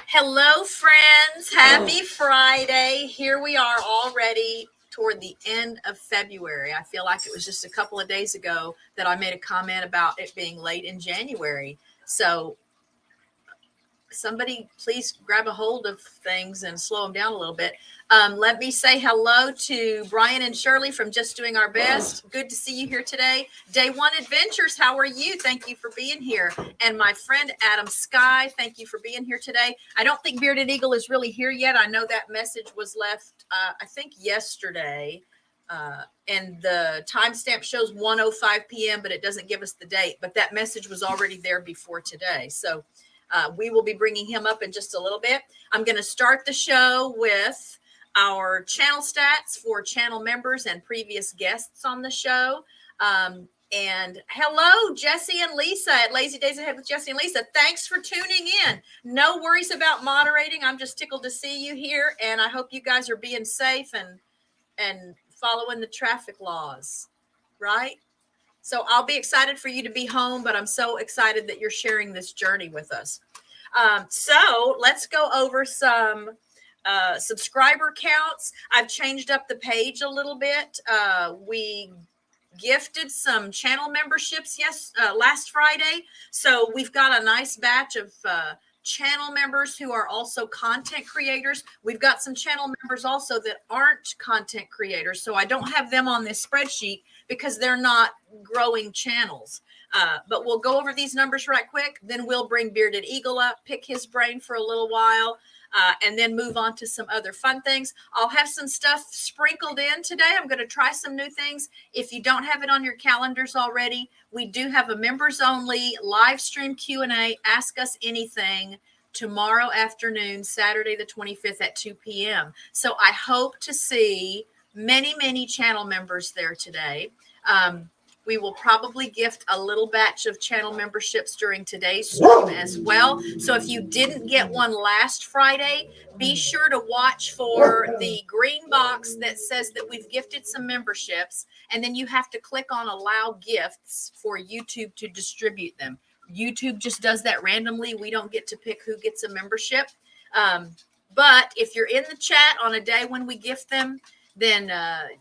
Hello, friends. Happy Friday. Here we are already toward the end of February. I feel like it was just a couple of days ago that I made a comment about it being late in January. So somebody please grab a hold of things and slow them down a little bit. Let me say hello to Brian and Shirley from Just Doing Our Best. Good to see you here today. Day One Adventures, how are you? Thank you for being here. And my friend Adam Sky, thank you for being here today. I don't think Bearded Eagle is really here yet. I know that message was left, I think yesterday. And the timestamp shows 1:05 p.m., but it doesn't give us the date. But that message was already there before today. So we will be bringing him up in just a little bit. I'm going to start the show with our channel stats for channel members and previous guests on the show. And hello, Jesse and Lisa at Lazy Days Ahead with Jesse and Lisa. Thanks for tuning in. No worries about moderating. I'm just tickled to see you here, and I hope you guys are being safe and following the traffic laws, right? So I'll be excited for you to be home, but I'm so excited that you're sharing this journey with us. So let's go over some subscriber counts. I've changed up the page a little bit. We gifted some channel memberships last Friday. So we've got a nice batch of channel members who are also content creators. We've got some channel members also that aren't content creators. So I don't have them on this spreadsheet because they're not growing channels. But we'll go over these numbers right quick. Then we'll bring Bearded Eagle up, pick his brain for a little while, and then move on to some other fun things. I'll have some stuff sprinkled in today. I'm going to try some new things. If you don't have it on your calendars already, we do have a members only live stream Q&A. Ask us anything tomorrow afternoon, Saturday the 25th at 2 p.m. So I hope to see many channel members there today. We will probably gift a little batch of channel memberships during today's stream as well. So if you didn't get one last Friday, be sure to watch for the green box that says that we've gifted some memberships. And then you have to click on allow gifts for YouTube to distribute them. YouTube just does that randomly. We don't get to pick who gets a membership. But if you're in the chat on a day when we gift them, then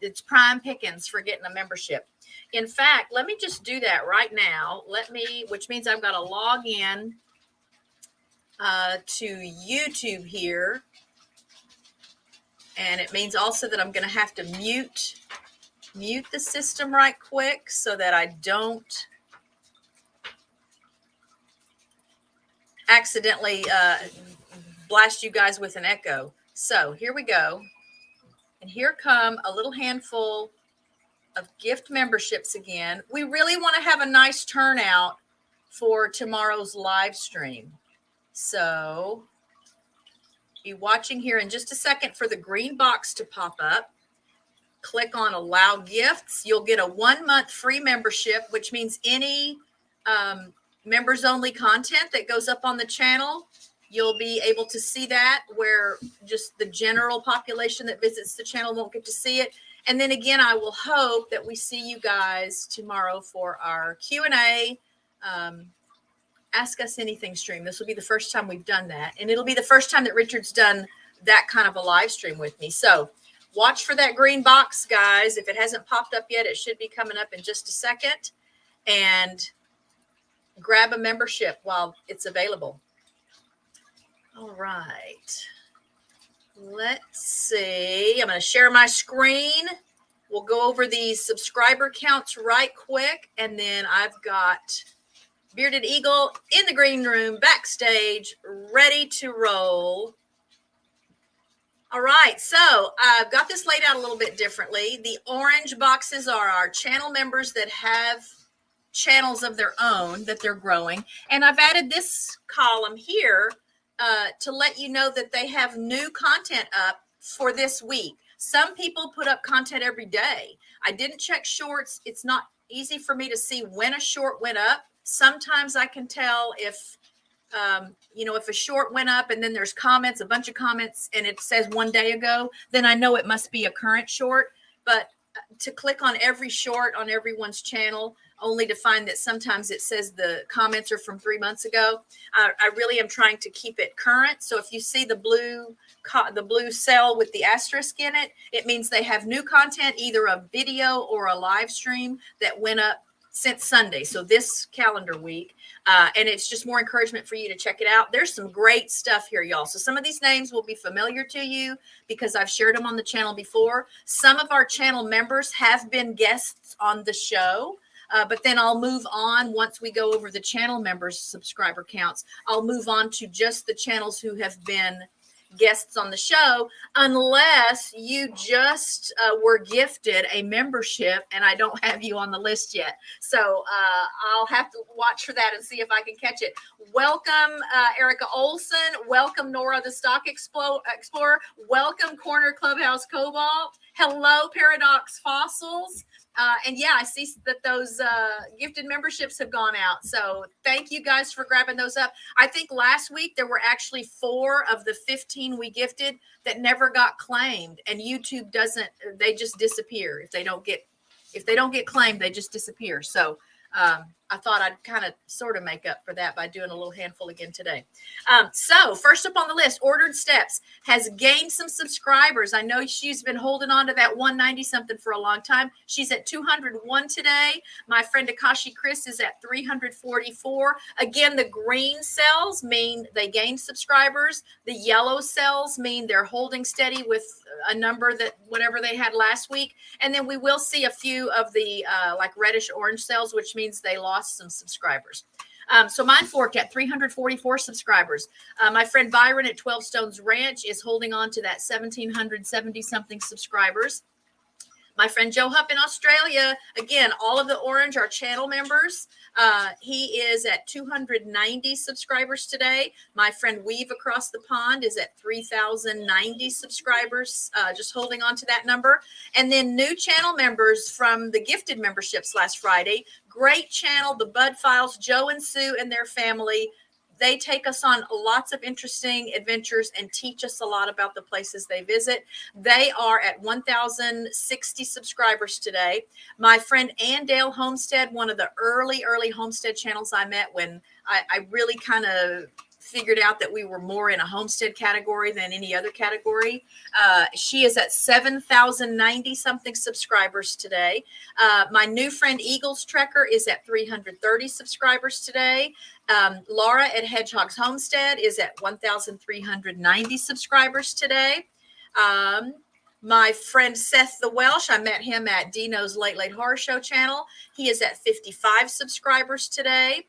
it's prime pickings for getting a membership. In fact, let me just do that right now. Which means I've got to log in to YouTube here. And it means also that I'm going to have to mute the system right quick so that I don't accidentally blast you guys with an echo. So here we go. And here come a little handful of gift memberships again. We really want to have a nice turnout for tomorrow's live stream. So be watching here in just a second for the green box to pop up. Click on allow gifts. You'll get a 1 month free membership, which means any members only content that goes up on the channel, you'll be able to see that, where just the general population that visits the channel won't get to see it. And then again, I will hope that we see you guys tomorrow for our Q&A, Ask Us Anything stream. This will be the first time we've done that. And it'll be the first time that Richard's done that kind of a live stream with me. So watch for that green box, guys. If it hasn't popped up yet, it should be coming up in just a second. And grab a membership while it's available. All right. Let's see. I'm going to share my screen. We'll go over these subscriber counts right quick. And then I've got Bearded Eagle in the green room, backstage, ready to roll. All right. So I've got this laid out a little bit differently. The orange boxes are our channel members that have channels of their own that they're growing. And I've added this column here to let you know that they have new content up for this week. Some people put up content every day. I didn't check shorts. It's not easy for me to see when a short went up. Sometimes I can tell if, if a short went up and then there's comments, a bunch of comments, and it says 1 day ago, then I know it must be a current short. But to click on every short on everyone's channel, only to find that sometimes it says the comments are from 3 months ago. I really am trying to keep it current. So if you see the blue cell with the asterisk in it, it means they have new content, either a video or a live stream that went up since Sunday. So this calendar week. And it's just more encouragement for you to check it out. There's some great stuff here, y'all. So some of these names will be familiar to you because I've shared them on the channel before. Some of our channel members have been guests on the show. But then I'll move on once we go over the channel members' subscriber counts. I'll move on to just the channels who have been guests on the show, unless you just were gifted a membership and I don't have you on the list yet. So I'll have to watch for that and see if I can catch it. Welcome, Erica Olson. Welcome, Nora the Stock Explorer. Welcome, Corner Clubhouse Cobalt. Hello, Paradox Fossils. And yeah, I see that those gifted memberships have gone out. So thank you guys for grabbing those up. I think last week there were actually 4 of the 15 we gifted that never got claimed, and YouTube doesn't, they just disappear. If they don't get claimed, they just disappear. So I thought I'd kind of sort of make up for that by doing a little handful again today. So first up on the list, Ordered Steps has gained some subscribers. I know she's been holding on to that 190 something for a long time. She's at 201 today. My friend Akashi Chris is at 344. Again, the green cells mean they gained subscribers. The yellow cells mean they're holding steady with a number that whatever they had last week. And then we will see a few of the like reddish orange cells, which means they lost some subscribers. So Mind Fork at 344 subscribers. My friend Byron at 12 Stones Ranch is holding on to that 1,770 something subscribers. My friend Joe Hupp in Australia, again, all of the orange are channel members. He is at 290 subscribers today. My friend Weave across the pond is at 3,090 subscribers, just holding on to that number. And then new channel members from the gifted memberships last Friday. Great channel, the Bud Files, Joe and Sue and their family. They take us on lots of interesting adventures and teach us a lot about the places they visit. They are at 1,060 subscribers today. My friend Ann Dale Homestead, one of the early homestead channels I met when I really kind of figured out that we were more in a homestead category than any other category. She is at 7,090 something subscribers today. My new friend Eagles Trekker is at 330 subscribers today. Laura at Hedgehog's Homestead is at 1,390 subscribers today. My friend Seth the Welsh, I met him at Dino's Late Late Horror Show channel. He is at 55 subscribers today.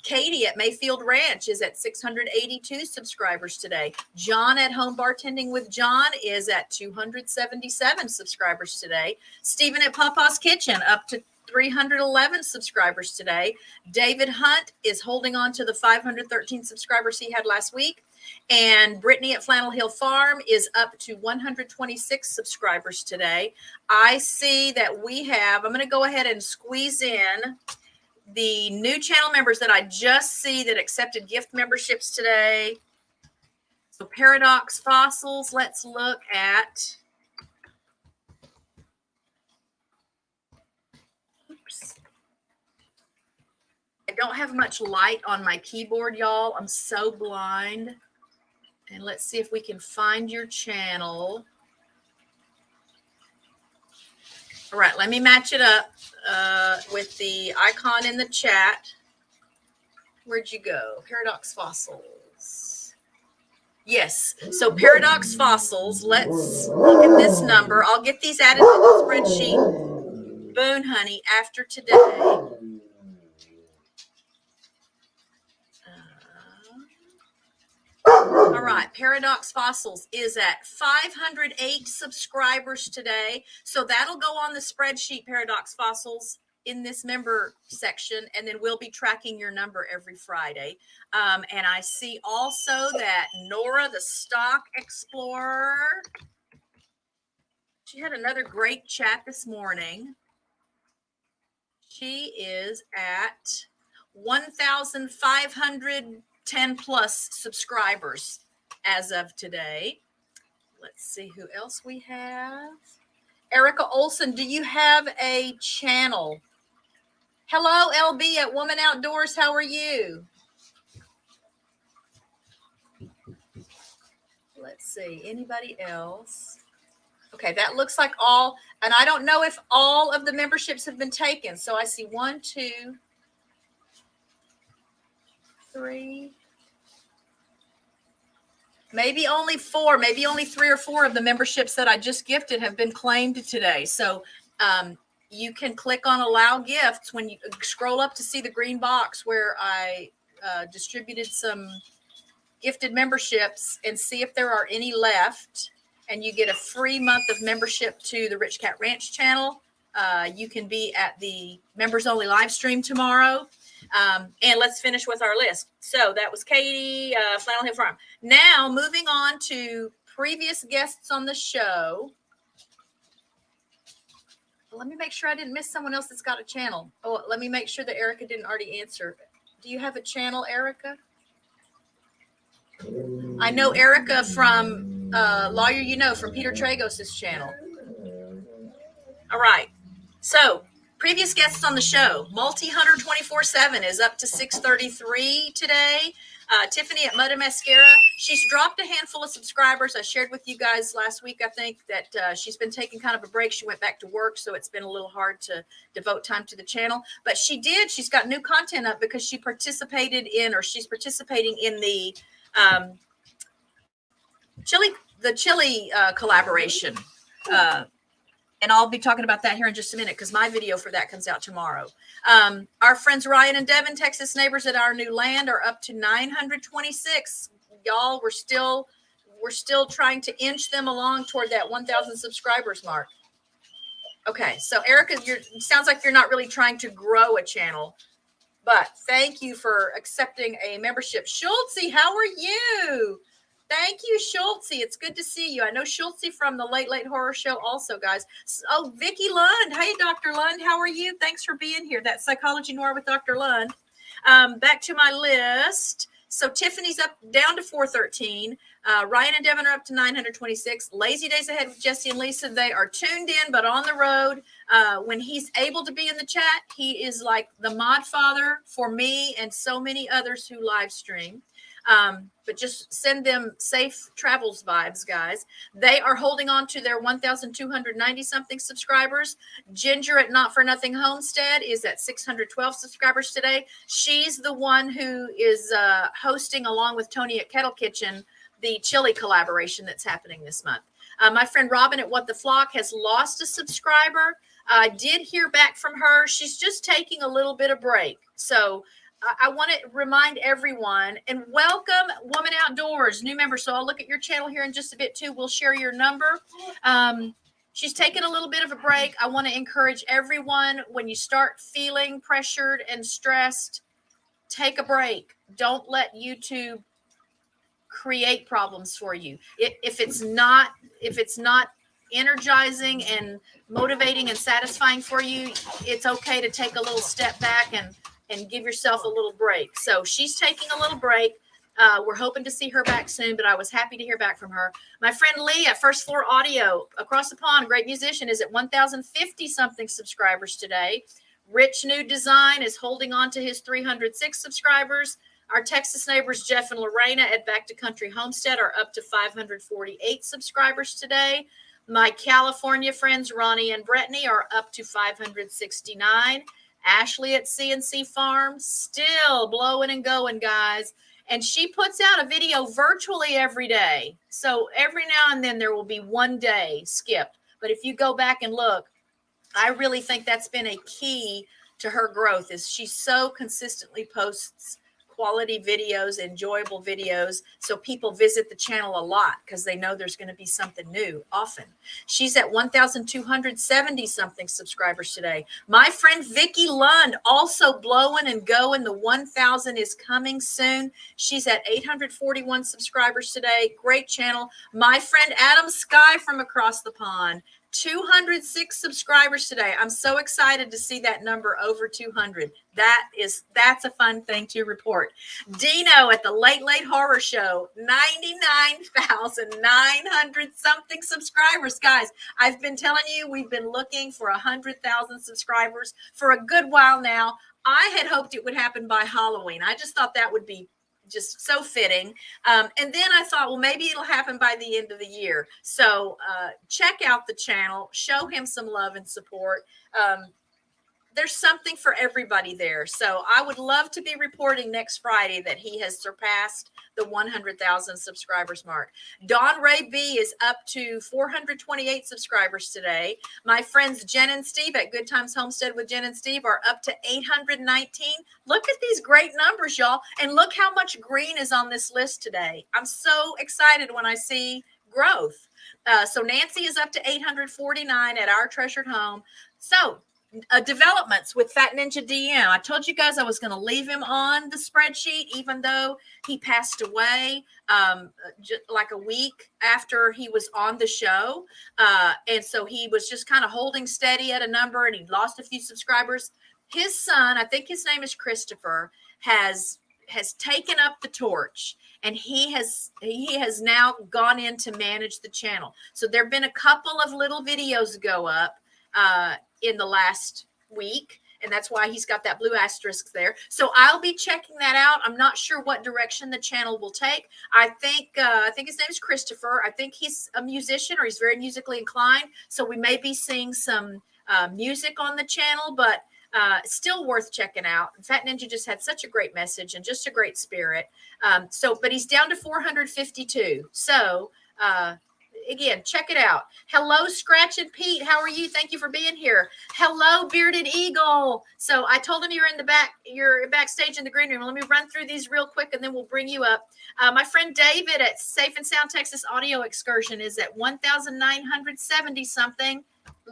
Katie at Mayfield Ranch is at 682 subscribers today. John at Home Bartending with John is at 277 subscribers today. Stephen at Papa's Kitchen up to 311 subscribers today. David Hunt is holding on to the 513 subscribers he had last week. And Brittany at Flannel Hill Farm is up to 126 subscribers today. I see that we have, I'm going to go ahead and squeeze in the new channel members that I just see that accepted gift memberships today. So Paradox Fossils, let's look at. Oops. I don't have much light on my keyboard, y'all. I'm so blind. And let's see if we can find your channel. All right, let me match it up with the icon in the chat. Where'd you go? Paradox Fossils. Yes, so Paradox Fossils, let's look at this number. I'll get these added to the spreadsheet, Boone Honey, after today. All right, Paradox Fossils is at 508 subscribers today. So that'll go on the spreadsheet, Paradox Fossils, in this member section, and then we'll be tracking your number every Friday. And I see also that Nora, the Stock Explorer, she had another great chat this morning. She is at 1,510 plus subscribers as of today. Let's see who else we have. Erica Olson, do you have a channel? Hello, LB at Woman Outdoors. How are you? Let's see. Anybody else? Okay, that looks like all. And I don't know if all of the memberships have been taken. So I see 1, 2, 3. Maybe only 4, maybe only 3 or 4 of the memberships that I just gifted have been claimed today. So you can click on allow gifts when you scroll up to see the green box where I distributed some gifted memberships and see if there are any left. And you get a free month of membership to the RichKatRanch channel. You can be at the members only live stream tomorrow. And let's finish with our list. So that was Katie, Flannel Hill Farm. Now moving on to previous guests on the show. Let me make sure I didn't miss someone else that's got a channel. Oh, let me make sure that Erica didn't already answer. Do you have a channel, Erica? I know Erica from Lawyer You Know, from Peter Tragos' channel. All right. So previous guests on the show, Multi-Hunter 24/7 is up to 633 today. Tiffany at Mud and Mascara, she's dropped a handful of subscribers. I shared with you guys last week, I think, that she's been taking kind of a break. She went back to work, so it's been a little hard to devote time to the channel. But she's got new content up because she's participating in the chili collaboration. And I'll be talking about that here in just a minute because my video for that comes out tomorrow. Our friends Ryan and Devin, Texas neighbors at our new land, are up to 926. Y'all, we're still trying to inch them along toward that 1,000 subscribers mark. Okay, so Erica, sounds like you're not really trying to grow a channel, but thank you for accepting a membership. Schultze, how are you? Thank you, Schultze. It's good to see you. I know Schultze from the Late Late Horror Show also, guys. Oh, Vicki Lund. Hey, Dr. Lund. How are you? Thanks for being here. That's Psychology Noir with Dr. Lund. Back to my list. So Tiffany's down to 413. Ryan and Devin are up to 926. Lazy Days Ahead with Jesse and Lisa. They are tuned in, but on the road. When he's able to be in the chat, he is like the mod father for me and so many others who live stream. But just send them safe travels vibes, guys. They are holding on to their 1,290 something subscribers. Ginger at Not For Nothing Homestead is at 612 subscribers today. She's the one who is hosting, along with Tony at Kettle Kitchen, the chili collaboration that's happening this month. My friend Robin at What the Flock has lost a subscriber. I did hear back from her. She's just taking a little bit of break. So I want to remind everyone, and welcome Woman Outdoors, new member. So I'll look at your channel here in just a bit too. We'll share your number. She's taken a little bit of a break. I want to encourage everyone, when you start feeling pressured and stressed, take a break. Don't let YouTube create problems for you. If it's not energizing and motivating and satisfying for you, it's okay to take a little step back and give yourself a little break. So she's taking a little break. We're hoping to see her back soon, but I was happy to hear back from her. My friend Lee at First Floor Audio across the pond, great musician, is at 1,050 something subscribers today. Rich New Design is holding on to his 306 subscribers. Our Texas neighbors, Jeff and Lorena at Back to Country Homestead, are up to 548 subscribers today. My California friends, Ronnie and Brittany, are up to 569. Ashley at CNC Farm, still blowing and going, guys. And she puts out a video virtually every day. So every now and then there will be one day skipped. But if you go back and look, I really think that's been a key to her growth, is she so consistently posts quality videos, enjoyable videos. So people visit the channel a lot because they know there's going to be something new often. She's at 1,270 something subscribers today. My friend Vicki Lund, also blowing and going. The 1,000 is coming soon. She's at 841 subscribers today. Great channel. My friend Adam Sky from across the pond, 206 subscribers today. I'm so excited to see that number over 200. That's a fun thing to report. Dino at the Late Late Horror Show, 99,900 something subscribers. Guys, I've been telling you, we've been looking for 100,000 subscribers for a good while now. I had hoped it would happen by Halloween. I just thought that would be just so fitting. And then I thought, well, maybe it'll happen by the end of the year. So check out the channel, show him some love and support. There's something for everybody there. So I would love to be reporting next Friday that he has surpassed the 100,000 subscribers mark. Dawn Ray B is up to 428 subscribers today. My friends Jen and Steve at Good Times Homestead with Jen and Steve are up to 819. Look at these great numbers, y'all. And look how much green is on this list today. I'm so excited when I see growth. So Nancy is up to 849 at Our Treasured Home. So developments with Fat Ninja DM. I told you guys I was going to leave him on the spreadsheet, even though he passed away just like a week after he was on the show. And so he was just kind of holding steady at a number, and he lost a few subscribers. His son, I think his name is Christopher, has taken up the torch, and he has now gone in to manage the channel. So there have been a couple of little videos go up in the last week, and that's why he's got that blue asterisk there. So I'll be checking that out. I'm not sure what direction the channel will take. I think his name is Christopher. I think he's a musician, or he's very musically inclined. So we may be seeing some music on the channel, but still worth checking out. Fat Ninja just had such a great message and just a great spirit. But he's down to 452. So again, check it out. Hello, Scratch and Pete. How are you? Thank you for being here. Hello, Bearded Eagle. So I told him you're in the back, you're backstage in the green room. Let me run through these real quick, and then we'll bring you up. My friend David at Safe and Sound Texas Audio Excursion is at 1,970 something.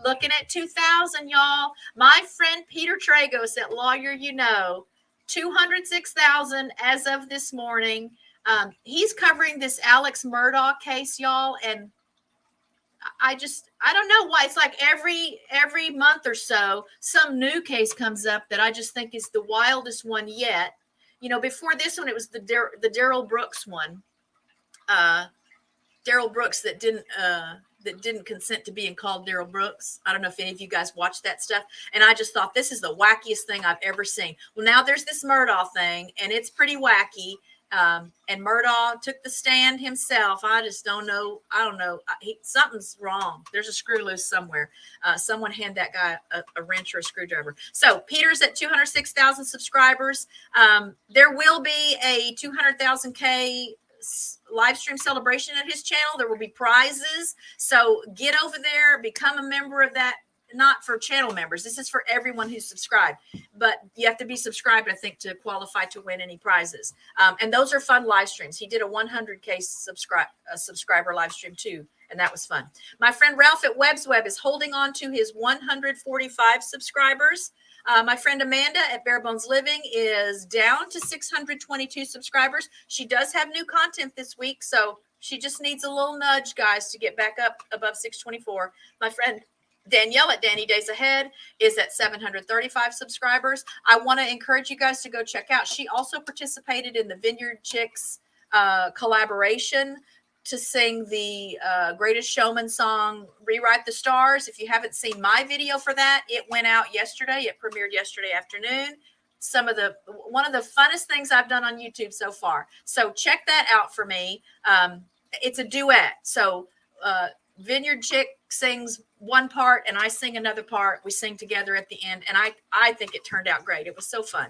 Looking at 2,000, y'all. My friend Peter Tragos at Lawyer You Know, 206,000 as of this morning. He's covering this Alex Murdaugh case, y'all, and I don't know why. It's like every month or so, some new case comes up that I just think is the wildest one yet. You know, before this one, it was the Daryl Brooks one. Daryl Brooks that didn't consent to being called Daryl Brooks. I don't know if any of you guys watched that stuff. And I just thought, this is the wackiest thing I've ever seen. Well, now there's this Murdaugh thing, and it's pretty wacky. And Murdaugh took the stand himself. I just don't know. I don't know. Something's wrong. There's a screw loose somewhere. Someone hand that guy a wrench or a screwdriver. So Peter's at 206,000 subscribers. There will be a 200,000K live stream celebration at his channel. There will be prizes. So get over there, become a member of that. Not for channel members. This is for everyone who's subscribed, but you have to be subscribed, I think, to qualify to win any prizes. And those are fun live streams. He did a 100K subscriber live stream too, and that was fun. My friend Ralph at Webb's Web is holding on to his 145 subscribers. My friend Amanda at Bare Bones Living is down to 622 subscribers. She does have new content this week, so she just needs a little nudge, guys, to get back up above 624. My friend Danielle at Danny Days Ahead is at 735 subscribers. I want to encourage you guys to go check out. She also participated in the Vineyard Chicks collaboration to sing the Greatest Showman song, Rewrite the Stars. If you haven't seen my video for that, it went out yesterday. It premiered yesterday afternoon. One of the funnest things I've done on YouTube so far. So check that out for me. It's a duet. So Vineyard Chick sings one part and I sing another part. We sing together at the end, and I think it turned out great. It was so fun.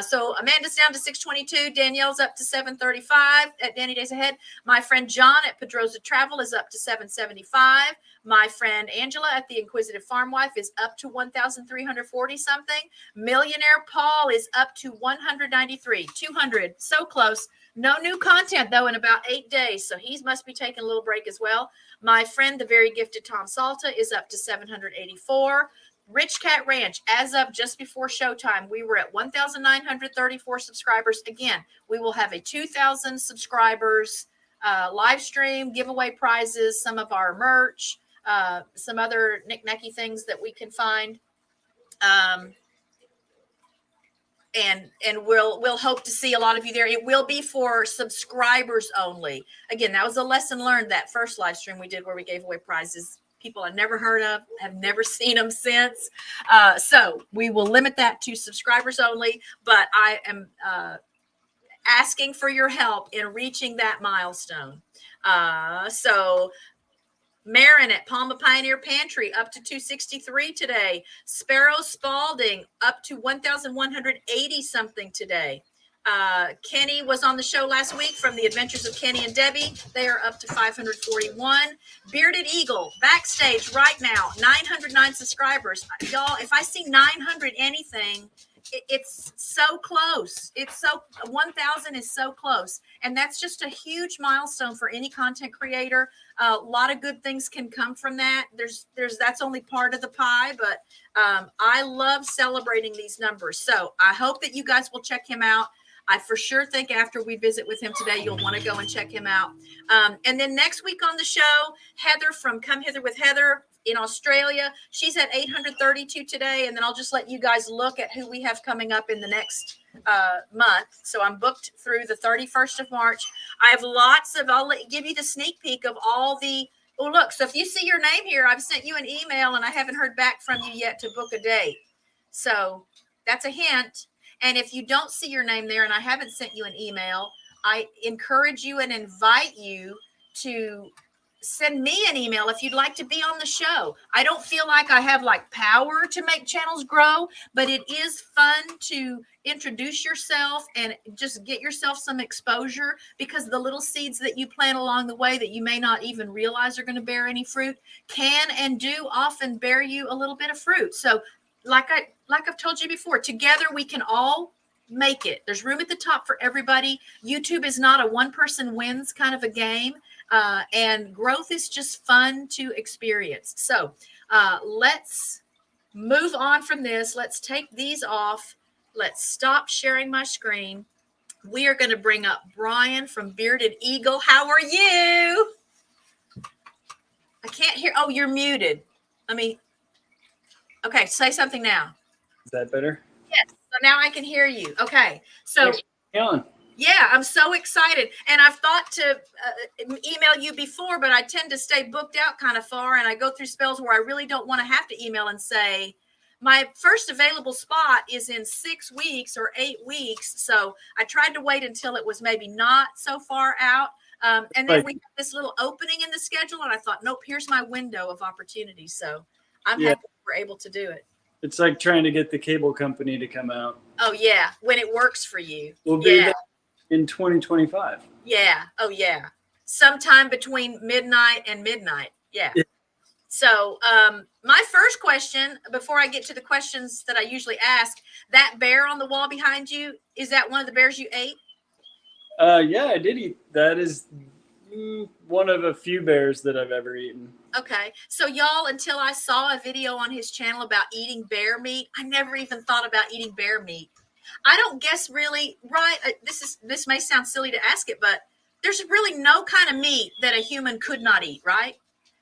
So Amanda's down to 622. Danielle's up to 735 at Danny Days Ahead. My friend John at Pedroza Travel is up to 775. My friend Angela at The Inquisitive Farm Wife is up to 1,340 something. Millionaire Paul is up to 193. 200. So close. No new content, though, in about 8 days. So he must be taking a little break as well. My friend, the very gifted Tom Salta, is up to 784. RichKatRanch, as of just before showtime, we were at 1,934 subscribers. Again, we will have a 2,000 subscribers live stream, giveaway prizes, some of our merch. some other knick-knacky things that we can find. And we'll hope to see a lot of you there. It will be for subscribers only. Again, that was a lesson learned that first live stream we did where we gave away prizes. People I've never heard of, have never seen them since. So we will limit that to subscribers only, but I am asking for your help in reaching that milestone. So Marin at Palma Pioneer Pantry up to 263 today. Sparrow Spalding up to 1,180 something today. Kenny was on the show last week from the Adventures of Kenny and Debbie. They are up to 541. Bearded Eagle backstage right now, 909 subscribers. Y'all, if I see 900 anything, it's so close. It's so 1,000 is so close, and that's just a huge milestone for any content creator. A lot of good things can come from that. There's that's only part of the pie, but I love celebrating these numbers. So I hope that you guys will check him out. I for sure think after we visit with him today, you'll want to go and check him out. And then next week on the show, Heather from Come Hither with Heather in Australia. She's at 832 today. And then I'll just let you guys look at who we have coming up in the next month. So I'm booked through the 31st of March. I have lots of, I'll give you the sneak peek of all the, oh, look. So if you see your name here, I've sent you an email and I haven't heard back from you yet to book a date. So that's a hint. And if you don't see your name there and I haven't sent you an email, I encourage you and invite you to send me an email if you'd like to be on the show. I don't feel like I have like power to make channels grow, but it is fun to introduce yourself and just get yourself some exposure, because the little seeds that you plant along the way that you may not even realize are going to bear any fruit can and do often bear you a little bit of fruit. So like I've told you before, together we can all make it. There's room at the top for everybody. YouTube is not a one person wins kind of a game. And growth is just fun to experience. So let's move on from this. Let's take these off. Let's stop sharing my screen. We are going to bring up Brian from Bearded Eagle. How are you? I can't hear. Oh, you're muted. Okay, say something now. Is that better? Yes. So now I can hear you. Okay. So. Yeah, I'm so excited. And I've thought to email you before, but I tend to stay booked out kind of far. And I go through spells where I really don't want to have to email and say, my first available spot is in 6 weeks or 8 weeks. So I tried to wait until it was maybe not so far out. And then we have this little opening in the schedule. And I thought, nope, here's my window of opportunity. So I'm happy we're able to do it. It's like trying to get the cable company to come out. Oh, yeah. When it works for you. We'll be there in 2025. Yeah. Oh, yeah. Sometime between midnight and midnight. Yeah. So my first question, before I get to the questions that I usually ask, that bear on the wall behind you, is that one of the bears you ate? Yeah, I did eat. That is one of a few bears that I've ever eaten. Okay. So y'all, until I saw a video on his channel about eating bear meat, I never even thought about eating bear meat. I don't guess really, right? This may sound silly to ask it, but there's really no kind of meat that a human could not eat, right?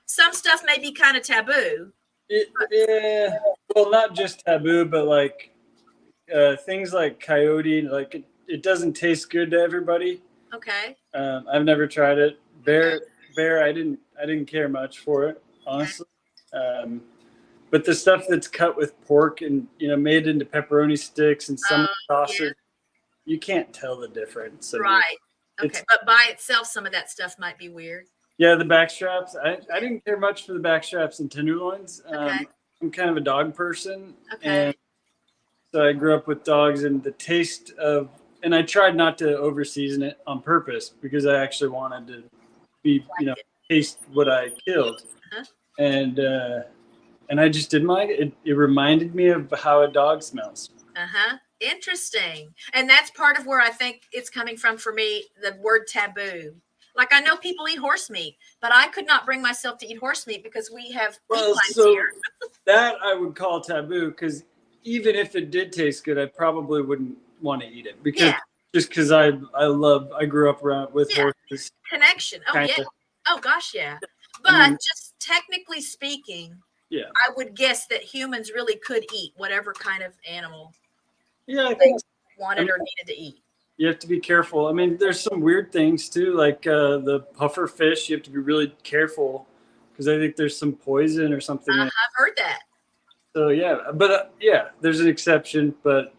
Some stuff may be kind of taboo. Yeah. Well, not just taboo, but like things like coyote, like it doesn't taste good to everybody. Okay. I've never tried it. Bear, I didn't care much for it, honestly. Okay. But the stuff that's cut with pork and, made into pepperoni sticks and some sausage, you can't tell the difference. Right. Okay. But by itself, some of that stuff might be weird. Yeah, the back straps. I didn't care much for the back straps and tenderloins. Okay. I'm kind of a dog person. Okay. And so I grew up with dogs, and the taste of, and I tried not to over season it on purpose because I actually wanted to be, taste what I killed. Uh-huh. And I just didn't like it. It reminded me of how a dog smells. Uh-huh. Interesting. And that's part of where I think it's coming from for me, the word taboo. Like, I know people eat horse meat, but I could not bring myself to eat horse meat because we have equines here. That I would call taboo, because even if it did taste good, I probably wouldn't want to eat it because I grew up around with horses. Connection. Oh, yeah. Oh, gosh, yeah. But just technically speaking, Yeah. I would guess that humans really could eat whatever kind of animal Yeah, I they think wanted or needed to eat. you have to be careful. I mean, there's some weird things too, like the puffer fish. You have to be really careful because I think there's some poison or something. I've heard that. So yeah, but yeah, there's an exception. But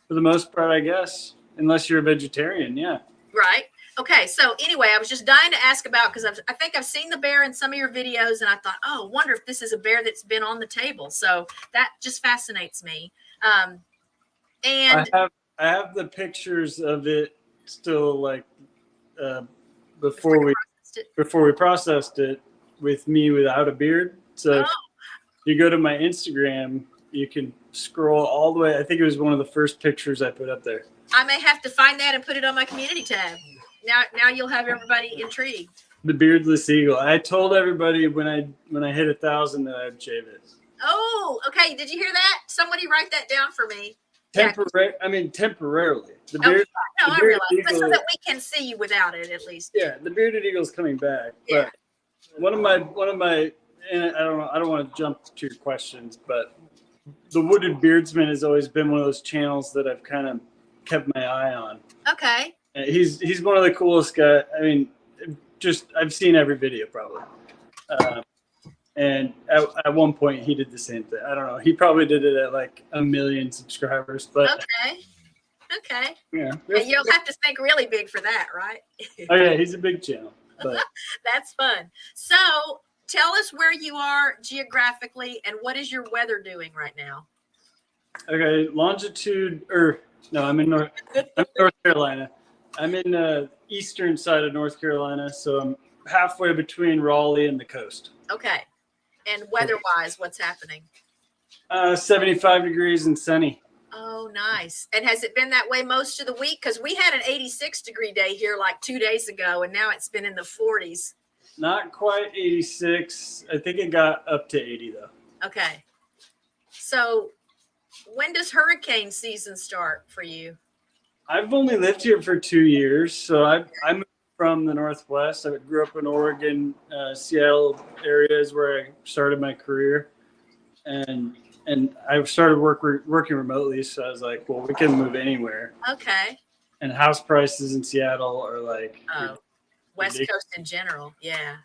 for the most part, I guess, unless you're a vegetarian, yeah. Right. Okay. So anyway, I was just dying to ask about because I think I've seen the bear in some of your videos, and I thought, oh, wonder if this is a bear that's been on the table. So that just fascinates me. And I have the pictures of it still, like before we processed it with me without a beard. So if you go to my Instagram, you can scroll all the way. I think it was one of the first pictures I put up there. I may have to find that and put it on my community tab. Now you'll have everybody intrigued. The beardless eagle. I told everybody when I hit 1,000 that I'd shave it. Oh, okay. Did you hear that? Somebody write that down for me. Temporarily. The Oh, beard. no, the I bearded realize, but so eagle- that we can see you without it at least. Yeah, the bearded eagle's coming back. Yeah. But one of my, and I don't want to jump to your questions, but the Wooded Beardsman has always been one of those channels that I've kind of kept my eye on. Okay. He's one of the coolest guys. I mean, just I've seen every video probably. And at one point he did the same thing. I don't know. He probably did it at like 1 million subscribers. But Okay. Yeah. You'll have to think really big for that, right? Oh yeah, he's a big channel. But That's fun. So tell us where you are geographically and what is your weather doing right now? okay, I'm in North Carolina. I'm in the eastern side of North Carolina, so I'm halfway between Raleigh and the coast. Okay. And weather-wise, what's happening? 75 degrees and sunny. Oh, nice. And has it been that way most of the week? Because we had an 86-degree day here like 2 days ago, and now it's been in the 40s. Not quite 86. I think it got up to 80 though. Okay. So when does hurricane season start for you? I've only lived here for 2 years, so I moved from the Northwest. I grew up in Oregon, Seattle area is where I started my career, and I started working remotely. So I was like, well, we can move anywhere. Okay. And house prices in Seattle are like West ridiculous. Coast in general. Yeah.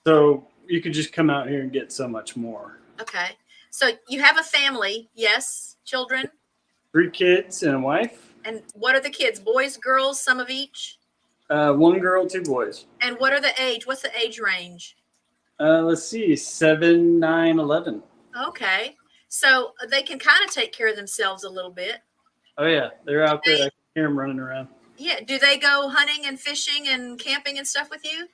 So you could just come out here and get so much more. Okay. So you have a family, yes? Children? 3 kids and a wife. And what are the kids? Boys, girls, some of each? 1 girl, 2 boys. And what are the age? What's the age range? Let's see, 7, 9, 11. Okay. So they can kind of take care of themselves a little bit. Oh yeah, they're out there. I can hear them running around. Yeah. Do they go hunting and fishing and camping and stuff with you?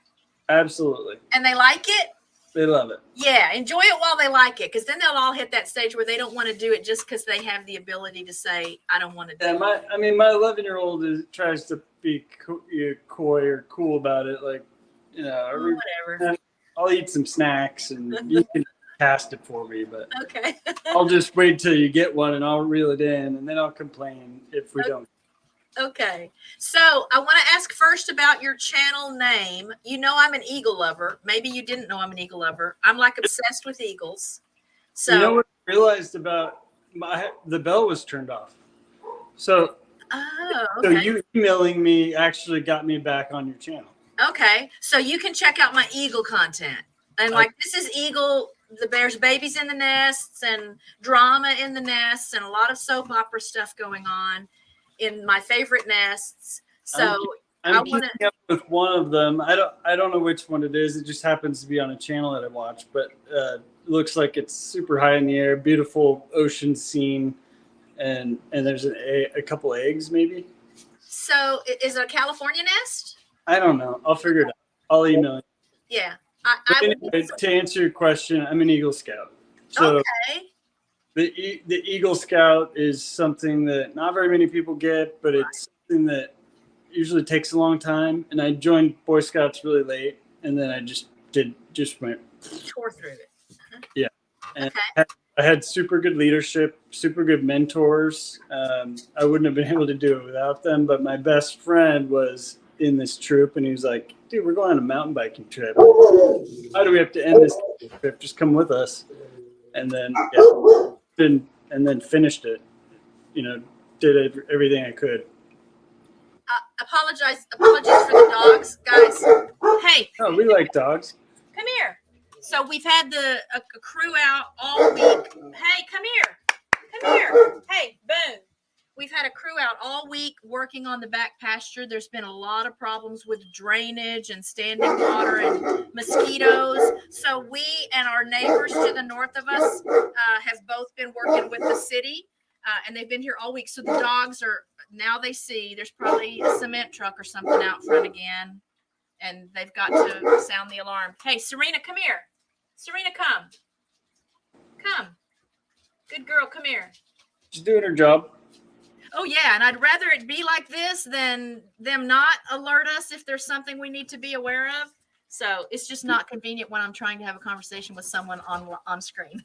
Absolutely. And they like it? They love it. Yeah. Enjoy it while they like it. Because then they'll all hit that stage where they don't want to do it just because they have the ability to say, I don't want to do it. My 11-year-old tries to be coy or cool about it. Like, Whatever. I'll eat some snacks and you can cast it for me, but Okay. I'll just wait till you get one and I'll reel it in and then I'll complain if we don't. Okay. So I want to ask first about your channel name. You know I'm an eagle lover. Maybe you didn't know I'm an eagle lover. I'm like obsessed with eagles. So You know what I realized about the bell was turned off. So okay. you emailing me actually got me back on your channel. Okay. So you can check out my eagle content. And like this is eagle, there's babies in the nests and drama in the nests and a lot of soap opera stuff going on in my favorite nests. So I'm keeping up with one of them. I don't know which one it is. It just happens to be on a channel that I watch, but it looks like it's super high in the air, beautiful ocean scene, and there's a couple eggs maybe. So is it a California nest? I don't know. I'll figure it out. I'll email you. Yeah. Anyway, to answer your question, I'm an Eagle Scout. So okay. the Eagle Scout is something that not very many people get, but it's something that usually takes a long time. And I joined Boy Scouts really late, and then I just went tore through it. Yeah, and I had super good leadership, super good mentors. I wouldn't have been able to do it without them. But my best friend was in this troop, and he was like, dude, we're going on a mountain biking trip. How do we have to end this trip? Just come with us. And then finished it. Did everything I could. Apologies for the dogs, guys. Hey. Oh, we like dogs. Come here. So we've had a crew out all week. Hey, come here. Come here. Hey, boom. We've had a crew out all week working on the back pasture. There's been a lot of problems with drainage and standing water and mosquitoes. So we and our neighbors to the north of us have both been working with the city, and they've been here all week. So the dogs now they see there's probably a cement truck or something out front again, and they've got to sound the alarm. Hey, Serena, come here. Serena, come. Come. Good girl, come here. She's doing her job. Oh, yeah, and I'd rather it be like this than them not alert us if there's something we need to be aware of. So it's just not convenient when I'm trying to have a conversation with someone on screen.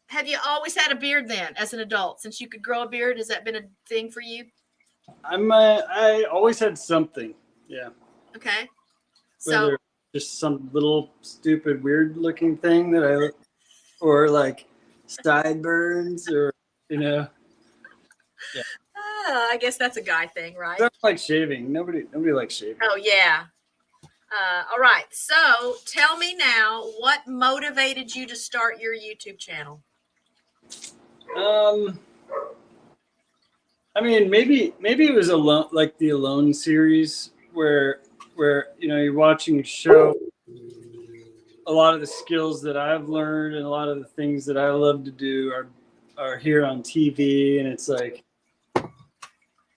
Have you always had a beard then as an adult? Since you could grow a beard, has that been a thing for you? I always had something. Yeah. Okay. Whether just some little stupid weird looking thing or like sideburns or, Yeah. I guess that's a guy thing, right? I don't like shaving. Nobody likes shaving. Oh, yeah. All right. So tell me now, what motivated you to start your YouTube channel? I mean, maybe it was Alone, like the Alone series where you're watching a show. A lot of the skills that I've learned and a lot of the things that I love to do are here on TV, and it's like,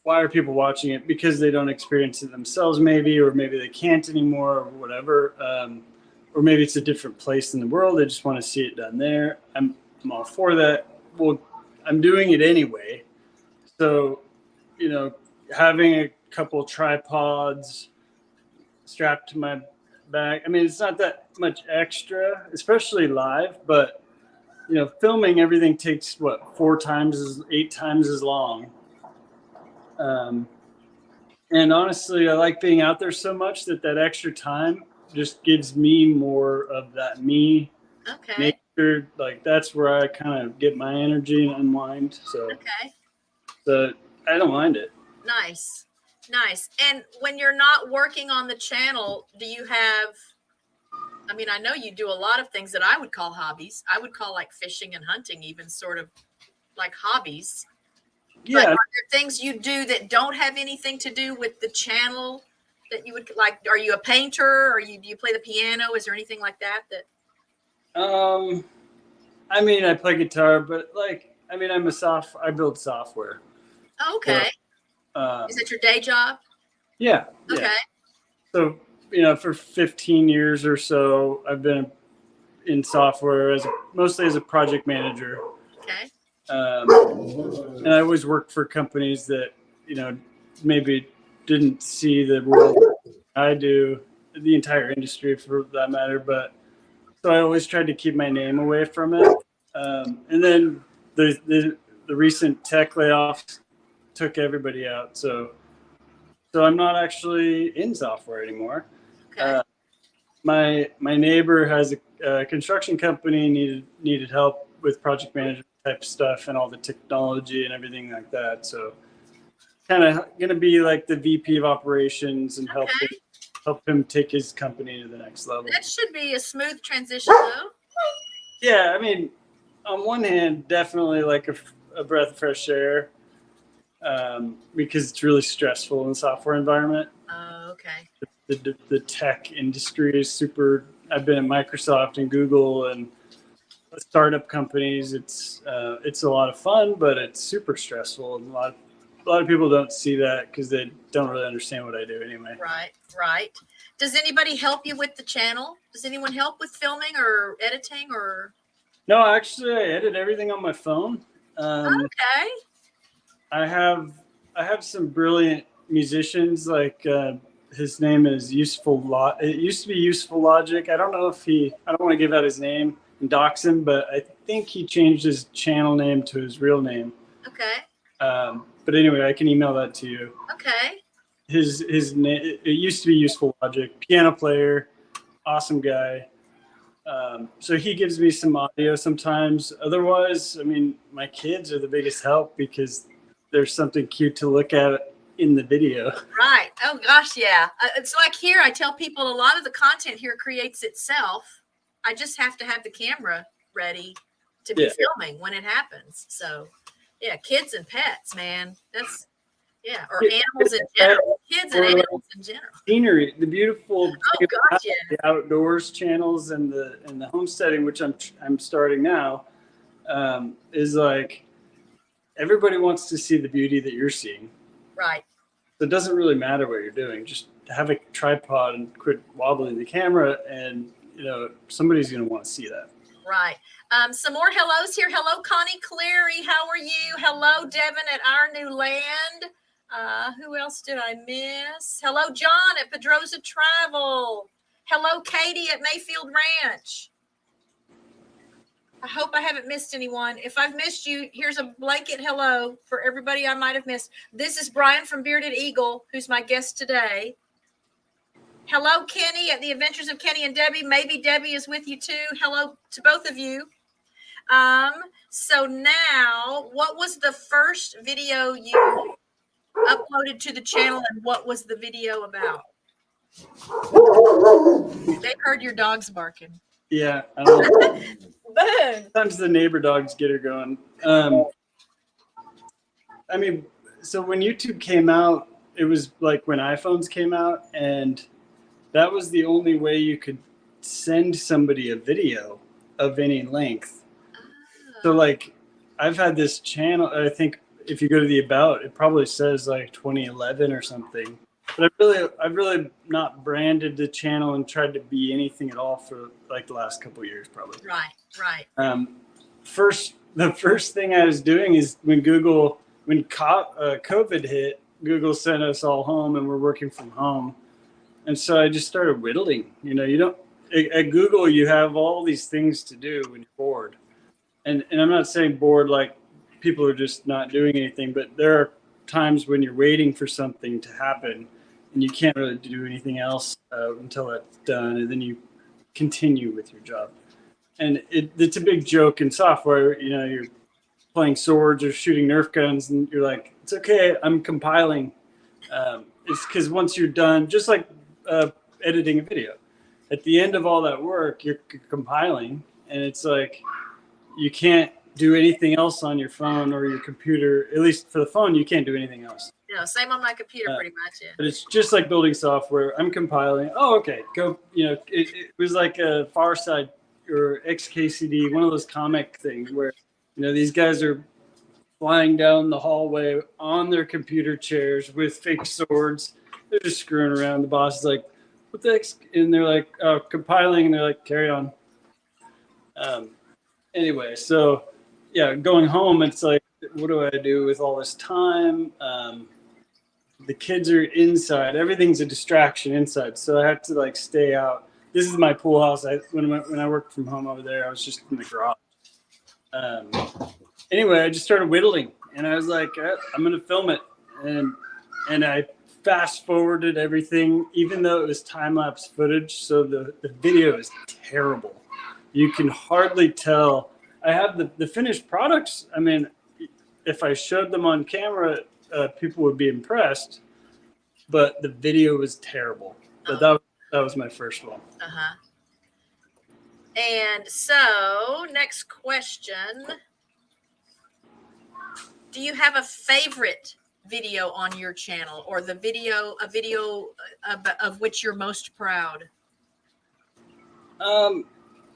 why are people watching it? Because they don't experience it themselves, maybe, or maybe they can't anymore, or whatever, or maybe it's a different place in the world. They just want to see it done there. I'm all for that. Well, I'm doing it anyway, so having a couple tripods strapped to my back. I mean, it's not that much extra, especially live, but filming everything takes 8 times as long. And honestly, I like being out there so much that extra time just gives me more of that me nature. Like that's where I kind of get my energy and unwind. So I don't mind it. Nice. And when you're not working on the channel, do you have, I know you do a lot of things that I would call hobbies. I would call like fishing and hunting even sort of like hobbies. Yeah. But are there things you do that don't have anything to do with the channel that you would like? Are you a painter, or do you play the piano? Is there anything like that? I play guitar, but I build software. Okay. Is that your day job? Yeah. Okay. So, for 15 years or so, I've been in software mostly as a project manager. Okay. And I always worked for companies that, maybe didn't see the world I do, the entire industry for that matter. But so I always tried to keep my name away from it. And then the recent tech layoffs took everybody out. So I'm not actually in software anymore. Okay. My neighbor has a construction company, needed help with project management type stuff and all the technology and everything like that. So kind of going to be like the VP of operations and help him take his company to the next level. That should be a smooth transition though. Yeah. On one hand, definitely like a breath of fresh air. Because it's really stressful in the software environment. Oh, okay. The tech industry is super. I've been at Microsoft and Google and startup companies. It's a lot of fun, but it's super stressful. And a lot of people don't see that because they don't really understand what I do anyway. Right. Does anybody help you with the channel? Does anyone help with filming or editing or? No, actually, I edit everything on my phone. Okay. I have some brilliant musicians, like his name is Useful. It used to be Useful Logic. I don't know if I don't want to give out his name and dox him, but I think he changed his channel name to his real name. Okay. But But anyway, I can email that to you. Okay. His name, it used to be Useful Logic, piano player, awesome guy. So he gives me some audio sometimes. Otherwise, I mean, my kids are the biggest help because there's something cute to look at in the video. Right. Oh gosh, yeah. It's like here, I tell people a lot of the content here creates itself. I just have to have the camera ready to be filming when it happens. So, yeah, kids and pets, man. That's or animals in general. Kids and animals in general. Scenery, the beautiful the outdoors channels and the homesteading, which I'm starting now, is like everybody wants to see the beauty that you're seeing. Right. So it doesn't really matter what you're doing. Just have a tripod and quit wobbling the camera, and somebody's going to want to see that. Right. Some more hellos here. Hello, Connie Cleary. How are you? Hello, Devin at Our New Land. Who else did I miss? Hello, John at Pedrosa Travel. Hello, Katie at Mayfield Ranch. I hope I haven't missed anyone. If I've missed you, here's a blanket hello for everybody I might have missed. This is Brian from Bearded Eagle, who's my guest today. Hello, Kenny at the Adventures of Kenny and Debbie. Maybe Debbie is with you too. Hello to both of you. So now, what was the first video you uploaded to the channel, and what was the video about? They heard your dogs barking. Yeah. Boom. Sometimes the neighbor dogs get her going. I mean, so when YouTube came out, it was like when iPhones came out, and that was the only way you could send somebody a video of any length. So like I've had this channel, I think if you go to the about, it probably says like 2011 or something. But I've really not branded the channel and tried to be anything at all for like the last couple of years, probably. Right. The first thing I was doing is when COVID hit, Google sent us all home and we're working from home. And so I just started whittling. At Google, you have all these things to do when you're bored. And I'm not saying bored like people are just not doing anything, but there are times when you're waiting for something to happen and you can't really do anything else until that's done, and then you continue with your job. And it's a big joke in software. You're playing swords or shooting Nerf guns, and you're like, it's okay, I'm compiling. It's because once you're done, just like editing a video, at the end of all that work, you're compiling, and it's like you can't do anything else on your phone or your computer. At least for the phone, you can't do anything else. Same on my computer, pretty much. Yeah. But it's just like building software. I'm compiling. Oh, okay, go. It was like a Far Side or XKCD, one of those comic things where these guys are flying down the hallway on their computer chairs with fake swords. They're just screwing around. The boss is like, what the heck? And they're like, oh, compiling. And they're like, carry on. Anyway, so yeah, going home, it's like, what do I do with all this time? The kids are inside. Everything's a distraction inside. So I have to like stay out. This is my pool house. When I worked from home over there, I was just in the garage. Anyway, I just started whittling, and I was like, I'm going to film it. And I fast forwarded everything, even though it was time-lapse footage. So the video is terrible. You can hardly tell. I have the finished products. I mean, if I showed them on camera, people would be impressed, but the video was terrible. But that was my first one. And so, next question. Do you have a favorite video on your channel, or a video of which you're most proud?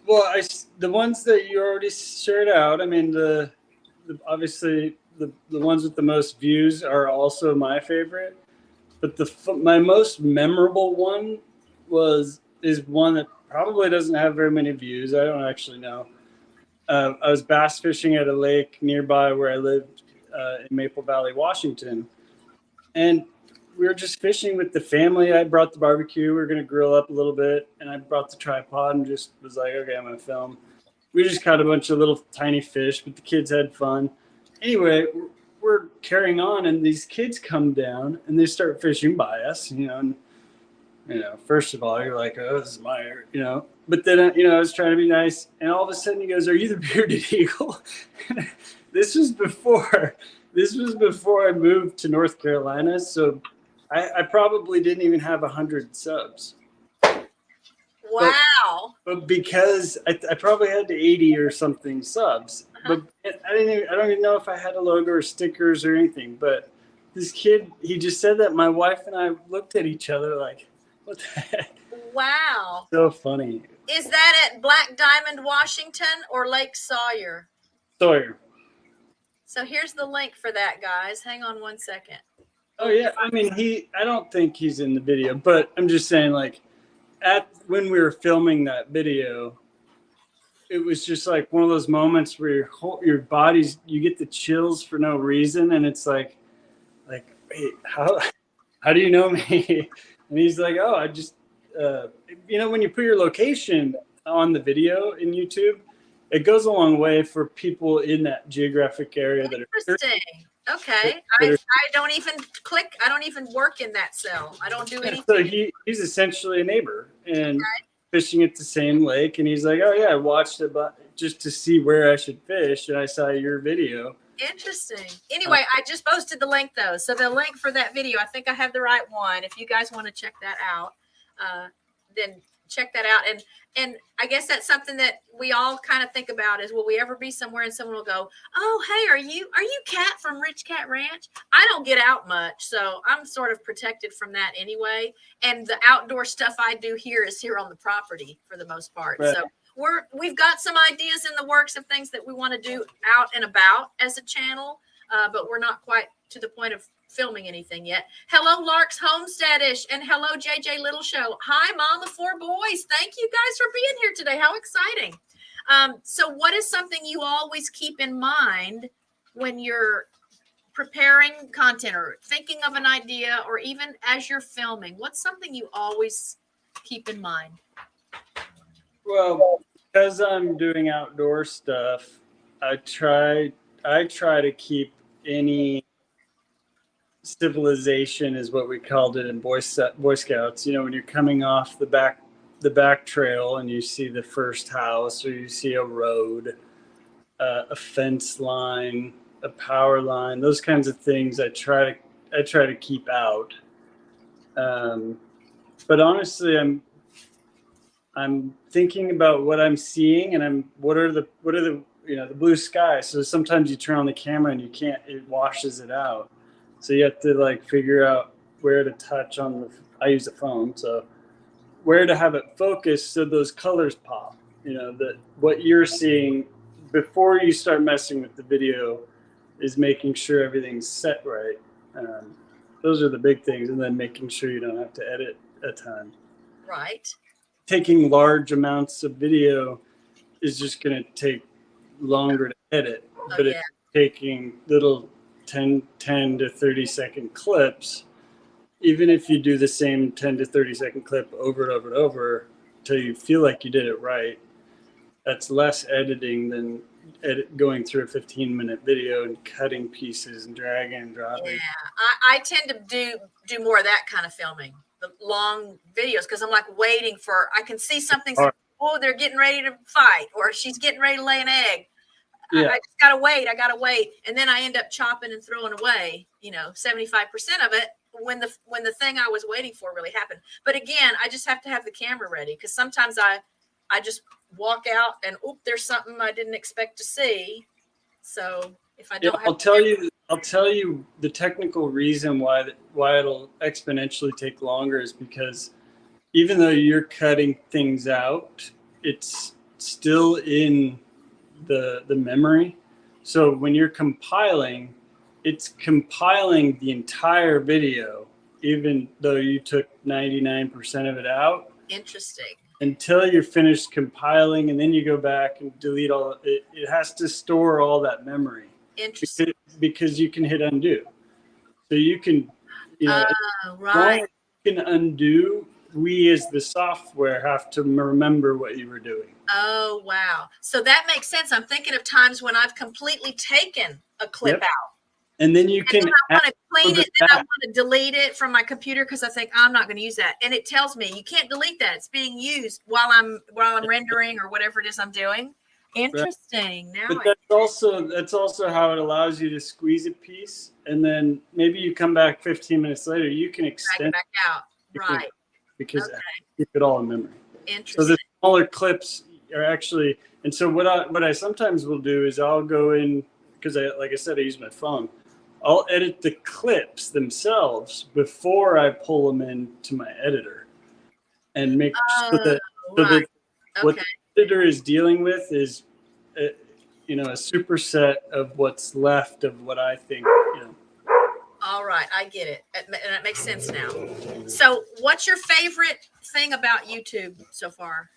Well, the ones that you already shared out. I mean, obviously the ones with the most views are also my favorite. But my most memorable one is one that probably doesn't have very many views. I don't actually know. I was bass fishing at a lake nearby where I lived in Maple Valley, Washington. And we were just fishing with the family. I brought the barbecue. We were going to grill up a little bit. And I brought the tripod and just was like, okay, I'm going to film. We just caught a bunch of little tiny fish, but the kids had fun. Anyway, we're carrying on, and these kids come down and they start fishing by us, and first of all, you're like, oh, this is my, but then, I was trying to be nice, and all of a sudden he goes, are you the bearded eagle? This was before I moved to North Carolina. So I probably didn't even have 100 subs. Wow. But because I probably had 80 or something subs, but I don't even know if I had a logo or stickers or anything. But this kid, he just said that. My wife and I looked at each other like, what the heck? Wow. So funny. Is that at Black Diamond, Washington, or Lake Sawyer? Sawyer. So here's the link for that, guys. Hang on one second. Oh yeah, I mean I don't think he's in the video, but I'm just saying, like, when we were filming that video, it was just like one of those moments where your body's, you get the chills for no reason, and it's like wait, how do you know me? And he's like, oh, I just when you put your location on the video in YouTube, it goes a long way for people in that geographic area. Interesting. Okay. I don't even click. I don't even work in that cell. I don't do anything. So he's essentially a neighbor and fishing at the same lake. And he's like, oh yeah, I watched it just to see where I should fish. And I saw your video. Interesting. Anyway, I just posted the link though. So the link for that video, I think I have the right one. If you guys want to check that out, then check that out. And I guess that's something that we all kind of think about is, will we ever be somewhere and someone will go, oh, hey, are you Kat from RichKatRanch? I don't get out much, so I'm sort of protected from that anyway. And the outdoor stuff I do here is here on the property for the most part. Right. So we've got some ideas in the works of things that we want to do out and about as a channel, but we're not quite to the point of filming anything yet. Hello, Lark's Homesteadish, and hello, JJ Little Show. Hi, Mom of 4 boys. Thank you guys for being here today. How exciting. So what is something you always keep in mind when you're preparing content or thinking of an idea, or even as you're filming? What's something you always keep in mind? Well, because I'm doing outdoor stuff, I try to keep any civilization, is what we called it in Boy Scouts. When you're coming off the back trail and you see the first house, or you see a road, a fence line, a power line, those kinds of things, I try to keep out. But honestly, I'm thinking about what I'm seeing, and what are the the blue sky. So sometimes you turn on the camera and it washes it out. So you have to figure out where to touch on I use the phone, so where to have it focused so those colors pop. That what you're seeing before you start messing with the video is making sure everything's set right. Those are the big things, and then making sure you don't have to edit a ton. Right. Taking large amounts of video is just going to take longer to edit, but if you're taking little 10 to 30 second clips, even if you do the same 10 to 30 second clip over and over and over till you feel like you did it right, that's less editing than going through a 15-minute video and cutting pieces and dragging and dropping. Yeah, I tend to do more of that kind of filming, the long videos, because I'm waiting for, I can see something, oh, they're getting ready to fight, or she's getting ready to lay an egg. Yeah. I just gotta wait, and then I end up chopping and throwing away 75% of it when the thing I was waiting for really happened. But again, I just have to have the camera ready, because sometimes I just walk out and there's something I didn't expect to see. So if I don't, I'll tell you the technical reason why it'll exponentially take longer is because even though you're cutting things out, it's still in the memory. So when you're compiling, it's compiling the entire video, even though you took 99% of it out. Interesting. Until you're finished compiling, and then you go back and delete all it. It has to store all that memory. Interesting. Because you can hit undo. So you can, right. You can undo. We, as the software, have to remember what you were doing. Oh, wow. So that makes sense. I'm thinking of times when I've completely taken a clip out And then you And can then I want to clean it, then I back. want to delete it from my computer because I think I'm not going to use that. And it tells me you can't delete that. It's being used while I'm rendering or whatever it is I'm doing. Interesting. Now But that's also how it allows you to squeeze a piece, and then maybe you come back 15 minutes later, you can drag extend it back out. Right. because Okay. keep it all in memory. So Interesting. the smaller clips are actually, and so what I sometimes will do is I'll go in because like I said, I use my phone. I'll edit the clips themselves before I pull them into my editor, and make so that Right. what Okay. the editor is dealing with is, a superset of what's left of what I think. All right. I get it. And that makes sense now. So what's your favorite thing about YouTube so far?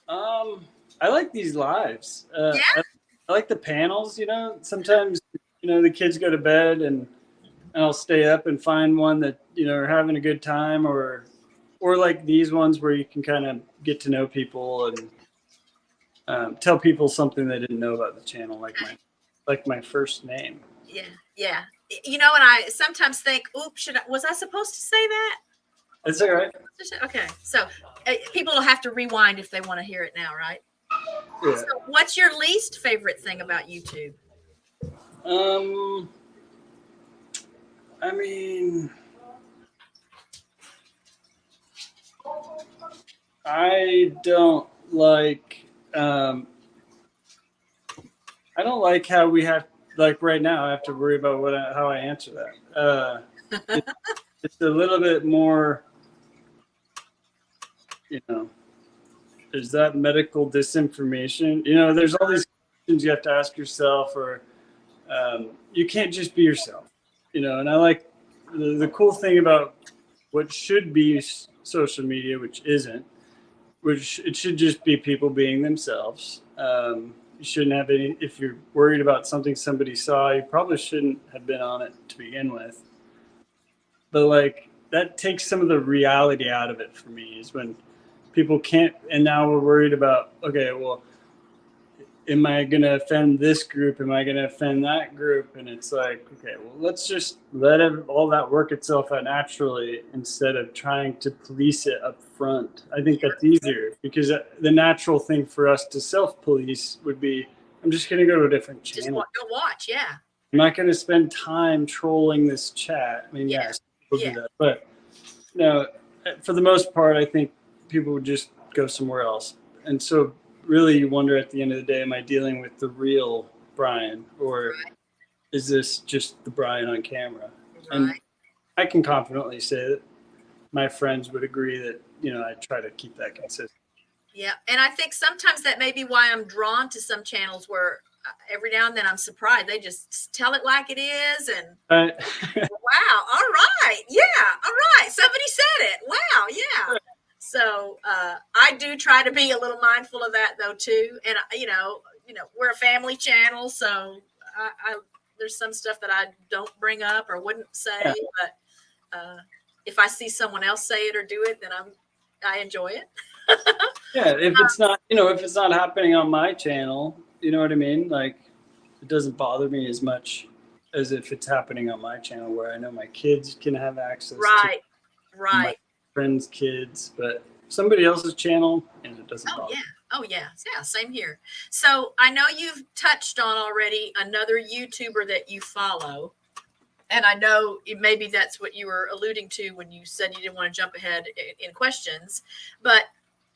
I like these lives. Yeah. I like the panels. Sometimes the kids go to bed and I'll stay up and find one that are having a good time, or like these ones where you can kind of get to know people and tell people something they didn't know about the channel, like my first name. Yeah. Yeah. And I sometimes think, oops, was I supposed to say that? That's all right. Okay. So people will have to rewind if they want to hear it now, right? Yeah. So what's your least favorite thing about YouTube? I mean, I don't like how we have, like right now I have to worry about how I answer that. It's a little bit more, there's that medical disinformation. There's all these questions you have to ask yourself, or you can't just be yourself. And I like the cool thing about what should be social media, which isn't, which it should just be people being themselves. You shouldn't have any, if you're worried about something somebody saw, you probably shouldn't have been on it to begin with. But like, that takes some of the reality out of it for me, is when people can't, and now we're worried about, okay, well, am I going to offend this group? Am I going to offend that group? And it's like, okay, well, let's just let all that work itself out naturally instead of trying to police it up front. I think that's easier, because the natural thing for us to self-police would be, I'm just going to go to a different channel. Just go watch, yeah. I'm not going to spend time trolling this chat. I mean, yes, people do that. But no, for the most part, I think people would just go somewhere else. And so really you wonder at the end of the day, am I dealing with the real Brian, or is this just the Brian on camera? Right. And I can confidently say that my friends would agree that, I try to keep that consistent. Yeah. And I think sometimes that may be why I'm drawn to some channels where every now and then I'm surprised. They just tell it like it is. And wow. All right. Yeah. All right. Somebody said it. Wow. Yeah. So I do try to be a little mindful of that though too. And we're a family channel, so I there's some stuff that I don't bring up or wouldn't say, but if I see someone else say it or do it, then I enjoy it. Yeah, if it's not, if it's not happening on my channel, you know what I mean? Like, it doesn't bother me as much as if it's happening on my channel, where I know my kids can have access to my friends' kids, but somebody else's channel, and it doesn't bother. Oh yeah, same here. So I know you've touched on already another YouTuber that you follow, and I know maybe that's what you were alluding to when you said you didn't want to jump ahead in questions, but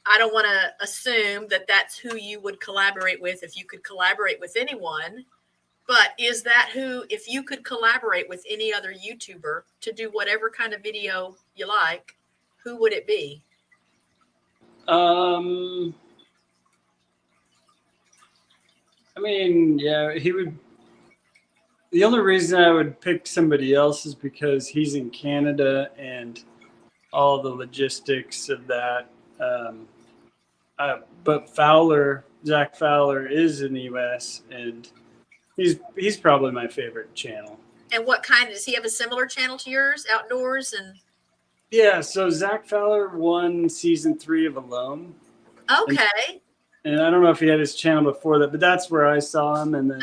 I don't want to assume that that's who you would collaborate with if you could collaborate with anyone. But is that who, if you could collaborate with any other YouTuber to do whatever kind of video you like, who would it be? I mean, yeah, he would. The only reason I would pick somebody else is because he's in Canada and all the logistics of that. But Zach Fowler is in the U.S. and he's probably my favorite channel. And what kind? Does he have a similar channel to yours, outdoors and? Yeah, so Zach Fowler won season 3 of Alone. Okay. And I don't know if he had his channel before that, but that's where I saw him. And then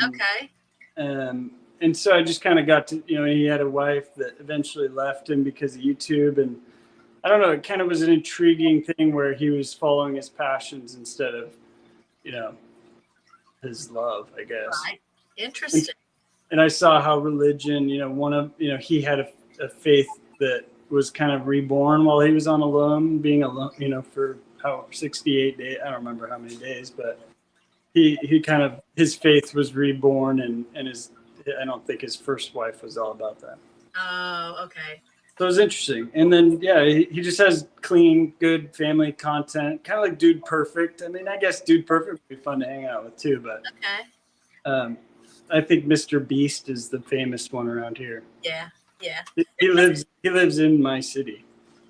and so I just kind of got to, he had a wife that eventually left him because of YouTube. And I don't know, it kind of was an intriguing thing where he was following his passions instead of, his love, I guess. Right. Interesting. And I saw how religion, he had a faith that was kind of reborn while he was on alone, being alone, for 68 days. I don't remember how many days, but he kind of, his faith was reborn, and I don't think his first wife was all about that. Oh, okay. So it was interesting. And then, he just has clean, good family content, kind of like Dude Perfect. I mean, I guess Dude Perfect would be fun to hang out with too, but okay. I think Mr. Beast is the famous one around here. Yeah. He lives in my city.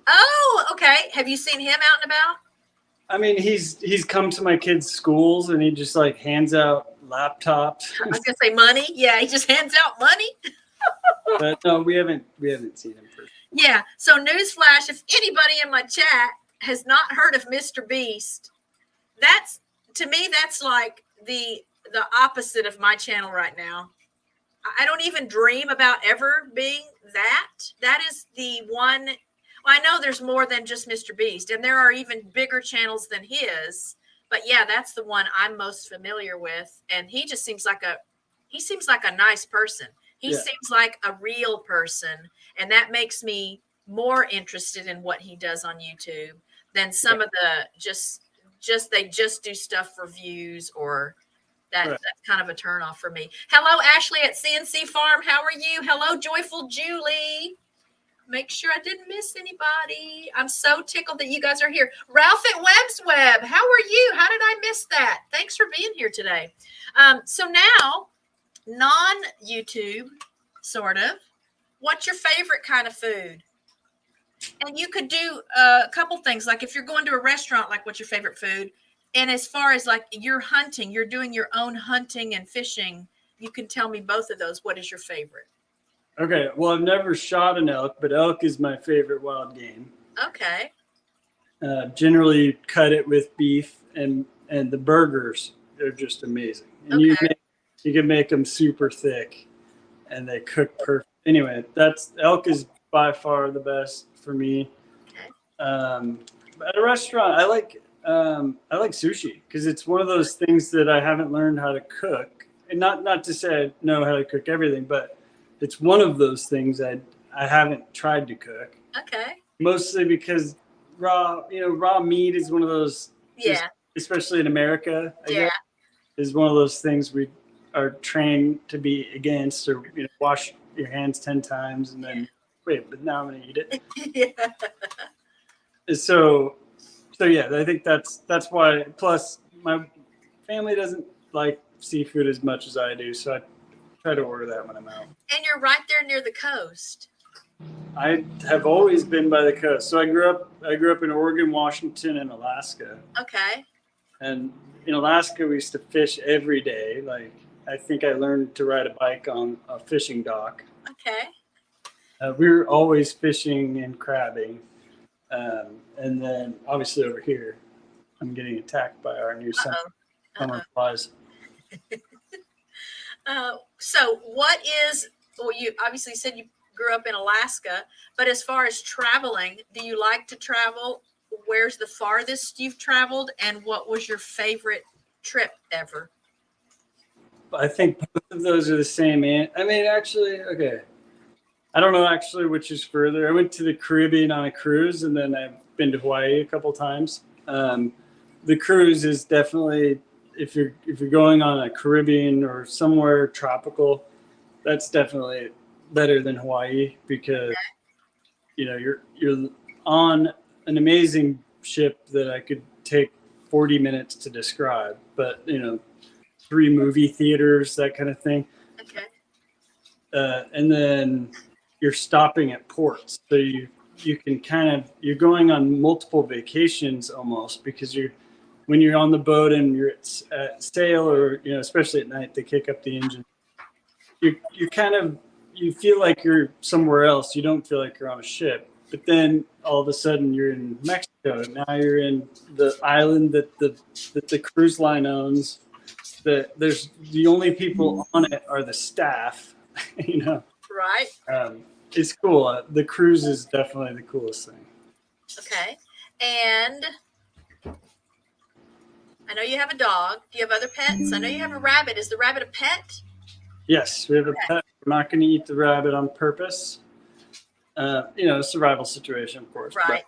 Oh, okay. Have you seen him out and about? I mean, he's come to my kids' schools and he just like hands out laptops. I was gonna say money. Yeah, he just hands out money. But no, we haven't seen him first. Yeah. So newsflash: if anybody in my chat has not heard of Mr. Beast, that's like the opposite of my channel right now. I don't even dream about ever being that. That is the one. Well, I know there's more than just Mr. Beast, and there are even bigger channels than his. But yeah, that's the one I'm most familiar with. And he just seems like a nice person. He seems like a real person, and that makes me more interested in what he does on YouTube than some of the they just do stuff for views, or that's kind of a turnoff for me. Hello, Ashley at CNC Farm. How are you? Hello, Joyful Julie. Make sure I didn't miss anybody. I'm so tickled that you guys are here. Ralph at Webb's Web. How are you? How did I miss that? Thanks for being here today. So now, non-YouTube, sort of, what's your favorite kind of food? And you could do a couple things. Like if you're going to a restaurant, like what's your favorite food? And as far as like you're hunting, you're doing your own hunting and fishing, you can tell me both of those. What is your favorite? Okay. Well, I've never shot an elk, but elk is my favorite wild game. Okay. Generally cut it with beef, and the burgers, they're just amazing. And you can make them super thick and they cook perfect. Anyway, elk is by far the best for me. Okay. At a restaurant, I like sushi because it's one of those things that I haven't learned how to cook. And not to say I know how to cook everything, but it's one of those things I haven't tried to cook. Okay. Mostly because raw meat is one of those, especially in America, I guess, is one of those things we are trained to be against, or wash your hands 10 times and then wait, but now I'm gonna eat it. So I think that's why. Plus, my family doesn't like seafood as much as I do, so I try to order that when I'm out. And you're right there near the coast. I have always been by the coast. So I grew up in Oregon, Washington, and Alaska. Okay. And in Alaska, we used to fish every day. Like, I think I learned to ride a bike on a fishing dock. Okay. We were always fishing and crabbing. And then obviously over here, I'm getting attacked by our new summer flies. So you obviously said you grew up in Alaska, but as far as traveling, do you like to travel? Where's the farthest you've traveled, and what was your favorite trip ever? I think both of those are the same. I mean, actually, okay. I don't know actually which is further. I went to the Caribbean on a cruise, and then I've been to Hawaii a couple times. The cruise is definitely, if you're going on a Caribbean or somewhere tropical, that's definitely better than Hawaii because you're on an amazing ship that I could take 40 minutes to describe, but 3 movie theaters, that kind of thing. Okay. And then you're stopping at ports, so you can you're going on multiple vacations almost, because when you're on the boat and you're at sail, or especially at night, they kick up the engine. You feel like you're somewhere else. You don't feel like you're on a ship. But then all of a sudden you're in Mexico. Now you're in the island that the cruise line owns. There's the only people on it are the staff. Right. It's cool. The cruise is definitely the coolest thing. Okay. And I know you have a dog. Do you have other pets? I know you have a rabbit. Is the rabbit a pet? Yes, we have a pet. We're not going to eat the rabbit on purpose. Survival situation, of course. Right. But,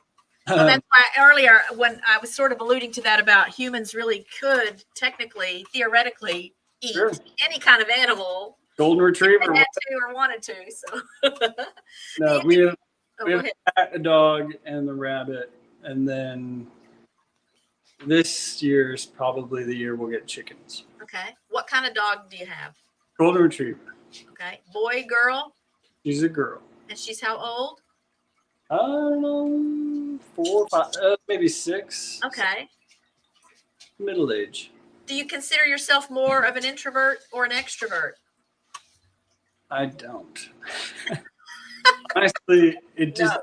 Well, that's why earlier when I was sort of alluding to that about humans really could technically, theoretically eat any kind of animal. Golden retriever. If they had to or wanted to. So. No, we have a cat, a dog, and the rabbit. And then this year is probably the year we'll get chickens. Okay. What kind of dog do you have? Golden retriever. Okay. Boy, girl? She's a girl. And she's how old? I don't know, 4, 5, maybe 6. Okay. Middle age. Do you consider yourself more of an introvert or an extrovert? I don't. Honestly, it just,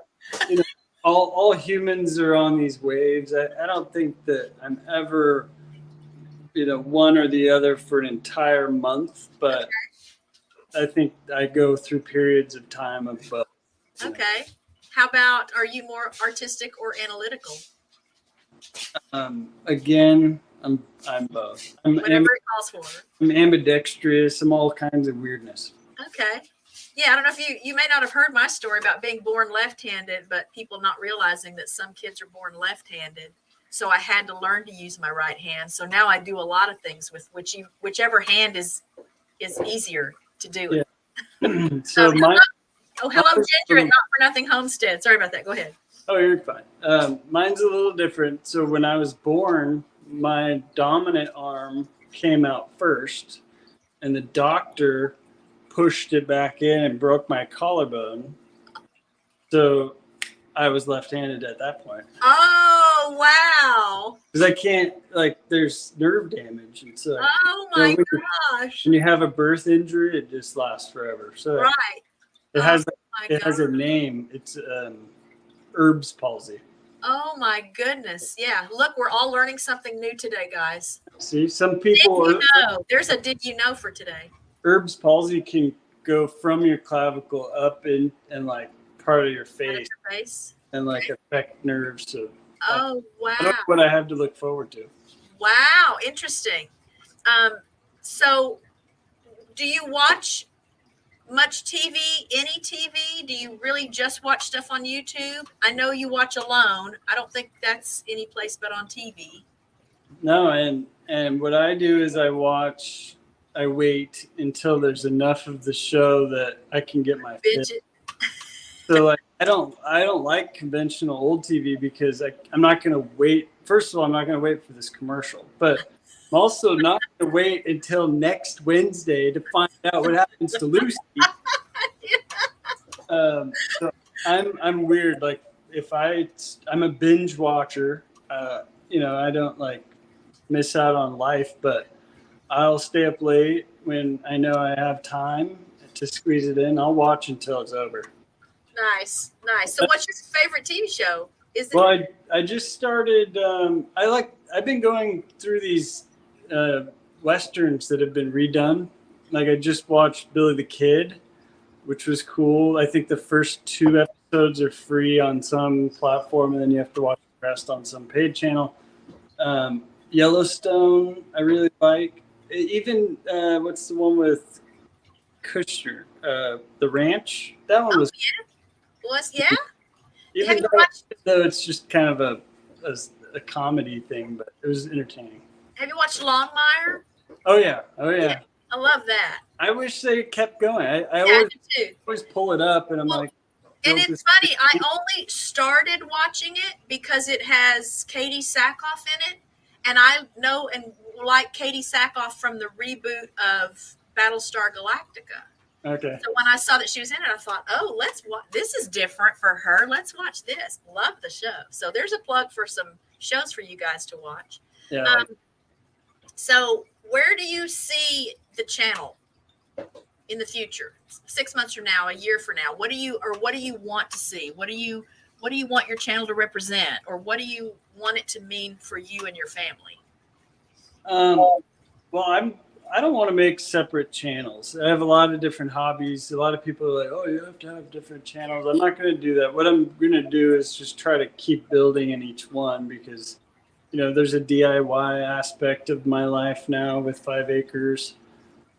all humans are on these waves. I don't think that I'm ever, one or the other for an entire month, but I think I go through periods of time of both. Okay. How about, are you more artistic or analytical? Again, I'm both. Whatever it calls for. I'm ambidextrous. I'm all kinds of weirdness. Okay. Yeah, I don't know if you may not have heard my story about being born left-handed, but people not realizing that some kids are born left-handed. So I had to learn to use my right hand. So now I do a lot of things with whichever hand is easier to do it. Yeah. Hello, Ginger at Not For Nothing Homestead. Sorry about that. Go ahead. Oh, you're fine. Mine's a little different. So when I was born, my dominant arm came out first, and the doctor pushed it back in and broke my collarbone. So I was left-handed at that point. Oh, wow. Because I can't, there's nerve damage. And so, oh, my gosh. When you have a birth injury, it just lasts forever. So right. It has a name. It's Erb's palsy. Oh my goodness! Yeah, look, we're all learning something new today, guys. See, some people. Did you know? There's a did you know for today. Erb's palsy can go from your clavicle up and part of your face, and affect nerves. So, oh wow! I don't know what I have to look forward to. Wow, interesting. So, do you watch much TV, any TV? Do you really just watch stuff on YouTube? I know you watch alone. I don't think that's any place but on TV. No, and what I do is I wait until there's enough of the show that I can get my binge it. So I don't like conventional old TV because I'm not going to wait. First of all, I'm not going to wait for this commercial, but I'm also not going to wait until next Wednesday to find out what happens to Lucy. So I'm weird. If I'm a binge watcher, I don't miss out on life, but I'll stay up late when I know I have time to squeeze it in. I'll watch until it's over. Nice. So what's your favorite TV show? Well, I just started. I've been going through these westerns that have been redone. I just watched Billy the Kid, which was cool. I think the first 2 episodes are free on some platform, and then you have to watch the rest on some paid channel. Yellowstone, I really like. Even what's the one with Kushner? The Ranch. That one was. Yeah. Even though it's just kind of a comedy thing, but it was entertaining. Have you watched Longmire? Oh yeah. I love that. I wish they kept going. I always pull it up, and I'm like. And it's funny. I only started watching it because it has Katie Sackhoff in it, and I know and like Katie Sackhoff from the reboot of Battlestar Galactica. Okay. So when I saw that she was in it, I thought, oh, let's watch. This is different for her. Let's watch this. Love the show. So there's a plug for some shows for you guys to watch. Yeah. So where do you see the channel in the future? 6 months from now, a year from now? What do you want to see? What do you want your channel to represent, or what do you want it to mean for you and your family? Well, I don't want to make separate channels. I have a lot of different hobbies. A lot of people are like, oh, you have to have different channels. I'm not going to do that. What I'm going to do is just try to keep building in each one because, there's a DIY aspect of my life now with 5 acres.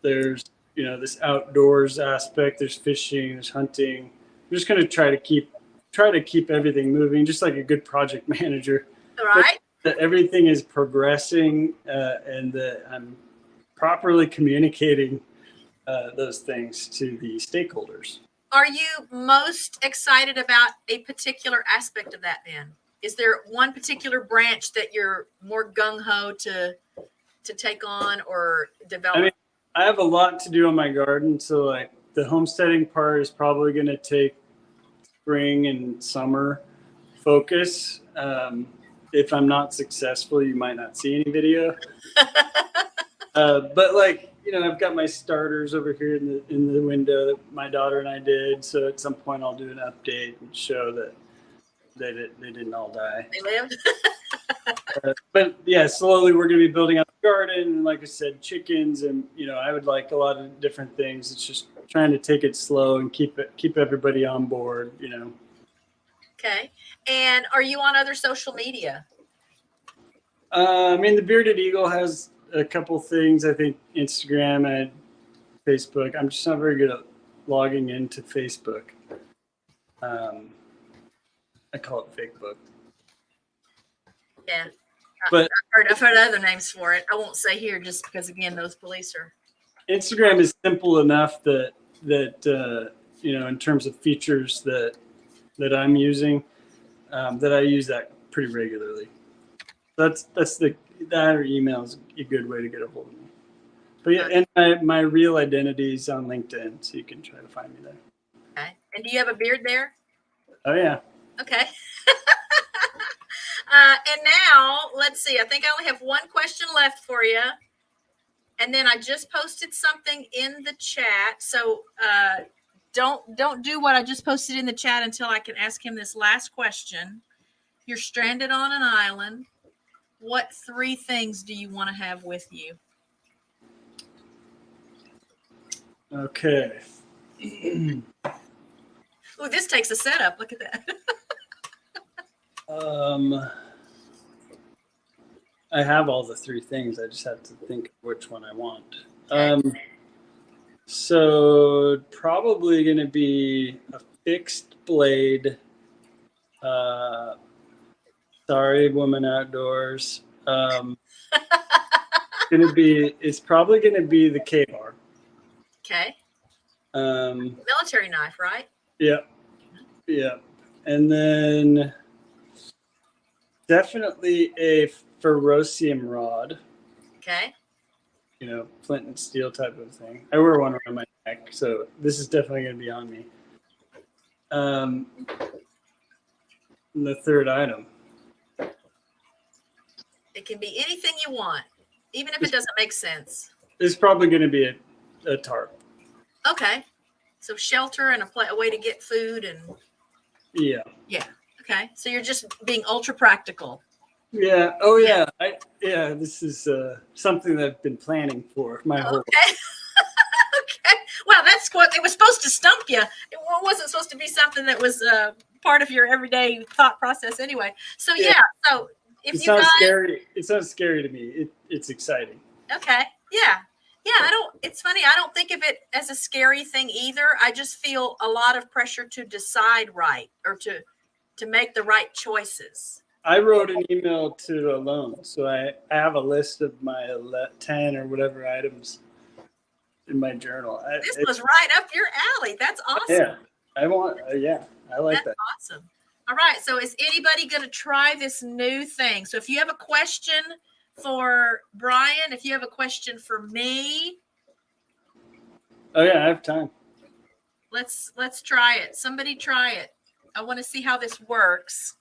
There's, this outdoors aspect. There's fishing, there's hunting. I'm just going to try to keep everything moving, just like a good project manager. All right. That everything is progressing and that I'm properly communicating those things to the stakeholders. Are you most excited about a particular aspect of that then? Is there one particular branch that you're more gung-ho to take on or develop? I have a lot to do on my garden. So like the homesteading part is probably going to take spring and summer focus. If I'm not successful, you might not see any video. But like, I've got my starters over here in the window that my daughter and I did. So at some point I'll do an update and show that they didn't all die. They lived. But yeah, slowly we're going to be building out the garden. And like I said, chickens and, I would like a lot of different things. It's just trying to take it slow and keep everybody on board, Okay. And are you on other social media? The Bearded Eagle has a couple things. I think Instagram and Facebook. I'm just not very good at logging into Facebook. I call it fake book. Yeah. But I've heard other names for it. I won't say here just because, again, those police are. Instagram is simple enough that in terms of features that I'm using, that I use that pretty regularly. That or email is a good way to get a hold of me. But yeah, and my real identity is on LinkedIn, so you can try to find me there. Okay. And do you have a beard there? Oh yeah. Okay. And now let's see. I think I only have one question left for you. And then I just posted something in the chat. So don't do what I just posted in the chat until I can ask him this last question. You're stranded on an island. What 3 things do you want to have with you? Okay. Oh, this takes a setup. Look at that. I have all the 3 things. I just have to think of which one I want. So probably going to be a fixed blade. Sorry, woman outdoors. It's probably going to be the K-bar. Okay. Military knife, right? Yeah. Yeah. And then definitely a ferrocium rod. Okay. Flint and steel type of thing. I wear one around my neck, so this is definitely going to be on me. And the third item. It can be anything you want, even if it doesn't make sense. It's probably going to be a tarp. Okay. So shelter and a way to get food and. Yeah. Yeah. Okay. So you're just being ultra practical. Yeah. Oh yeah. This is something that I've been planning for my whole. Okay. Okay. Well, that's what it was supposed to stump you. It wasn't supposed to be something that was part of your everyday thought process anyway. So yeah. So if it you sounds guys, scary. It sounds scary to me. It's exciting. Okay. Yeah. Yeah. It's funny. I don't think of it as a scary thing either. I just feel a lot of pressure to decide right or to make the right choices. I wrote an email to Alone, so I have a list of my 10 or whatever items in my journal. This was right up your alley. That's awesome. Yeah, I like that. Awesome. All right. So is anybody going to try this new thing? So if you have a question for Brian, if you have a question for me. Oh yeah, I have time. Let's try it. Somebody try it. I want to see how this works.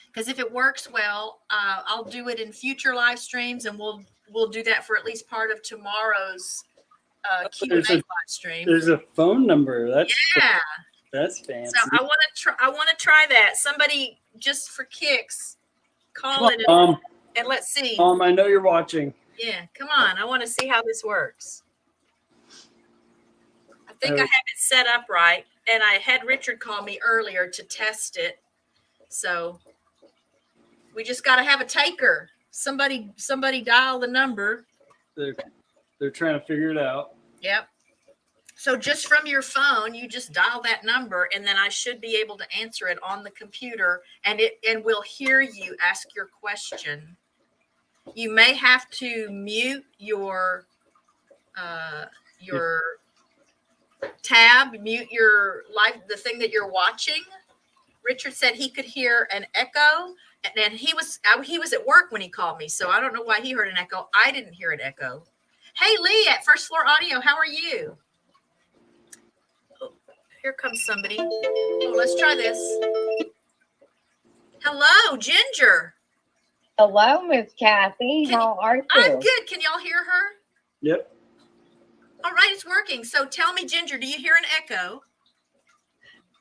Because if it works well, I'll do it in future live streams, and we'll do that for at least part of tomorrow's Q&A live stream. There's a phone number. That's fancy. So I want to try that. Somebody just for kicks, call it and let's see. I know you're watching. Yeah, come on. I want to see how this works. I think I have it set up right, and I had Richard call me earlier to test it. So we just got to have a taker. Somebody dial the number. They're trying to figure it out. Yep. So just from your phone, you just dial that number, and then I should be able to answer it on the computer, and we'll hear you ask your question. You may have to mute your tab, mute your the thing that you're watching. Richard said he could hear an echo, and then he was at work when he called me, so I don't know why he heard an echo. I didn't hear an echo. Hey, Lee at First Floor Audio, how are you? Oh, here comes somebody. Oh, let's try this. Hello, Ginger. Hello, Miss Kathy. How are you? I'm good. Can y'all hear her? Yep. All right, it's working. So tell me, Ginger, do you hear an echo?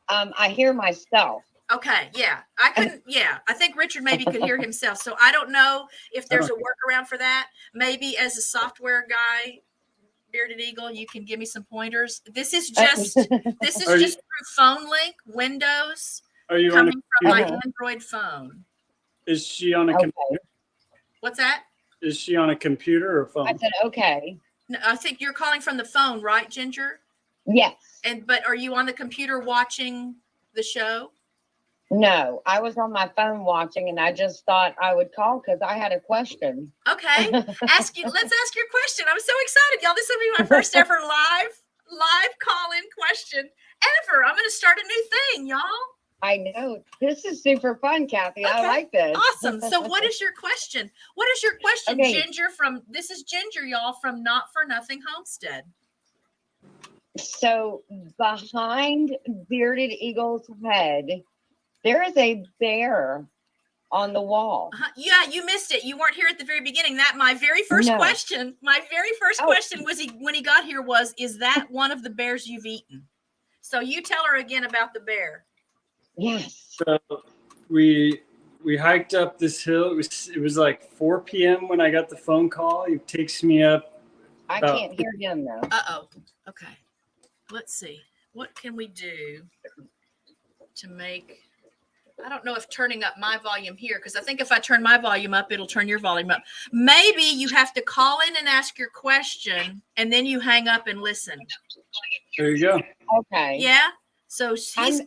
I hear myself. Okay, yeah. I couldn't, yeah. I think Richard maybe could hear himself. So I don't know if there's a workaround for that. Maybe as a software guy, Bearded Eagle, you can give me some pointers. This is just through phone link, Windows, Are you coming from my Uh-huh. Android phone. Is she on a computer? What's that? Is she on a computer or phone? I said, okay. No, I think you're calling from the phone, right, Ginger? Yes. But are you on the computer watching the show? No, I was on my phone watching, and I just thought I would call because I had a question. Okay. Let's ask your question. I'm so excited, y'all. This will be my first ever live call-in question ever. I'm going to start a new thing, y'all. I know. This is super fun, Kathy. Okay. I like this. Awesome. So what is your question? What is your question, Okay. Ginger, this is Ginger, y'all, from Not For Nothing Homestead. So behind Bearded Eagle's head, there is a bear on the wall. Yeah, you missed it. You weren't here at the very beginning. My very first question was when he got here was, is that one of the bears you've eaten? So you tell her again about the bear. Yes. So we hiked up this hill. It was like 4 p.m. when I got the phone call. He takes me up. I can't hear him though. Uh-oh. Okay. Let's see. What can we do to make... I don't know if turning up my volume here, because I think if I turn my volume up, it'll turn your volume up. Maybe you have to call in and ask your question, and then you hang up and listen. There you go. Okay. Yeah? So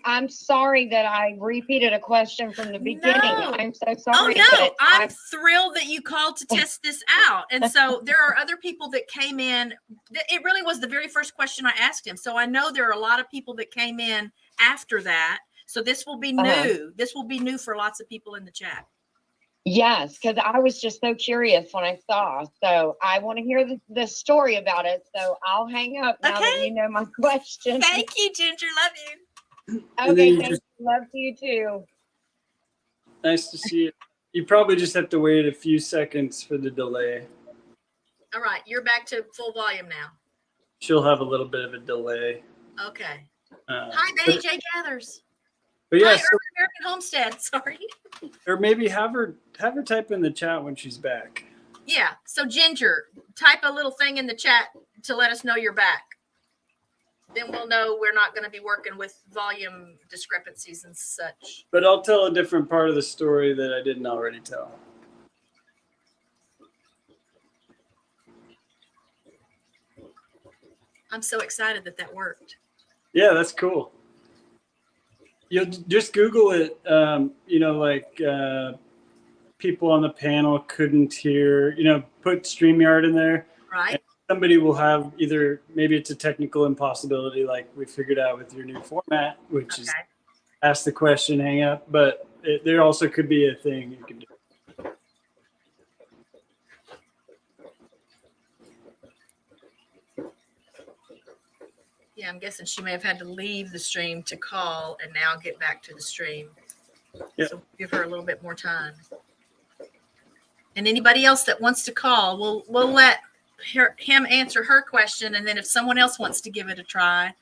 I'm sorry that I repeated a question from the beginning. No. I'm so sorry. Oh, no. I'm thrilled that you called to test this out. And so there are other people that came in. It really was the very first question I asked him. So I know there are a lot of people that came in after that. So this will be new. This will be new for lots of people in the chat. Yes, because I was just so curious when I saw. So I want to hear the story about it. So I'll hang up now that you know my question. Thank you, Ginger. Love you. Okay, thank you. Love to you too. Nice to see you. You probably just have to wait a few seconds for the delay. All right, you're back to full volume now. She'll have a little bit of a delay. Okay. Hi, Betty J. Gathers. But yeah, Hi, Urban American Homestead. Sorry. Or maybe have her type in the chat when she's back. Yeah. So Ginger, type a little thing in the chat to let us know you're back. Then we'll know we're not going to be working with volume discrepancies and such. But I'll tell a different part of the story that I didn't already tell. I'm so excited that worked. Yeah, that's cool. You'll just Google it, people on the panel couldn't hear, put StreamYard in there. Right. Somebody will have maybe it's a technical impossibility like we figured out with your new format, which is ask the question, hang up. But there also could be a thing you can do. Yeah, I'm guessing she may have had to leave the stream to call and now get back to the stream. Yep. So give her a little bit more time. And anybody else that wants to call, we'll let him answer her question. And then if someone else wants to give it a try,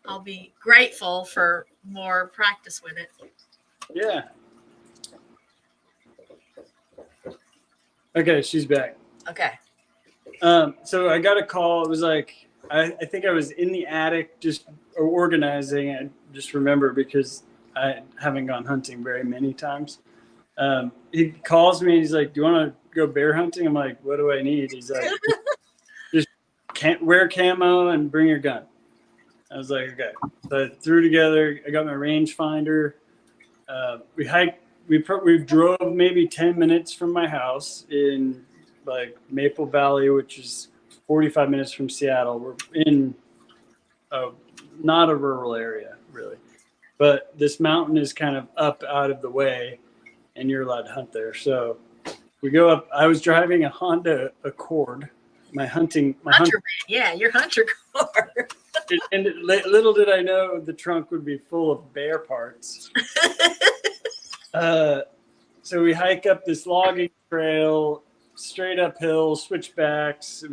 I'll be grateful for more practice with it. Yeah. Okay, she's back. Okay. So I got a call. It was like, I think I was in the attic just organizing. I just remember because I haven't gone hunting very many times. He calls me. He's like, "Do you want to go bear hunting?" I'm like, "What do I need?" He's like, "Just can't wear camo and bring your gun." I was like, "Okay." So I threw together. I got my rangefinder. We hiked. We drove maybe 10 minutes from my house in like Maple Valley, which is 45 minutes from Seattle. We're in not a rural area really, but this mountain is kind of up out of the way, and you're allowed to hunt there. So we go up. I was driving a Honda Accord. My hunting. Hunter man. Yeah, your hunter car. And little did I know the trunk would be full of bear parts. So we hike up this logging trail, straight uphill, switchbacks. It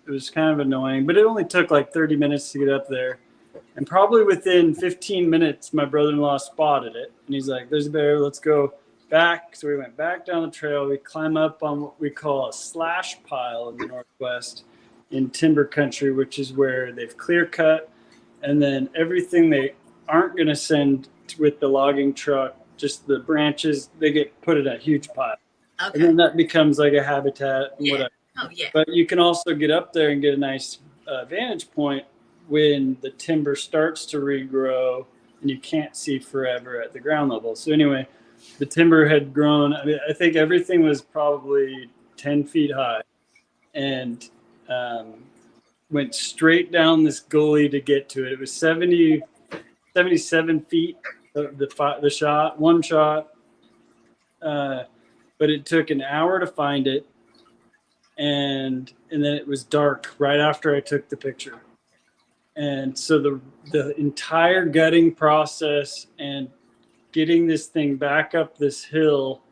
was kind of annoying, but it only took like 30 minutes to get up there. And probably within 15 minutes, my brother-in-law spotted it, and he's like, "There's a bear. Let's go back." So we went back down the trail. We climb up on what we call a slash pile in the Northwest in timber country, which is where they've clear cut, and then everything they aren't going to send with the logging truck, just the branches, they get put in a huge pile. Okay. And then that becomes like a habitat and whatever. Oh, yeah. But you can also get up there and get a nice vantage point when the timber starts to regrow and you can't see forever at the ground level. So anyway, the timber had grown. I mean, I think everything was probably 10 feet high, and went straight down this gully to get to it. It was 77 feet. The shot, one shot, but it took an hour to find it, and then it was dark right after I took the picture, and so the entire gutting process and getting this thing back up this hill,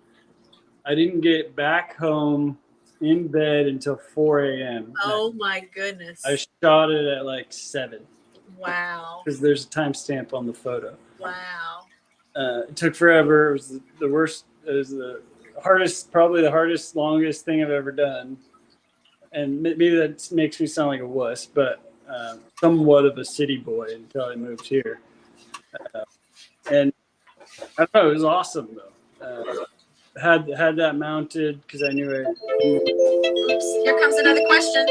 I didn't get back home in bed until 4 a.m. Oh my goodness! I shot it at like 7. Wow! Because there's a timestamp on the photo. Wow. It took forever. It was the worst. It was the hardest, probably the hardest, longest thing I've ever done. And maybe that makes me sound like a wuss, but somewhat of a city boy until I moved here. And I don't know, it was awesome though. Had that mounted because I knew it. Oops, here comes another question.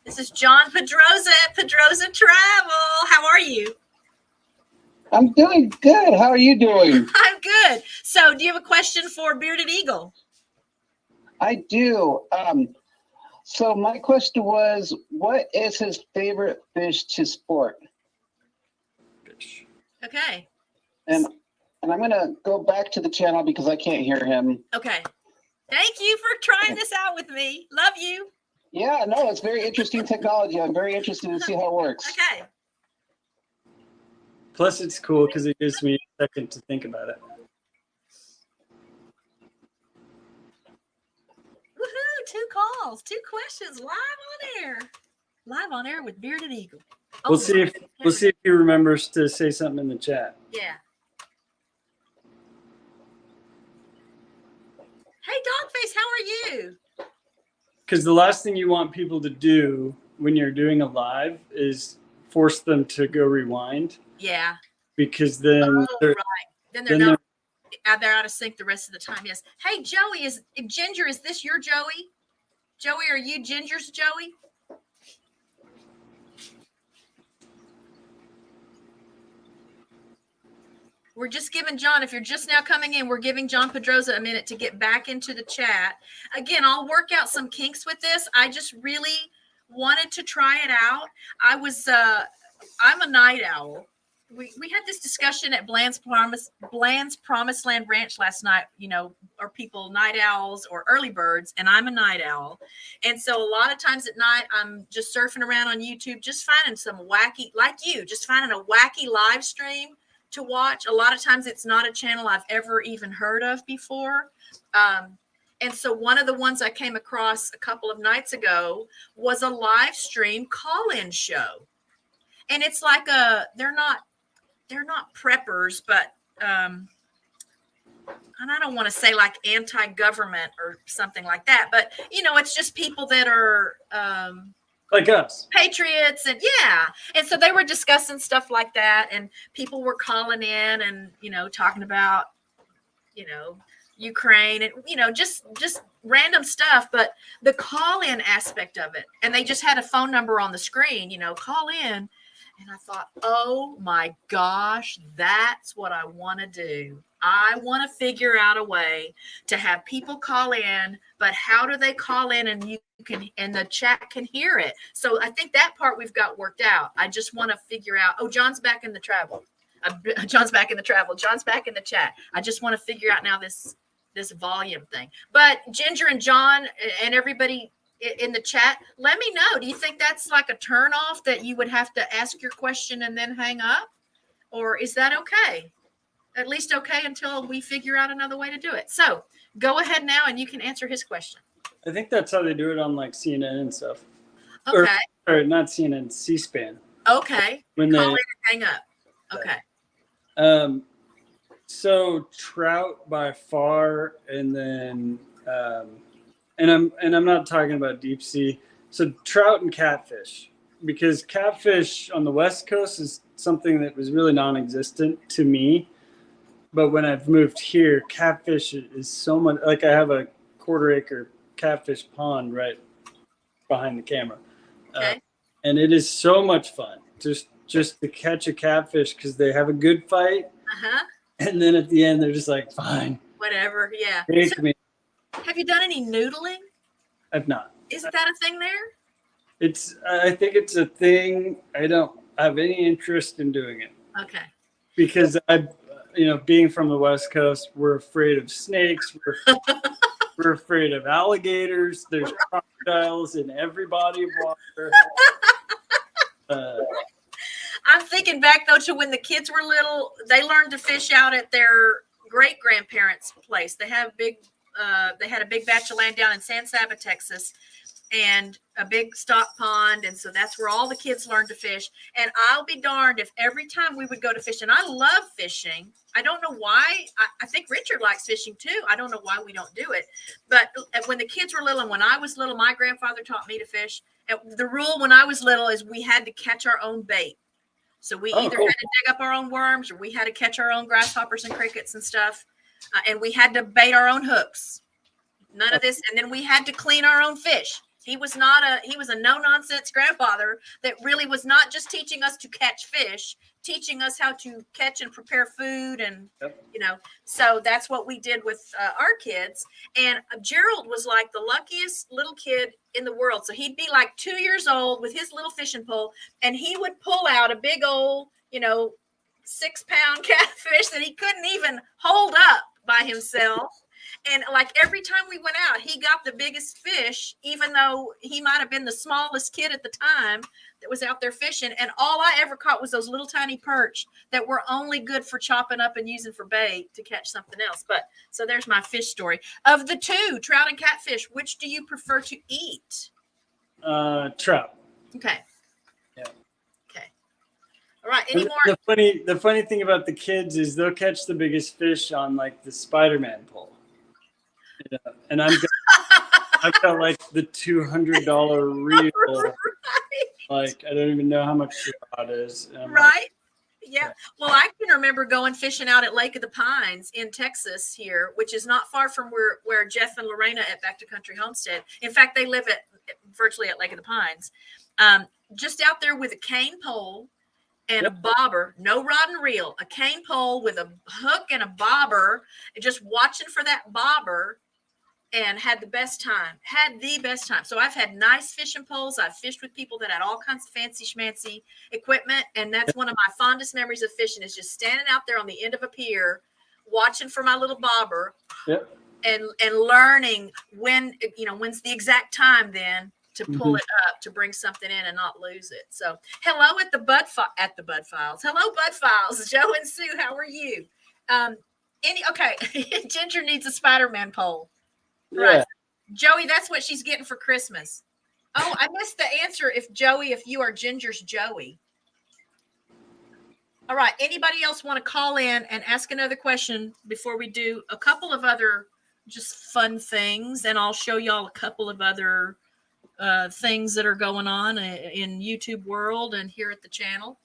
This is John Pedroza at Pedroza Travel. How are you? I'm doing good. How are you doing? I'm good. So, do you have a question for Bearded Eagle? I do. So my question was, what is his favorite fish to sport? Fish. Okay. And I'm gonna go back to the channel because I can't hear him. Okay. Thank you for trying this out with me. Love you. Yeah, no, it's very interesting technology. I'm very interested to see how it works. Okay. Plus, it's cool because it gives me a second to think about it. Woohoo! 2 calls, 2 questions, live on air with Bearded Eagle. Oh, We'll see if he remembers to say something in the chat. Yeah. Hey, Dogface, how are you? Because the last thing you want people to do when you're doing a live is force them to go rewind. Yeah. Because then Right. Then they're out of sync the rest of the time. Yes. Hey, Joey, is Ginger? Is this your Joey? Joey, are you Ginger's Joey? We're just giving John, if you're just now coming in, we're giving John Pedroza a minute to get back into the chat. Again, I'll work out some kinks with this. I just really wanted to try it out. I'm a night owl. We had this discussion at Bland's Promised Land Ranch last night. You know, are people night owls or early birds? And I'm a night owl. And so a lot of times at night, I'm just surfing around on YouTube, just finding some wacky, like you, just finding a wacky live stream to watch. A lot of times it's not a channel I've ever even heard of before. And so one of the ones I came across a couple of nights ago was a live stream call-in show. And it's like they're not preppers, but I and I don't want to say like anti-government or something like that, but it's just people that are like us, patriots, and and so they were discussing stuff like that, and people were calling in and talking about Ukraine and just random stuff, but the call-in aspect of it, and they just had a phone number on the screen, call in. And I thought, oh my gosh, that's what I want to do. I want to figure out a way to have people call in, but how do they call in and the chat can hear it? So I think that part we've got worked out. I just want to figure out, John's back in the travel. John's back in the travel. John's back in the chat. I just want to figure out now this volume thing. But Ginger and John and everybody in the chat, let me know. Do you think that's like a turn off that you would have to ask your question and then hang up? Or is that okay? At least okay until we figure out another way to do it. So go ahead now and you can answer his question. I think that's how they do it on like CNN and stuff. Okay. Or not CNN, C-SPAN. Okay. When Call in and hang up. Okay. So trout by far, and then and I'm not talking about deep sea. So trout and catfish, because catfish on the West Coast is something that was really non-existent to me. But when I've moved here, catfish is so much. Like I have a 1/4-acre catfish pond right behind the camera, Okay. And it is so much fun just to catch a catfish because they have a good fight, and then at the end they're just like, fine, whatever. Yeah. take me. Have you done any noodling? I've not. Isn't that a thing there? I think it's a thing. I don't have any interest in doing it Okay. because being from the West Coast, we're afraid of snakes. We're afraid of alligators. There's crocodiles in every body of water. I'm thinking back though to when the kids were little. They learned to fish out at their great grandparents' place. They had a big batch of land down in San Saba, Texas, and a big stock pond, and so that's where all the kids learned to fish. And I'll be darned if every time we would go to fish, and I love fishing. I don't know why. I think Richard likes fishing too. I don't know why we don't do it. But when the kids were little, and when I was little, my grandfather taught me to fish. And the rule when I was little is we had to catch our own bait. So we either had to dig up our own worms, or we had to catch our own grasshoppers and crickets and stuff. And we had to bait our own hooks. None of this. And then we had to clean our own fish. He was a no-nonsense grandfather that really was not just teaching us to catch fish, teaching us how to catch and prepare food. And, so that's what we did with our kids. And Gerald was like the luckiest little kid in the world. So he'd be like 2 years old with his little fishing pole, and he would pull out a big old, 6-pound catfish that he couldn't even hold up by himself. And like every time we went out, he got the biggest fish, even though he might have been the smallest kid at the time that was out there fishing. And all I ever caught was those little tiny perch that were only good for chopping up and using for bait to catch something else. But so there's my fish story. Of the two, trout and catfish, which do you prefer to eat? Trout. Okay. Yeah. Okay. All right. Any more? The funny thing about the kids is they'll catch the biggest fish on like the Spider-Man pole. And I've got like the $200 reel. Right. Like I don't even know how much the rod is. Right. Yeah. Well, I can remember going fishing out at Lake of the Pines in Texas here, which is not far from where Jeff and Lorena at Back to Country Homestead. In fact, they live virtually at Lake of the Pines. Just out there with a cane pole and a bobber, no rod and reel, a cane pole with a hook and a bobber, and just watching for that bobber. And had the best time. So I've had nice fishing poles. I've fished with people that had all kinds of fancy schmancy equipment. And that's one of my fondest memories of fishing is just standing out there on the end of a pier, watching for my little bobber and learning when's the exact time then to pull it up, to bring something in and not lose it. So hello at the Bud Files. Hello, Bud Files. Joe and Sue, how are you? Ginger needs a Spider-Man pole. Right. Joey, that's what she's getting for Christmas. Oh, I missed the answer if you are Ginger's Joey. All right. Anybody else want to call in and ask another question before we do a couple of other just fun things? And I'll show y'all a couple of other things that are going on in YouTube world and here at the channel.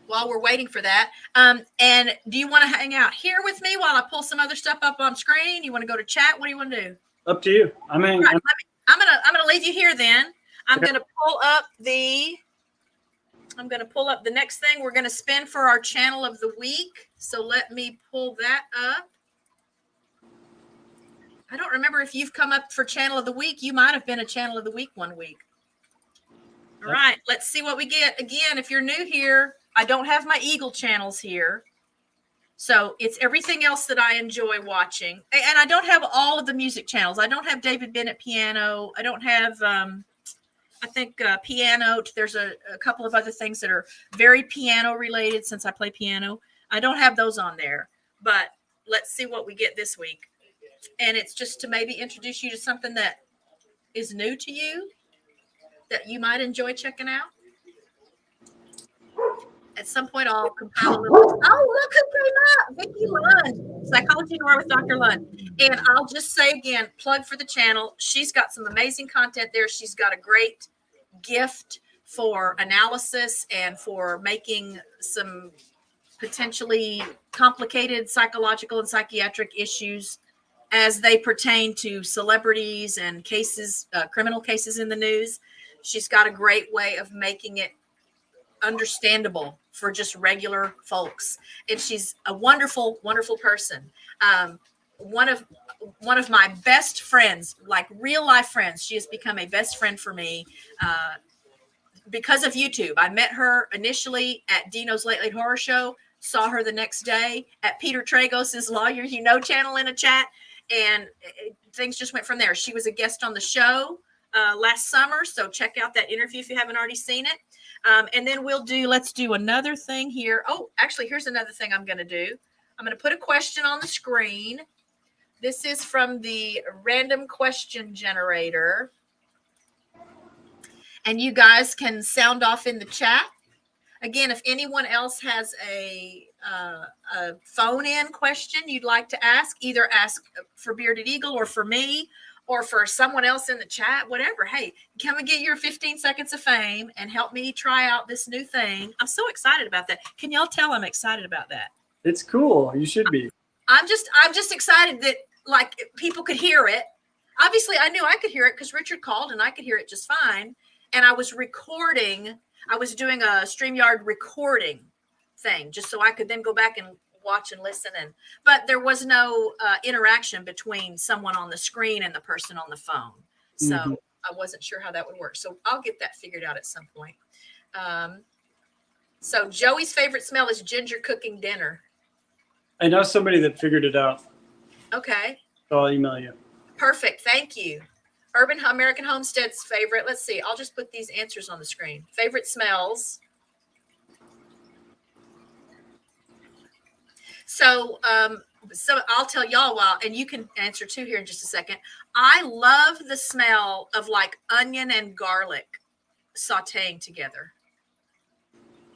While we're waiting for that. And do you want to hang out here with me while I pull some other stuff up on screen? You want to go to chat? What do you want to do? Up to you. I'm gonna leave you here then. I'm gonna pull up the next thing we're gonna spin for our channel of the week. So let me pull that up. I don't remember if you've come up for channel of the week. You might have been a channel of the week one week. All right, let's see what we get. Again, if you're new here, I don't have my Eagle channels here. So it's everything else that I enjoy watching. And I don't have all of the music channels. I don't have David Bennett piano. I don't have, I think, piano. There's a couple of other things that are very piano related since I play piano. I don't have those on there. But let's see what we get this week. And it's just to maybe introduce you to something that is new to you that you might enjoy checking out. At some point, I'll compile a little. Oh, look who came up, Vicki Lund, Psychology Noir with Dr. Lund. And I'll just say again, plug for the channel. She's got some amazing content there. She's got a great gift for analysis and for making some potentially complicated psychological and psychiatric issues as they pertain to celebrities and cases, criminal cases in the news. She's got a great way of making it understandable for just regular folks, and she's a wonderful, wonderful person. One of my best friends, like real life friends. She has become a best friend for me because of YouTube. I met her initially at Dino's Late Late Horror Show, saw her the next day at Peter Tragos's Lawyer You Know channel in a chat, and things just went from there. She was a guest on the show last summer, so check out that interview if you haven't already seen it. And then let's do another thing here. Oh, actually, here's another thing I'm going to do. I'm going to put a question on the screen. This is from the random question generator. And you guys can sound off in the chat. Again, if anyone else has a phone-in question you'd like to ask, either ask for Bearded Eagle or for me, or for someone else in the chat, whatever. Hey, come and get your 15 seconds of fame and help me try out this new thing. I'm so excited about that. Can y'all tell I'm excited about that? It's cool. You should be. I'm just excited that like people could hear it. Obviously, I knew I could hear it because Richard called and I could hear it just fine. And I was recording. I was doing a StreamYard recording thing just so I could then go back and watch and listen, but there was no interaction between someone on the screen and the person on the phone, so I wasn't sure how that would work. So I'll get that figured out at some point. So Joey's favorite smell is ginger cooking dinner. I know somebody that figured it out. Okay, So I'll email you. perfect, thank you. Urban American Homestead's favorite, let's see, I'll just put these answers on the screen. Favorite smells. So I'll tell y'all and you can answer too here in just a second. I love the smell of like onion and garlic sauteing together.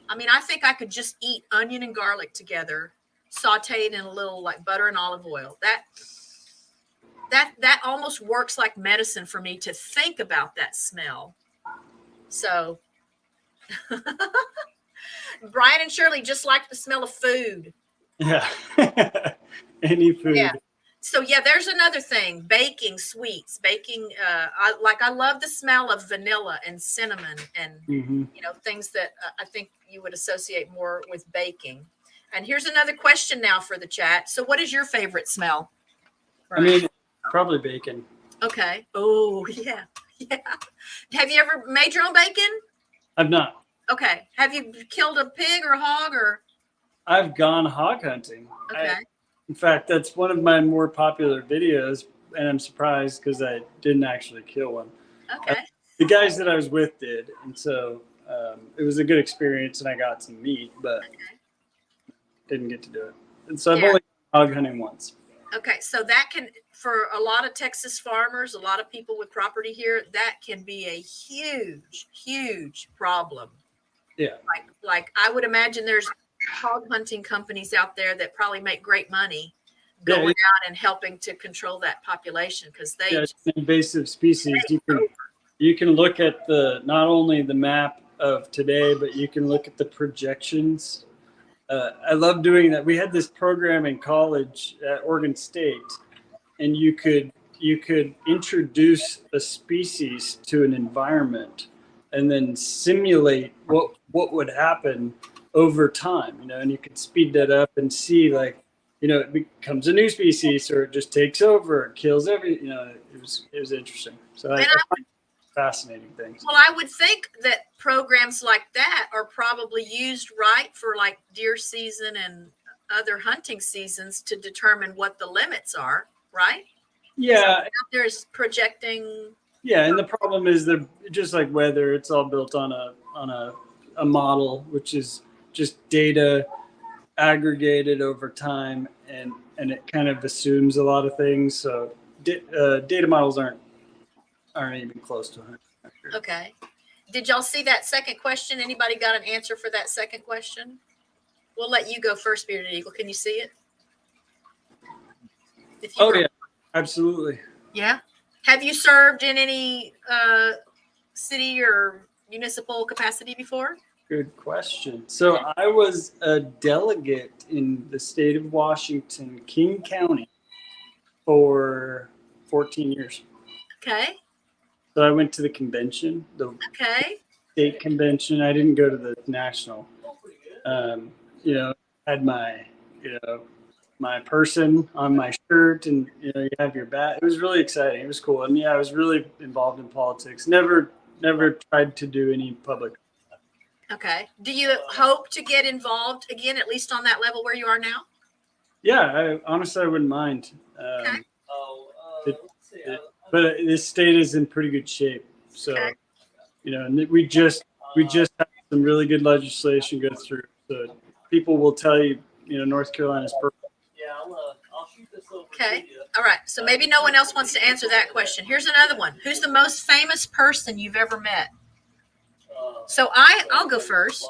I mean, I think I could just eat onion and garlic together, sauteed in a little like butter and olive oil. That almost works like medicine for me to think about that smell. So Brian and Shirley just like the smell of food. Yeah. Any food. Yeah. So yeah, there's another thing. Baking sweets. Baking I love the smell of vanilla and cinnamon and things that I think you would associate more with baking. And here's another question now for the chat. So what is your favorite smell? I mean, probably bacon. Okay. Oh, yeah. Yeah. Have you ever made your own bacon? I've not. Okay. Have you killed a pig or a hog or? I've gone hog hunting. Okay. In fact, that's one of my more popular videos, and I'm surprised because I didn't actually kill one. Okay. The guys that I was with did, and so it was a good experience, and I got some meat, but didn't get to do it. And so I've only gone hog hunting once. Okay, so that can, for a lot of Texas farmers, a lot of people with property here, that can be a huge, huge problem. Yeah. Like I would imagine there's hog hunting companies out there that probably make great money Yeah, going out and helping to control that population because they it's an invasive species. You can look at not only the map of today, but you can look at the projections. I love doing that. We had this program in college at Oregon State, and you could introduce a species to an environment and then simulate what would happen over time, and you could speed that up and see, like, it becomes a new species, or it just takes over, it kills it was interesting. So I find fascinating things. Well, I would think that programs like that are probably used for like deer season and other hunting seasons to determine what the limits are, right? Yeah. So there's projecting. Yeah, and the problem is they're just like weather. It's all built on a model, which is just data aggregated over time, and it kind of assumes a lot of things. So data models aren't even close to 100%. Okay. Did y'all see that second question? Anybody got an answer for that second question? We'll let you go first, Bearded Eagle. Can you see it? Yeah, absolutely. Yeah. Have you served in any city or municipal capacity before? Good question. So I was a delegate in the state of Washington, King County, for 14 years. Okay. So I went to the convention, the state convention. I didn't go to the national. Had my person on my shirt, and you have your bat. It was really exciting. It was cool. And I was really involved in politics. Never tried to do any public. Okay. Do you hope to get involved again, at least on that level where you are now? Yeah, honestly, I wouldn't mind. But this state is in pretty good shape. So, and we just had some really good legislation go through. So people will tell you, North Carolina's perfect. I'll shoot this over. Okay. All right. So maybe no one else wants to answer that question. Here's another one. Who's the most famous person you've ever met? So I'll go first.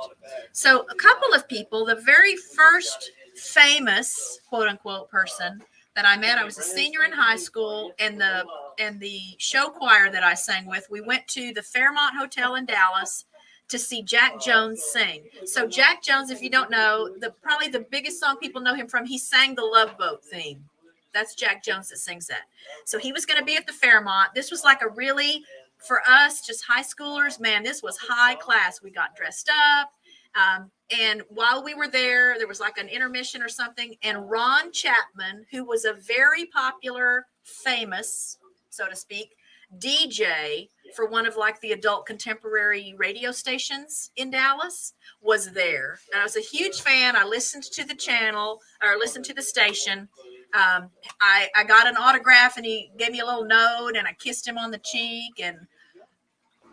So a couple of people, the very first famous quote unquote person that I met, I was a senior in high school, and the show choir that I sang with, we went to the Fairmont Hotel in Dallas to see Jack Jones sing. So Jack Jones, if you don't know, probably the biggest song people know him from, he sang the Love Boat theme. That's Jack Jones that sings that. So he was going to be at the Fairmont. This was like a really, for us, just high schoolers, man, this was high class. We got dressed up. And while we were there, there was like an intermission or something. And Ron Chapman, who was a very popular, famous, so to speak, DJ for one of like the adult contemporary radio stations in Dallas, was there. And I was a huge fan. I listened to the channel, or listened to the station. I got an autograph, and he gave me a little note, and I kissed him on the cheek. And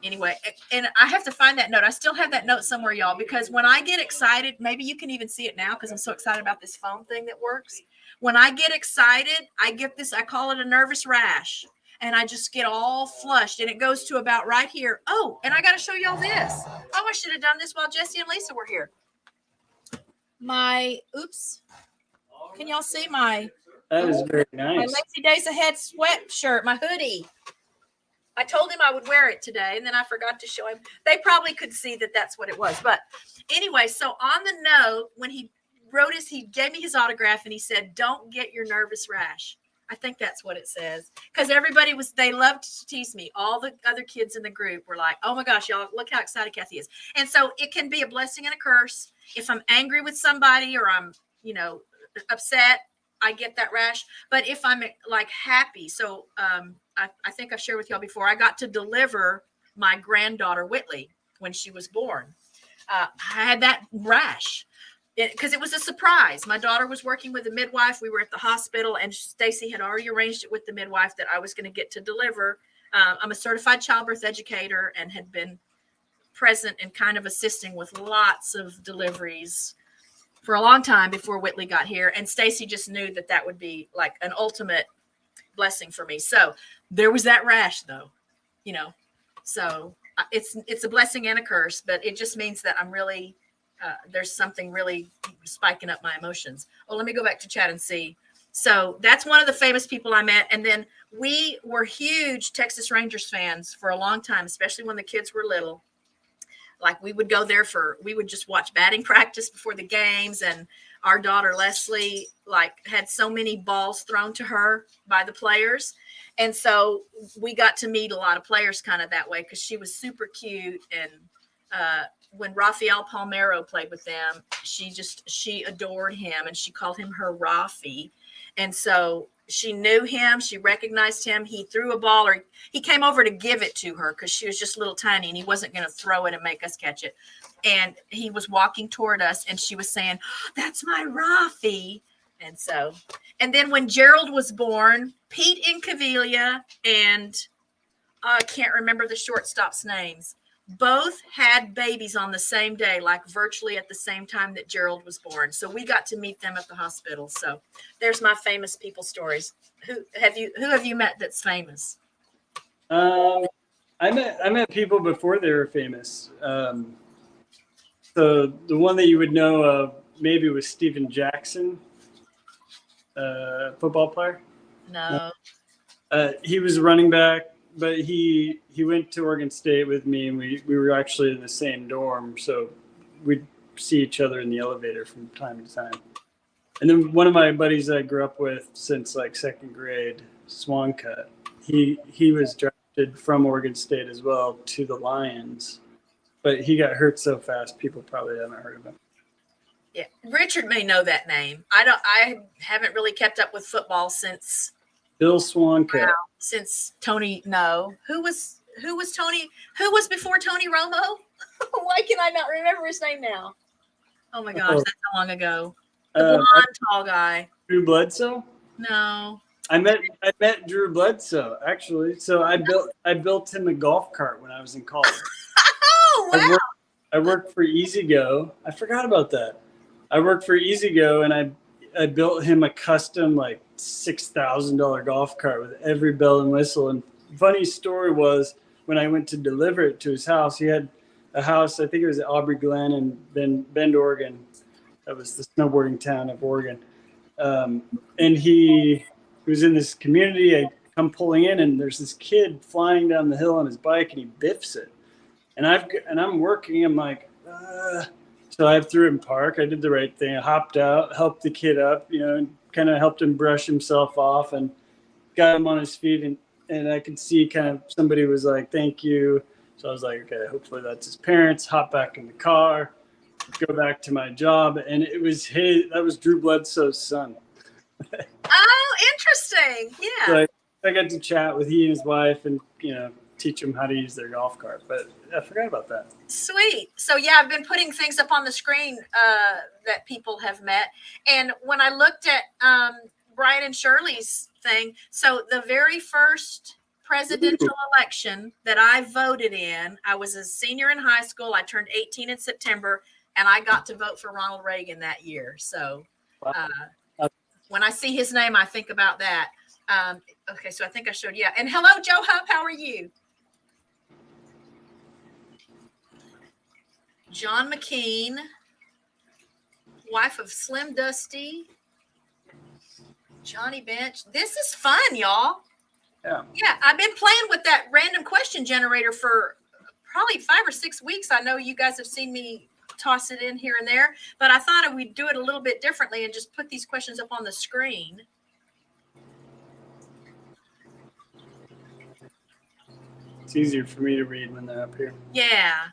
anyway, and I have to find that note. I still have that note somewhere, y'all, because when I get excited, maybe you can even see it now because I'm so excited about this phone thing that works. When I get excited, I get this, I call it a nervous rash, and I just get all flushed, and it goes to about right here. Oh, and I got to show y'all this. Oh, I should have done this while Jesse and Lisa were here. Can y'all see my? That is very My nice. Lazy Days Ahead sweatshirt, my hoodie. I told him I would wear it today, and then I forgot to show him. They probably could see that that's what it was. But anyway, so on the note, when he wrote he gave me his autograph, and he said, "Don't get your nervous rash." I think that's what it says. Because they loved to tease me. All the other kids in the group were like, "Oh my gosh, y'all, look how excited Kathy is." And so it can be a blessing and a curse. If I'm angry with somebody, or I'm, upset, I get that rash. But if I'm like happy, so I think I've shared with y'all before, I got to deliver my granddaughter Whitley when she was born. I had that rash because it was a surprise. My daughter was working with a midwife. We were at the hospital, and Stacy had already arranged it with the midwife that I was going to get to deliver. I'm a certified childbirth educator and had been present and kind of assisting with lots of deliveries for a long time before Whitley got here. And Stacy just knew that would be like an ultimate blessing for me. So there was that rash though, so it's a blessing and a curse, but it just means that I'm really there's something really spiking up my emotions. Oh, let me go back to chat and see. So that's one of the famous people I met. And then we were huge Texas Rangers fans for a long time, especially when the kids were little. Like we would go there we would just watch batting practice before the games. And our daughter, Leslie, like had so many balls thrown to her by the players. And so we got to meet a lot of players kind of that way because she was super cute. And when Rafael Palmeiro played with them, she adored him and she called him her Rafi. And so she knew him. She recognized him. He threw a ball or he came over to give it to her because she was just a little tiny and he wasn't going to throw it and make us catch it. And he was walking toward us and she was saying, oh, that's my Rafi. And then when Gerald was born, Pete Incaviglia and I can't remember the shortstop's names, both had babies on the same day, like virtually at the same time that Gerald was born. So we got to meet them at the hospital. So there's my famous people stories. Who have you met that's famous? I met people before they were famous. So the one that you would know of maybe was Steven Jackson, football player. No. He was a running back, but he went to Oregon State with me, and we were actually in the same dorm, so we'd see each other in the elevator from time to time. And then one of my buddies I grew up with since like second grade, Swancut, he was drafted from Oregon State as well to the Lions, but he got hurt so fast people probably haven't heard of him. Yeah, Richard may know that name. I haven't really kept up with football since Bill Swancut. Wow. Since Tony, no. Who was Tony? Who was before Tony Romo? Why can I not remember his name now? Oh my gosh, that's how long ago. The blonde, tall guy. Drew Bledsoe? No. I met Drew Bledsoe actually. So I built him a golf cart when I was in college. Oh wow! I worked for EasyGo. I forgot about that. I worked for EasyGo and I built him a custom like $6,000 golf cart with every bell and whistle. And funny story was when I went to deliver it to his house, he had a house, I think it was at Aubrey Glen in Bend, Oregon. That was the snowboarding town of Oregon. And he was in this community. I come pulling in and there's this kid flying down the hill on his bike and he biffs it. And I'm working. I'm like, so I threw it in park. I did the right thing. I hopped out, helped the kid up, and kind of helped him brush himself off and got him on his feet. And I could see kind of somebody was like, thank you. So I was like, okay, hopefully that's his parents. Hop back in the car, go back to my job. And that was Drew Bledsoe's son. Oh, interesting. Yeah. So I got to chat with he and his wife and, teach them how to use their golf cart. But I forgot about that. Sweet. So yeah, I've been putting things up on the screen that people have met. And when I looked at Brian and Shirley's thing, so the very first presidential election that I voted in, I was a senior in high school. I turned 18 in September, and I got to vote for Ronald Reagan that year. So when I see his name, I think about that. Okay, so I think I showed you. Yeah. And hello, Joe Hupp. How are you? John McKean, wife of Slim Dusty, Johnny Bench. This is fun, y'all. Yeah. Yeah, I've been playing with that random question generator for probably 5 or 6 weeks. I know you guys have seen me toss it in here and there, but I thought we'd do it a little bit differently and just put these questions up on the screen. It's easier for me to read when they're up here. Yeah.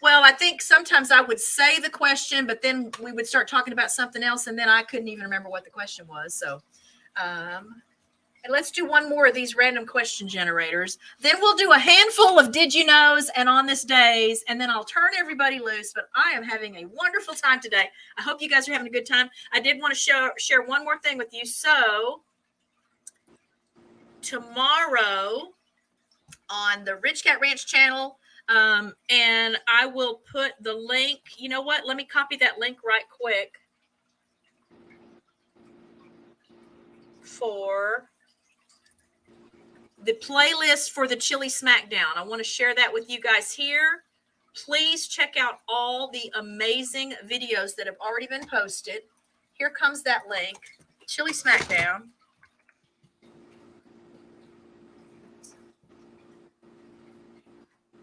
Well, I think sometimes I would say the question, but then we would start talking about something else, and then I couldn't even remember what the question was. So and let's do one more of these random question generators. Then we'll do a handful of Did You Knows and On This Days, and then I'll turn everybody loose. But I am having a wonderful time today. I hope you guys are having a good time. I did want to share one more thing with you. So tomorrow on the Rich Cat Ranch channel, and I will put the link. You know what? Let me copy that link right quick for the playlist for the Chili Smackdown. I want to share that with you guys here. Please check out all the amazing videos that have already been posted. Here comes that link, Chili Smackdown.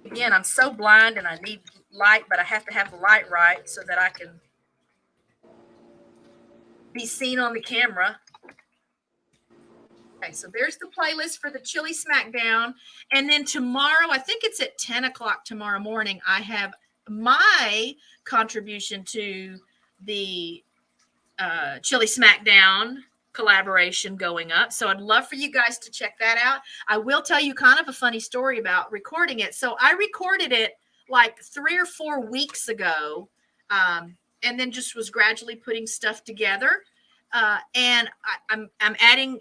Again, I'm so blind and I need light, but I have to have the light right so that I can be seen on the camera. Okay, so there's the playlist for the Chili Smackdown. And then tomorrow, I think it's at 10 o'clock tomorrow morning, I have my contribution to the Chili Smackdown collaboration going up. So I'd love for you guys to check that out. I will tell you kind of a funny story about recording it. So I recorded it like 3 or 4 weeks ago, and then just was gradually putting stuff together. And I'm adding,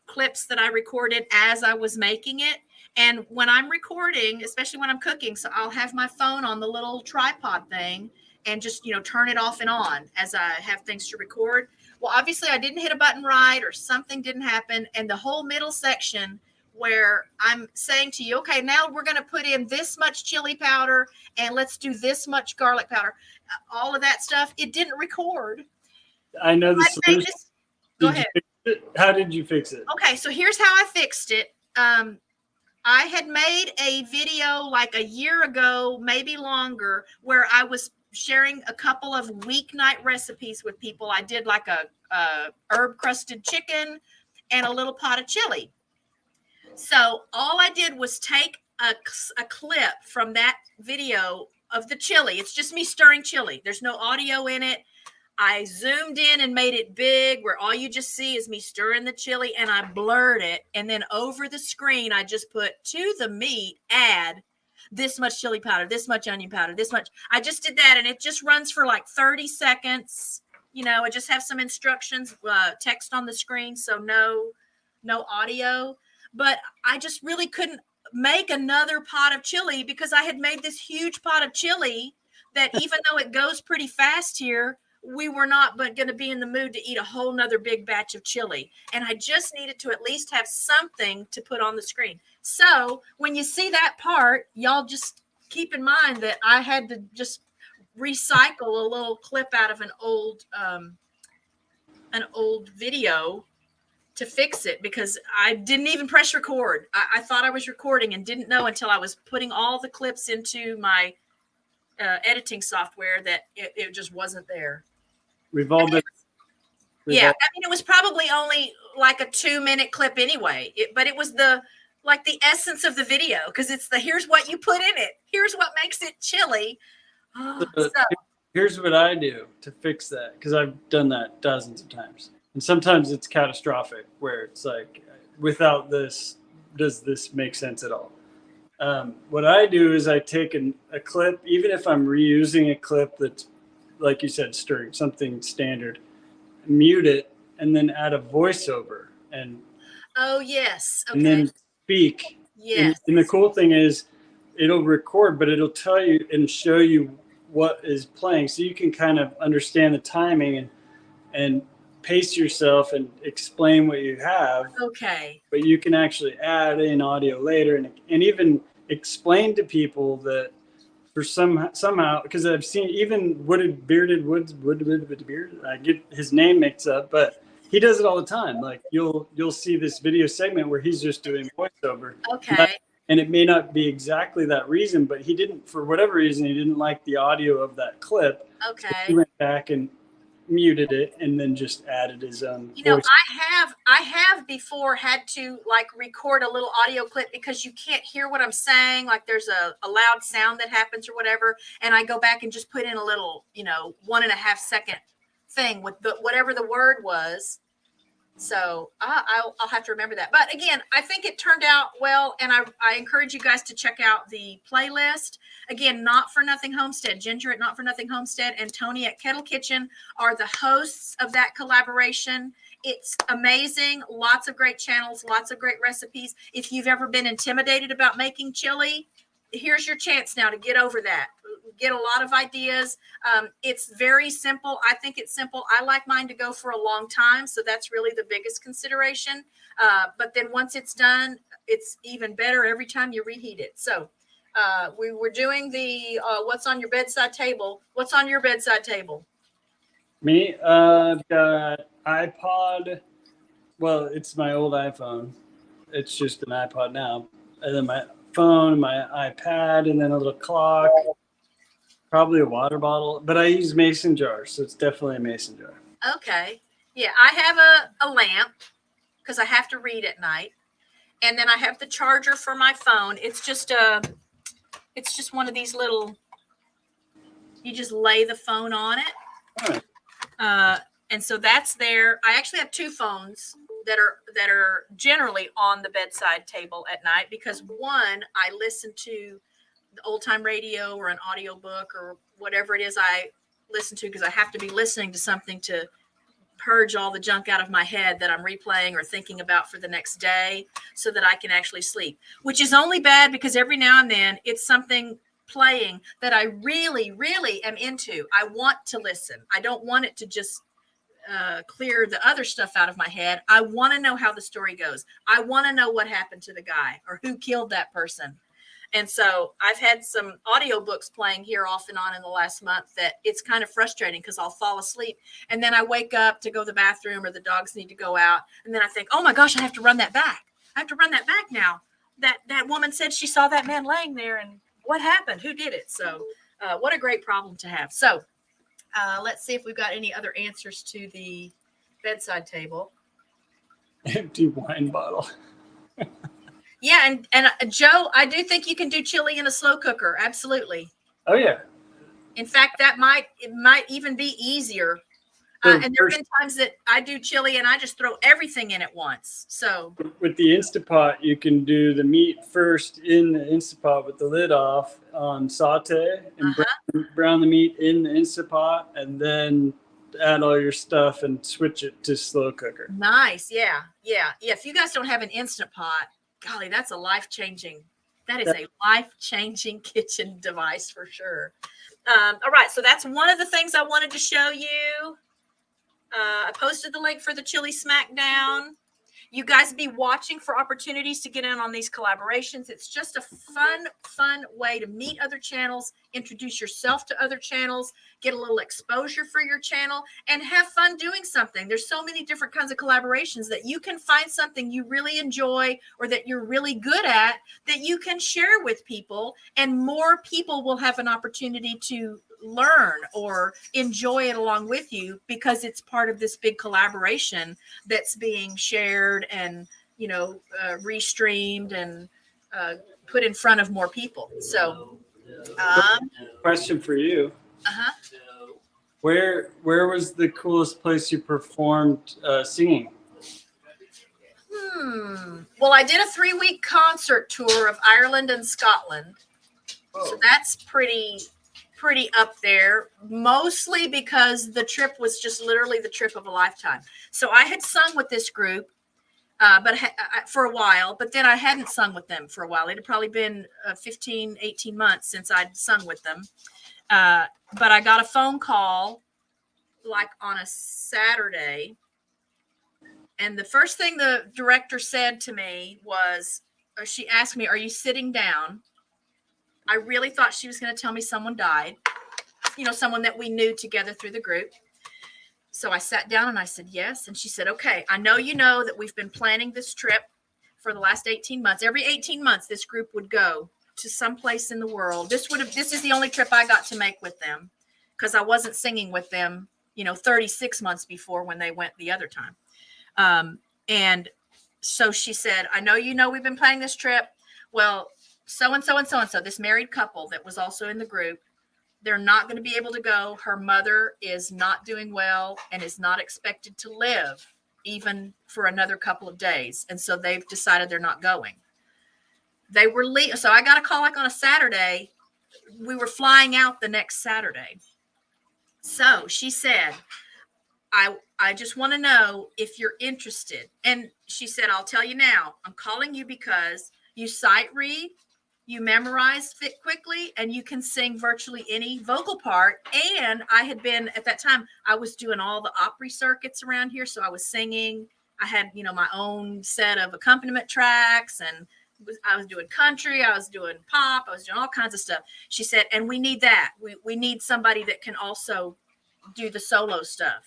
clips that I recorded as I was making it. And when I'm recording, especially when I'm cooking, so I'll have my phone on the little tripod thing and just, turn it off and on as I have things to record. Well, obviously I didn't hit a button right, or something didn't happen. And the whole middle section where I'm saying to you, okay, now we're going to put in this much chili powder and let's do this much garlic powder, all of that stuff, it didn't record. I know the solution. Go ahead. How did you fix it? Okay, so here's how I fixed it. I had made a video like a year ago, maybe longer, where I was sharing a couple of weeknight recipes with people. I did like a herb crusted chicken and a little pot of chili. So all I did was take a clip from that video of the chili. It's just me stirring chili. There's no audio in it. I zoomed in and made it big where all you just see is me stirring the chili, and I blurred it. And then over the screen, I just put to the meat, add this much chili powder, this much onion powder, this much. I just did that, and it just runs for like 30 seconds. I just have some instructions, text on the screen, so no audio. But I just really couldn't make another pot of chili because I had made this huge pot of chili that even though it goes pretty fast here, we were not but going to be in the mood to eat a whole nother big batch of chili. And I just needed to at least have something to put on the screen. So when you see that part, y'all just keep in mind that I had to just recycle a little clip out of an old video to fix it, because I didn't even press record. I thought I was recording and didn't know until I was putting all the clips into my editing software that it just wasn't there. We've all been. Yeah, I mean, it was probably only like a 2-minute clip anyway, but it was the essence of the video, because it's here's what you put in it. Here's what makes it chili. Here's what I do to fix that, because I've done that dozens of times. And sometimes it's catastrophic where it's like, without this, does this make sense at all? What I do is I take a clip, even if I'm reusing a clip that's, like you said, stirring something standard, mute it, and then add a voiceover. And oh, yes. Okay. And then speak. Yes. And the cool thing is it'll record, but it'll tell you and show you what is playing. So you can kind of understand the timing and pace yourself and explain what you have. Okay. But you can actually add in audio later and even explain to people that for somehow, because I've seen even Bearded Woods, I get his name mixed up, but he does it all the time. Like you'll see this video segment where he's just doing voiceover. Okay. And it may not be exactly that reason, but he didn't, for whatever reason, he didn't like the audio of that clip. Okay. So he went back and muted it and then just added his own voice. I have before had to record a little audio clip because you can't hear what I'm saying. Like there's a loud sound that happens or whatever. And I go back and just put in a little, 1.5 second thing with whatever the word was. So I'll have to remember that. But again, I think it turned out well. And I encourage you guys to check out the playlist. Again, Not For Nothing Homestead, Ginger at Not For Nothing Homestead and Tony at Kettle Kitchen are the hosts of that collaboration. It's amazing. Lots of great channels, lots of great recipes. If you've ever been intimidated about making chili, here's your chance now to get over that. get a lot of ideas. It's very simple. I think it's simple. I like mine to go for a long time. So that's really the biggest consideration. But then once it's done, it's even better every time you reheat it. So we were doing the what's on your bedside table. What's on your bedside table? Me, I've got iPod. Well, it's my old iPhone. It's just an iPod now. And then my phone, my iPad, and then a little clock. Probably a water bottle. But I use mason jars, so it's definitely a mason jar. Okay. Yeah, I have a lamp because I have to read at night. And then I have the charger for my phone. It's just one of these little, you just lay the phone on it. And so that's there. I actually have two phones that are generally on the bedside table at night because one, I listen to the old time radio or an audio book or whatever it is I listen to because I have to be listening to something to purge all the junk out of my head that I'm replaying or thinking about for the next day so that I can actually sleep, which is only bad because every now and then it's something playing that I really, really am into. I want to listen. I don't want it to just clear the other stuff out of my head. I want to know how the story goes. I want to know what happened to the guy or who killed that person. And so I've had some audiobooks playing here off and on in the last month that it's kind of frustrating because I'll fall asleep and then I wake up to go to the bathroom or the dogs need to go out. And then I think, oh my gosh, I have to run that back. I have to run that back now. That woman said she saw that man laying there and what happened? Who did it? So what a great problem to have. So let's see if we've got any other answers to the bedside table. Empty wine bottle. Yeah, and Joe, I do think you can do chili in a slow cooker. Absolutely. Oh yeah. In fact, it might even be easier. And there have been times that I do chili and I just throw everything in at once. So with the Instapot, you can do the meat first in the Instapot with the lid off on saute and brown the meat in the Instapot, and then add all your stuff and switch it to slow cooker. Nice. Yeah. If you guys don't have an Instant Pot, golly, that's a life-changing kitchen device for sure. All right. So that's one of the things I wanted to show you. I posted the link for the Chili Smackdown. You guys be watching for opportunities to get in on these collaborations. It's just a fun way to meet other channels, introduce yourself to other channels, get a little exposure for your channel, and have fun doing something. There's so many different kinds of collaborations that you can find something you really enjoy or that you're really good at that you can share with people, and more people will have an opportunity to learn or enjoy it along with you because it's part of this big collaboration that's being shared and restreamed and put in front of more people. So question for you. Where was the coolest place you performed singing? Well, I did a 3-week concert tour of Ireland and Scotland. So that's pretty up there, mostly because the trip was just literally the trip of a lifetime. So I had sung with this group but for a while, but then I hadn't sung with them for a while. It had probably been 15, 18 months since I'd sung with them. But I got a phone call like on a Saturday. And the first thing the director said to me was, she asked me, "Are you sitting down?" I really thought she was going to tell me someone died, someone that we knew together through the group. So I sat down and I said, yes. And she said, okay, I know you know that we've been planning this trip for the last 18 months. Every 18 months, this group would go to some place in the world. This is the only trip I got to make with them because I wasn't singing with them, 36 months before when they went the other time. And so she said, I know we've been planning this trip. Well, so-and-so and so-and-so, this married couple that was also in the group, they're not going to be able to go. Her mother is not doing well and is not expected to live even for another couple of days. And so they've decided they're not going. They were so I got a call like on a Saturday. We were flying out the next Saturday. So she said, I just want to know if you're interested. And she said, I'll tell you now, I'm calling you because you sight read you memorize it quickly, and you can sing virtually any vocal part. And I had been, at that time, I was doing all the Opry circuits around here. So I was singing. I had, my own set of accompaniment tracks, and I was doing country. I was doing pop. I was doing all kinds of stuff. She said, and we need that. We need somebody that can also do the solo stuff.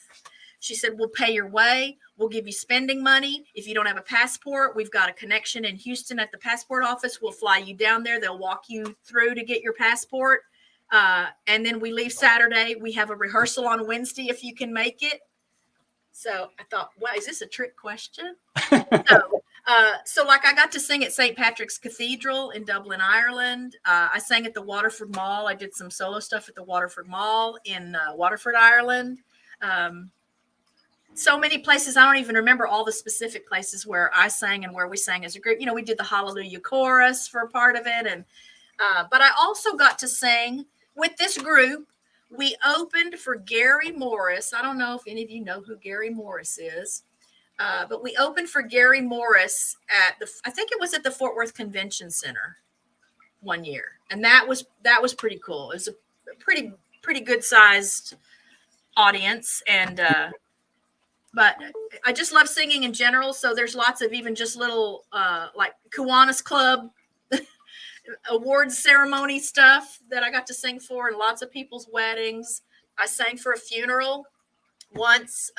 She said, we'll pay your way. We'll give you spending money. If you don't have a passport, we've got a connection in Houston at the passport office. We'll fly you down there. They'll walk you through to get your passport. And then we leave Saturday. We have a rehearsal on Wednesday if you can make it. So I thought, wow, is this a trick question? So like I got to sing at St. Patrick's Cathedral in Dublin, Ireland. I sang at the Waterford Mall. I did some solo stuff at the Waterford Mall in Waterford, Ireland. So many places. I don't even remember all the specific places where I sang and where we sang as a group. We did the Hallelujah chorus for a part of it. And but I also got to sing with this group. We opened for Gary Morris. I don't know if any of you know who Gary Morris is, but we opened for Gary Morris I think it was at the Fort Worth Convention Center one year. And that was pretty cool. It was a pretty good sized audience. And, but I just love singing in general. So there's lots of even just little like Kiwanis Club awards ceremony stuff that I got to sing for, and lots of people's weddings. I sang for a funeral once.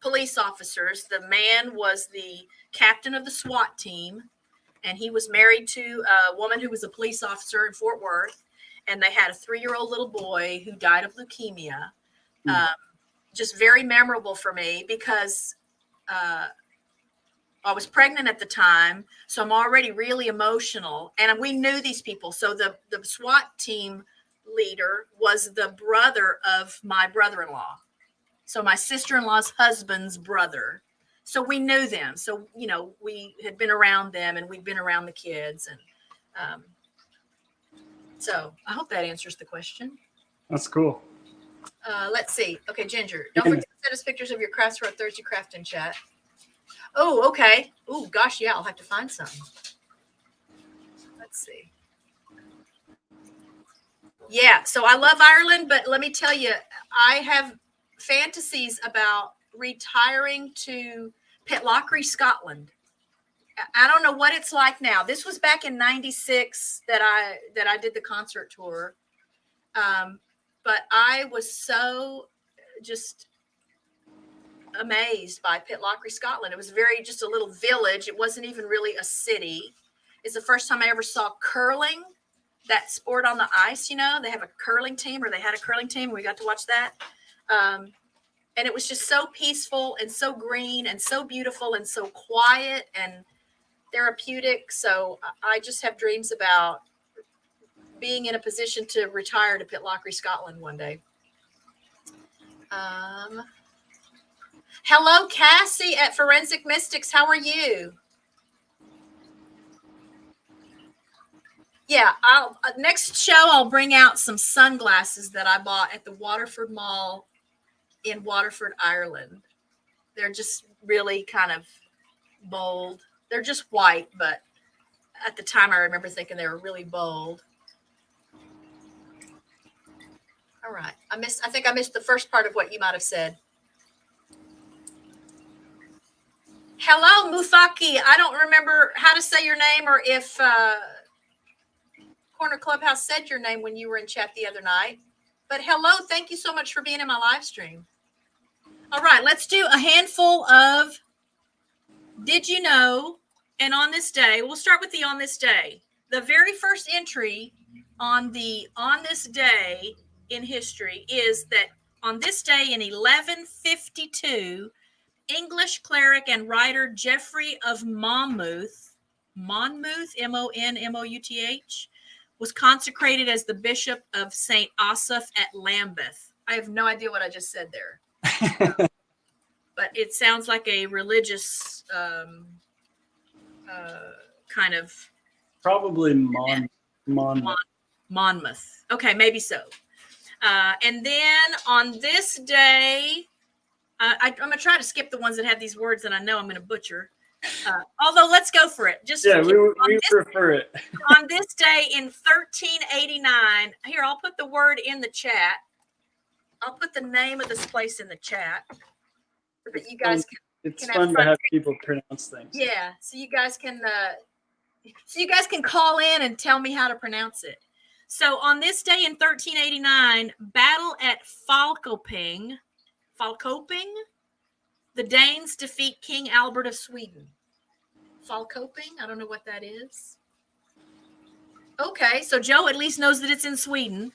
Police officers. The man was the captain of the SWAT team, and he was married to a woman who was a police officer in Fort Worth, and they had a 3-year-old little boy who died of leukemia. Just very memorable for me because I was pregnant at the time, so I'm already really emotional. And we knew these people. So the SWAT team leader was the brother of my brother-in-law. So my sister-in-law's husband's brother. So we knew them. So, we had been around them, and we'd been around the kids. And so I hope that answers the question. That's cool. Let's see. Okay, Ginger, don't forget to send us pictures of your crafts for our Thursday craft in chat. Oh, okay. Oh, gosh, yeah, I'll have to find some. Let's see. Yeah, so I love Ireland, but let me tell you, I have fantasies about retiring to Pitlochry, Scotland. I don't know what it's like now. This was back in '96 that I did the concert tour. But I was so just amazed by Pitlochry, Scotland. It was just a little village. It wasn't even really a city. It's the first time I ever saw curling, that sport on the ice. They have a curling team, or they had a curling team. We got to watch that. And it was just so peaceful and so green and so beautiful and so quiet and therapeutic. So I just have dreams about being in a position to retire to Pitlochry, Scotland one day. Hello, Cassie at Forensic Mystics. How are you? Yeah, next show I'll bring out some sunglasses that I bought at the Waterford Mall in Waterford, Ireland. They're just really kind of bold. They're just white, but at the time I remember thinking they were really bold. All right. I think I missed the first part of what you might have said. Hello, Mufaki. I don't remember how to say your name, or if Corner Clubhouse said your name when you were in chat the other night. But hello, thank you so much for being in my live stream. All right, let's do a handful of Did You Know? And on this day, we'll start with the On This Day. The very first entry on the On This Day in history is that on this day in 1152, English cleric and writer Geoffrey of Monmouth, Monmouth, was consecrated as the bishop of St. Asaph at Lambeth. I have no idea what I just said there. But it sounds like a religious kind of... Probably Monmouth. Okay, maybe so. And then on this day... I'm going to try to skip the ones that have these words that I know I'm going to butcher. Although, let's go for it. Just Yeah, we prefer it. on this day in 1389. Here, I'll put the word in the chat. I'll put the name of this place in the chat so that you guys can. It's can fun have to have people pronounce things. Yeah, so you guys can call in and tell me how to pronounce it. So on this day in 1389, battle at Falköping, the Danes defeat King Albert of Sweden. Falköping, I don't know what that is. Okay, so Joe at least knows that it's in Sweden.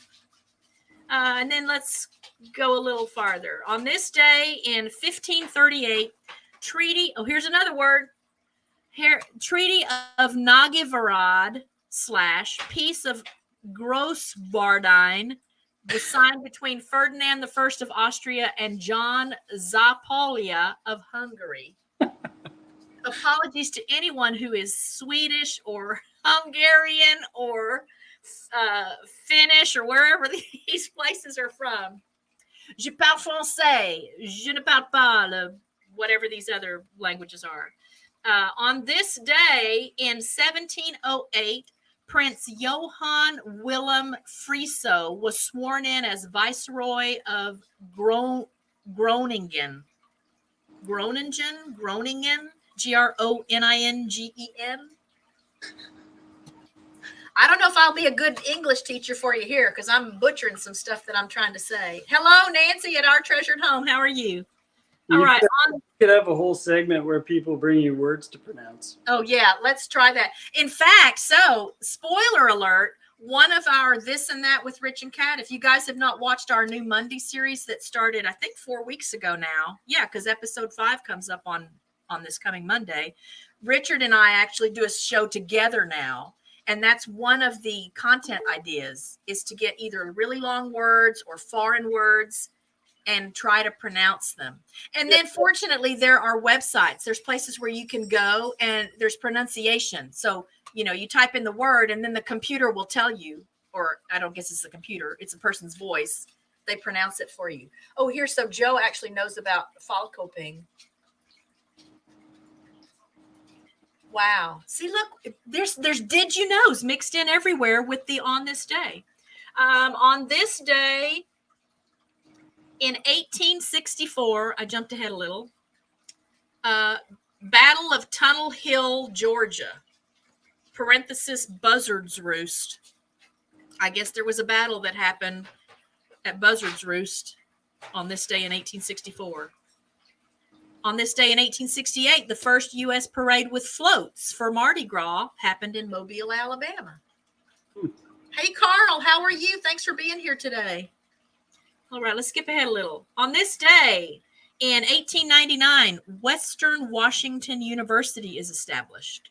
And then let's go a little farther. On this day in 1538, here's another word. Here, Treaty of Nagyvarad / Peace of Grossbardine was signed between Ferdinand I of Austria and John Zapolya of Hungary. Apologies to anyone who is Swedish or Hungarian or Finnish or wherever these places are from. Je parle français. Je ne parle pas whatever these other languages are. On this day in 1708, Prince Johann Willem Frieso was sworn in as Viceroy of Groningen. Groningen? Groningen? I don't know if I'll be a good English teacher for you here because I'm butchering some stuff that I'm trying to say. Hello, Nancy at Our Treasured Home. How are you? All right. You could have a whole segment where people bring you words to pronounce. Oh, yeah. Let's try that. In fact, so spoiler alert, one of our This and That with Rich and Kat, if you guys have not watched our new Monday series that started, I think 4 weeks ago now. Yeah, because episode 5 comes up on this coming Monday. Richard and I actually do a show together now. And that's one of the content ideas is to get either really long words or foreign words and try to pronounce them. And then fortunately, there are websites. There's places where you can go and there's pronunciation. So, you type in the word and then the computer will tell you, or I don't guess it's the computer, it's a person's voice. They pronounce it for you. Oh, so Joe actually knows about Falköping. Wow. See, look, there's did you knows mixed in everywhere with the on this day. On this day in 1864, I jumped ahead a little, Battle of Tunnel Hill, Georgia, parenthesis, Buzzard's Roost. I guess there was a battle that happened at Buzzard's Roost on this day in 1864. On this day in 1868, the first U.S. parade with floats for Mardi Gras happened in Mobile, Alabama. Hey, Carl, how are you? Thanks for being here today. All right, let's skip ahead a little. On this day in 1899, Western Washington University is established.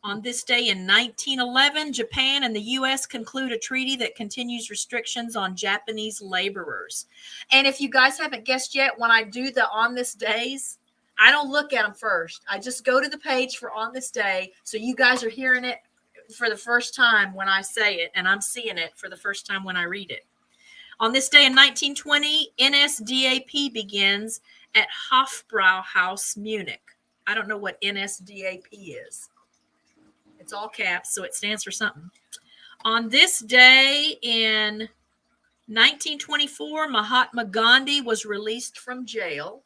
On this day in 1911, Japan and the U.S. conclude a treaty that continues restrictions on Japanese laborers. And if you guys haven't guessed yet, when I do the on this days, I don't look at them first. I just go to the page for on this day. So you guys are hearing it for the first time when I say it, and I'm seeing it for the first time when I read it. On this day in 1920, NSDAP begins at Hofbrauhaus, Munich. I don't know what NSDAP is. It's all caps, so it stands for something. On this day in 1924, Mahatma Gandhi was released from jail.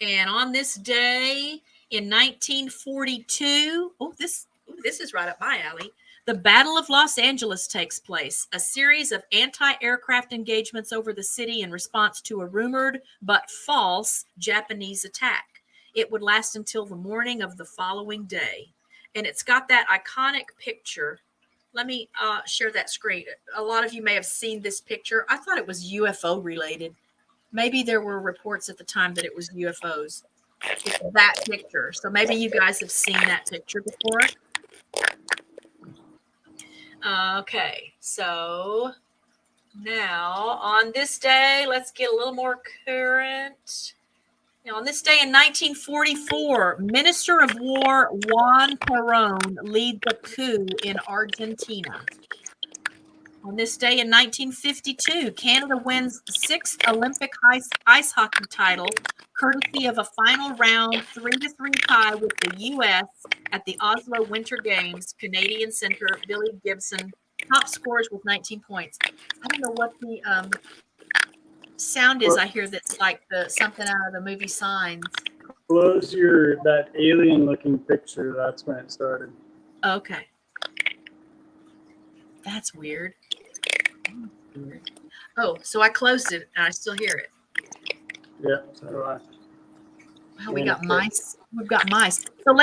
And on this day in 1942, this is right up my alley. The Battle of Los Angeles takes place, a series of anti-aircraft engagements over the city in response to a rumored but false Japanese attack. It would last until the morning of the following day. And it's got that iconic picture. Let me share that screen. A lot of you may have seen this picture. I thought it was UFO related. Maybe there were reports at the time that it was UFOs. It's that picture. So maybe you guys have seen that picture before. Okay, so now on this day, let's get a little more current. Now, on this day in 1944, Minister of War Juan Perón leads a coup in Argentina. On this day in 1952, Canada wins 6th Olympic ice hockey title, courtesy of a final round 3-3 tie with the U.S. at the Oslo Winter Games. Canadian center Billy Gibson top scores with 19 points. I don't know what the sound is. I hear that's like something out of the movie Signs. Close that alien looking picture. That's when it started. Okay. That's weird. Oh, so I closed it and I still hear it. Yeah, so do I. Oh, we got mice. We've got mice. So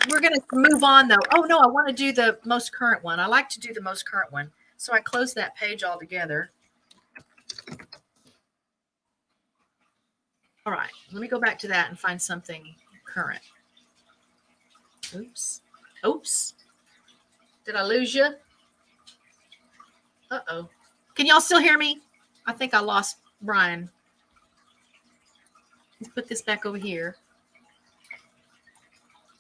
we're going to move on though. Oh no, I want to do the most current one. I like to do the most current one. So I closed that page altogether. All right, let me go back to that and find something current. Oops. Did I lose you? Uh-oh. Can y'all still hear me? I think I lost Brian. Let's put this back over here.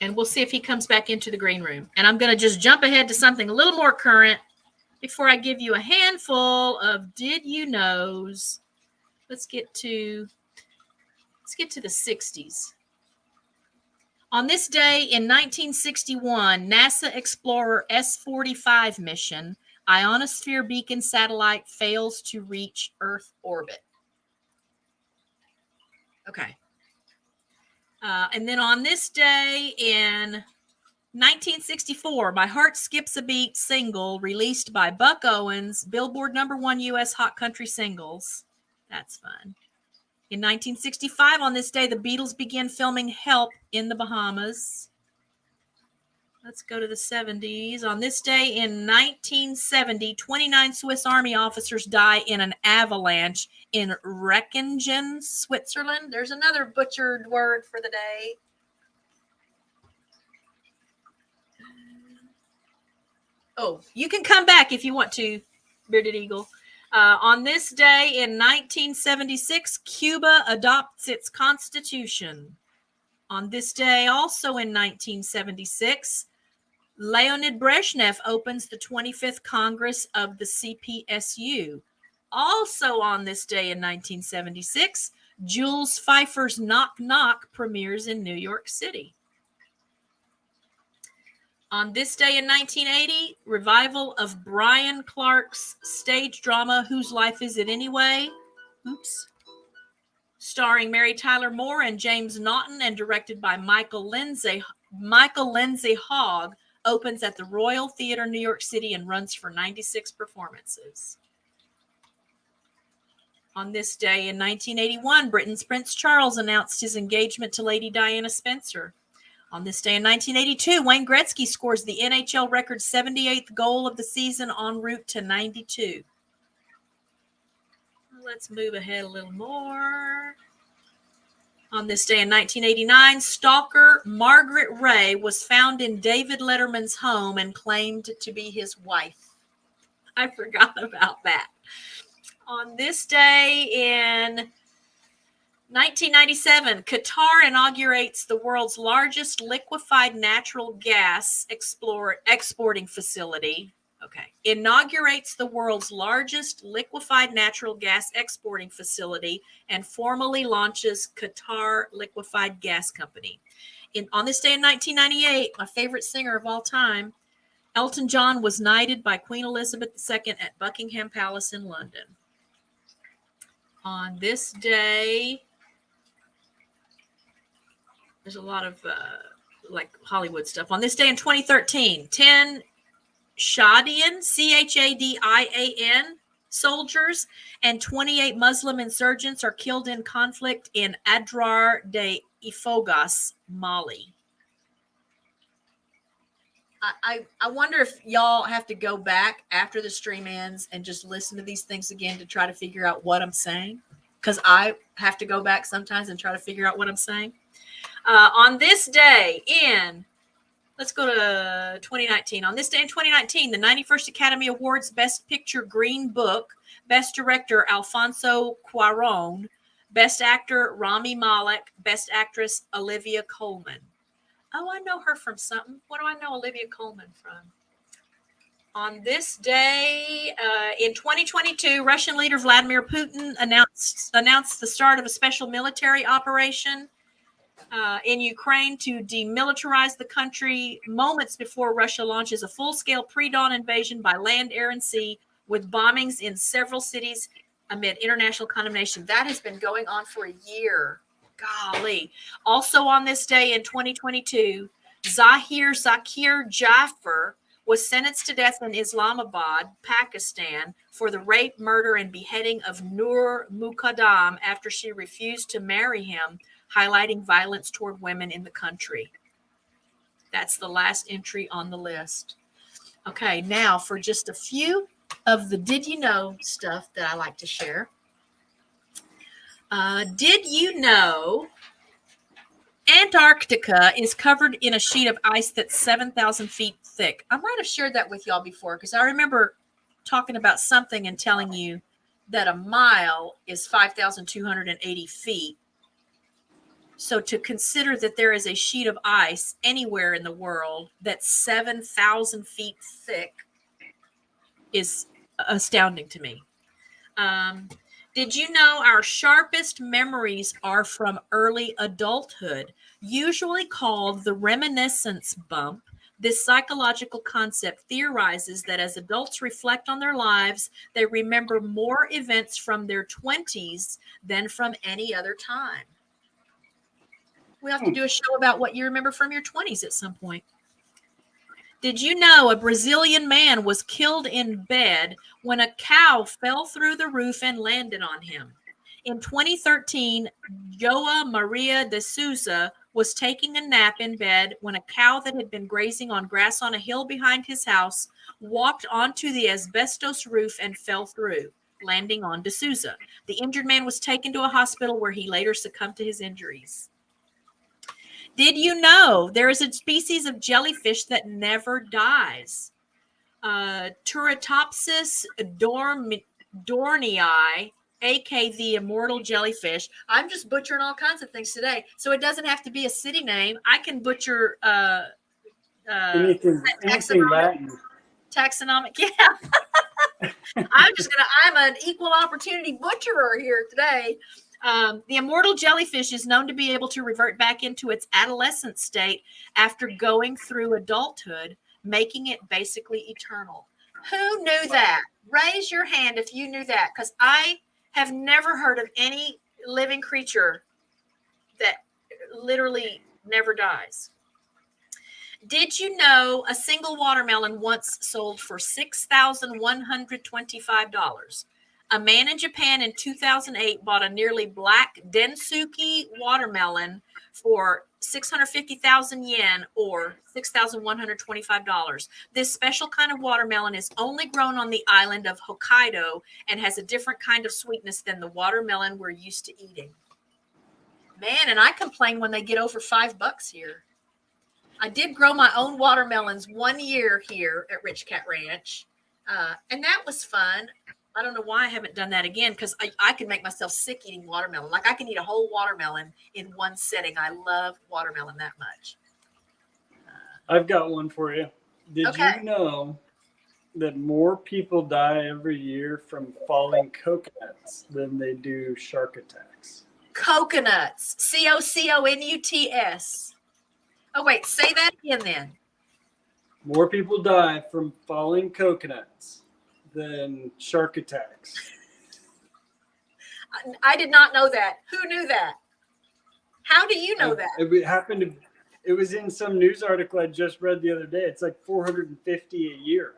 And we'll see if he comes back into the green room. And I'm going to just jump ahead to something a little more current before I give you a handful of did you knows. Let's get to the 60s. On this day in 1961, NASA Explorer S-45 mission ionosphere beacon satellite fails to reach Earth orbit. Okay. And then on this day in 1964, My Heart Skips a Beat single released by Buck Owens, Billboard #1 U.S. Hot Country Singles. That's fun. In 1965, on this day, the Beatles began filming Help in the Bahamas. Let's go to the 70s. On this day in 1970, 29 Swiss Army officers die in an avalanche in Reckingen, Switzerland. There's another butchered word for the day. Oh, you can come back if you want to, Bearded Eagle. On this day in 1976, Cuba adopts its constitution. On this day, also in 1976, Leonid Brezhnev opens the 25th Congress of the CPSU. Also on this day in 1976, Jules Pfeiffer's Knock Knock premieres in New York City. On this day in 1980, revival of Brian Clark's stage drama, Whose Life Is It Anyway? Oops. Starring Mary Tyler Moore and James Naughton and directed by Michael Lindsay Hogg, opens at the Royal Theater, New York City, and runs for 96 performances. On this day in 1981, Britain's Prince Charles announced his engagement to Lady Diana Spencer. On this day in 1982, Wayne Gretzky scores the NHL record 78th goal of the season en route to 92. Let's move ahead a little more. On this day in 1989, stalker Margaret Ray was found in David Letterman's home and claimed to be his wife. I forgot about that. On this day in 1997, Qatar inaugurates the world's largest liquefied natural gas exporting facility. Okay. Inaugurates the world's largest liquefied natural gas exporting facility and formally launches Qatar Liquefied Gas Company. On this day in 1998, my favorite singer of all time, Elton John was knighted by Queen Elizabeth II at Buckingham Palace in London. On this day, there's a lot of like Hollywood stuff. On this day in 2013, 10 Chadian, Chadian soldiers and 28 Muslim insurgents are killed in conflict in Adrar de Ifogas, Mali. I wonder if y'all have to go back after the stream ends and just listen to these things again to try to figure out what I'm saying. Because I have to go back sometimes and try to figure out what I'm saying. On this day in, let's go to 2019. On this day in 2019, the 91st Academy Awards Best Picture Green Book, Best Director Alfonso Cuarón, Best Actor Rami Malek, Best Actress Olivia Colman. Oh, I know her from something. What do I know Olivia Colman from? On this day in 2022, Russian leader Vladimir Putin announced the start of a special military operation in Ukraine to demilitarize the country moments before Russia launches a full-scale pre-dawn invasion by land, air, and sea with bombings in several cities amid international condemnation. That has been going on for a year. Golly. Also on this day in 2022, Zakir Jaffer was sentenced to death in Islamabad, Pakistan, for the rape, murder, and beheading of Nur Muqaddam after she refused to marry him, highlighting violence toward women in the country. That's the last entry on the list. Okay, now for just a few of the did you know stuff that I like to share. Did you know Antarctica is covered in a sheet of ice that's 7,000 feet thick? I might have shared that with y'all before because I remember talking about something and telling you that a mile is 5,280 feet. So to consider that there is a sheet of ice anywhere in the world that's 7,000 feet thick is astounding to me. Did you know our sharpest memories are from early adulthood, usually called the reminiscence bump? This psychological concept theorizes that as adults reflect on their lives, they remember more events from their 20s than from any other time. We'll have to do a show about what you remember from your 20s at some point. Did you know a Brazilian man was killed in bed when a cow fell through the roof and landed on him? In 2013, Joa Maria de Souza was taking a nap in bed when a cow that had been grazing on grass on a hill behind his house walked onto the asbestos roof and fell through, landing on de Souza. The injured man was taken to a hospital where he later succumbed to his injuries. Did you know there is a species of jellyfish that never dies? Turritopsis dornii, aka the immortal jellyfish. I'm just butchering all kinds of things today, so it doesn't have to be a city name. I can butcher anything Latin. Taxonomic. Yeah. I'm an equal opportunity butcherer here today. The immortal jellyfish is known to be able to revert back into its adolescent state after going through adulthood, making it basically eternal. Who knew that? Raise your hand if you knew that, because I have never heard of any living creature that literally never dies. Did you know a single watermelon once sold for $6,125? A man in Japan in 2008 bought a nearly black Densuki watermelon for 650,000 yen or $6,125. This special kind of watermelon is only grown on the island of Hokkaido and has a different kind of sweetness than the watermelon we're used to eating. Man, and I complain when they get over $5 here. I did grow my own watermelons 1 year here at RichKatRanch, and that was fun. I don't know why I haven't done that again, because I can make myself sick eating watermelon. Like I can eat a whole watermelon in one sitting. I love watermelon that much. I've got one for you. Did Okay. you know that more people die every year from falling coconuts than they do shark attacks? Coconuts. COCONUTS. Oh, wait. Say that again then. More people die from falling coconuts than shark attacks. I did not know that. Who knew that? How do you know that? It happened to. It was in some news article I just read the other day. It's like 450 a year.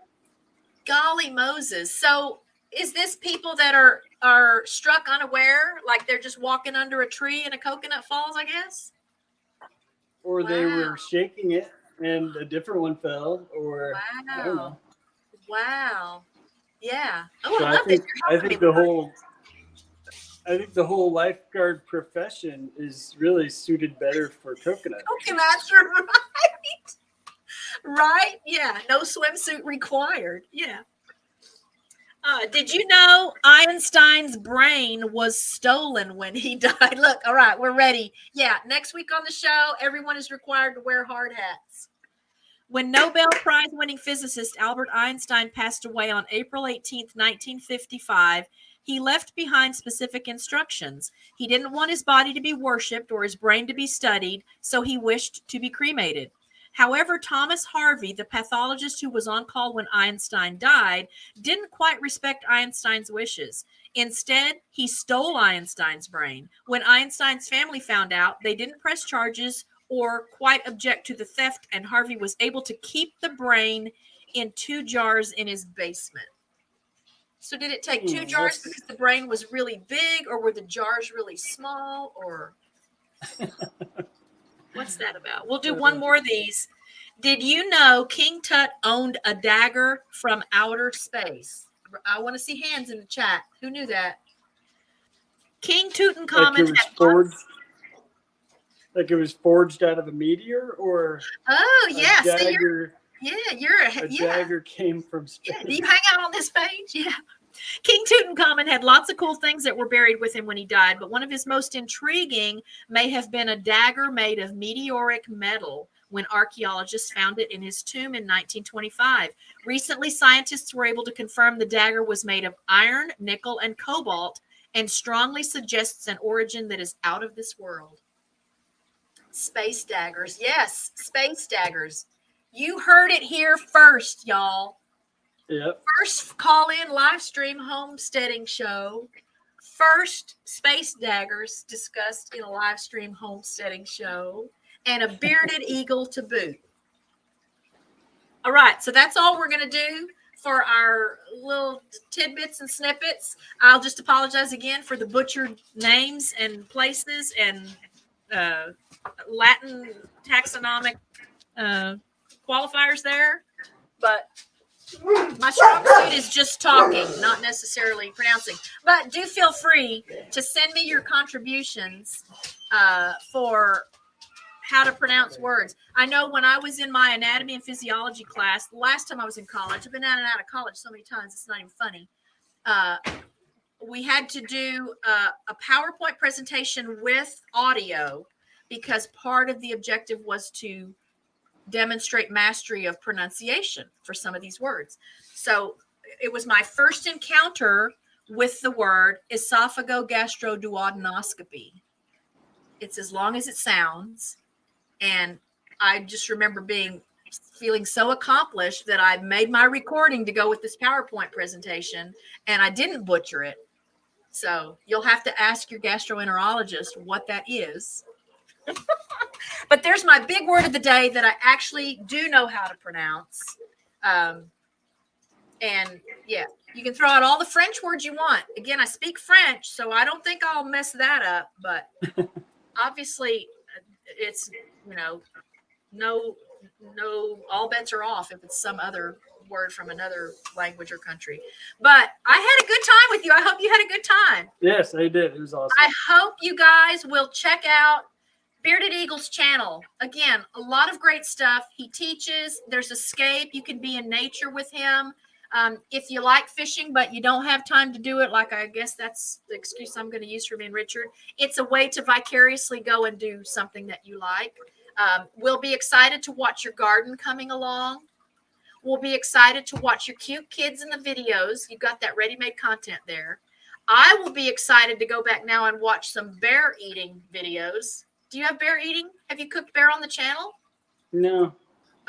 Golly Moses. So is this people that are struck unaware, like they're just walking under a tree and a coconut falls, I guess? Or they were shaking it and a different one fell, or I don't know. Wow. Yeah. Oh, So I love this. I think the whole lifeguard profession is really suited better for coconuts. Coconuts are right. Right? Yeah. No swimsuit required. Yeah. Did you know Einstein's brain was stolen when he died? Look, all right, we're ready. Yeah, next week on the show, everyone is required to wear hard hats. When Nobel Prize winning physicist Albert Einstein passed away on April 18th, 1955, he left behind specific instructions. He didn't want his body to be worshipped or his brain to be studied, so he wished to be cremated. However, Thomas Harvey, the pathologist who was on call when Einstein died, didn't quite respect Einstein's wishes. Instead, he stole Einstein's brain. When Einstein's family found out, they didn't press charges or quite object to the theft, and Harvey was able to keep the brain in 2 jars in his basement. So did it take 2 jars because the brain was really big, or were the jars really small, or what's that about? We'll do one more of these. Did you know King Tut owned a dagger from outer space? I want to see hands in the chat. Who knew that? King Tutankhamun like it was forged out of a meteor, or yeah, dagger, a dagger came from space. Yeah. Do you hang out on this page? Yeah. King Tutankhamun had lots of cool things that were buried with him when he died, but one of his most intriguing may have been a dagger made of meteoric metal when archaeologists found it in his tomb in 1925. Recently, scientists were able to confirm the dagger was made of iron, nickel, and cobalt, and strongly suggests an origin that is out of this world. Space daggers. Yes, space daggers. You heard it here first, y'all. Yep. First call-in live stream homesteading show. First space daggers discussed in a live stream homesteading show. And a bearded eagle to boot. All right, so that's all we're going to do for our little tidbits and snippets. I'll just apologize again for the butchered names and places and Latin taxonomic qualifiers there. But my strong suit is just talking, not necessarily pronouncing. But do feel free to send me your contributions for how to pronounce words. I know when I was in my anatomy and physiology class, the last time I was in college, I've been in and out of college so many times, it's not even funny. We had to do a PowerPoint presentation with audio because part of the objective was to demonstrate mastery of pronunciation for some of these words. So it was my first encounter with the word esophagogastroduodenoscopy. It's as long as it sounds. And I just remember feeling so accomplished that I made my recording to go with this PowerPoint presentation, and I didn't butcher it. So you'll have to ask your gastroenterologist what that is. But there's my big word of the day that I actually do know how to pronounce. And yeah, you can throw out all the French words you want. Again, I speak French, so I don't think I'll mess that up. But obviously, it's, no, all bets are off if it's some other word from another language or country. But I had a good time with you. I hope you had a good time. Yes, I did. It was awesome. I hope you guys will check out Bearded Eagle's channel. Again, a lot of great stuff. He teaches. There's escape. You can be in nature with him. If you like fishing, but you don't have time to do it, like I guess that's the excuse I'm going to use for me and Richard, it's a way to vicariously go and do something that you like. We'll be excited to watch your garden coming along. We'll be excited to watch your cute kids in the videos. You've got that ready-made content there. I will be excited to go back now and watch some bear eating videos. Do you have bear eating? Have you cooked bear on the channel? No.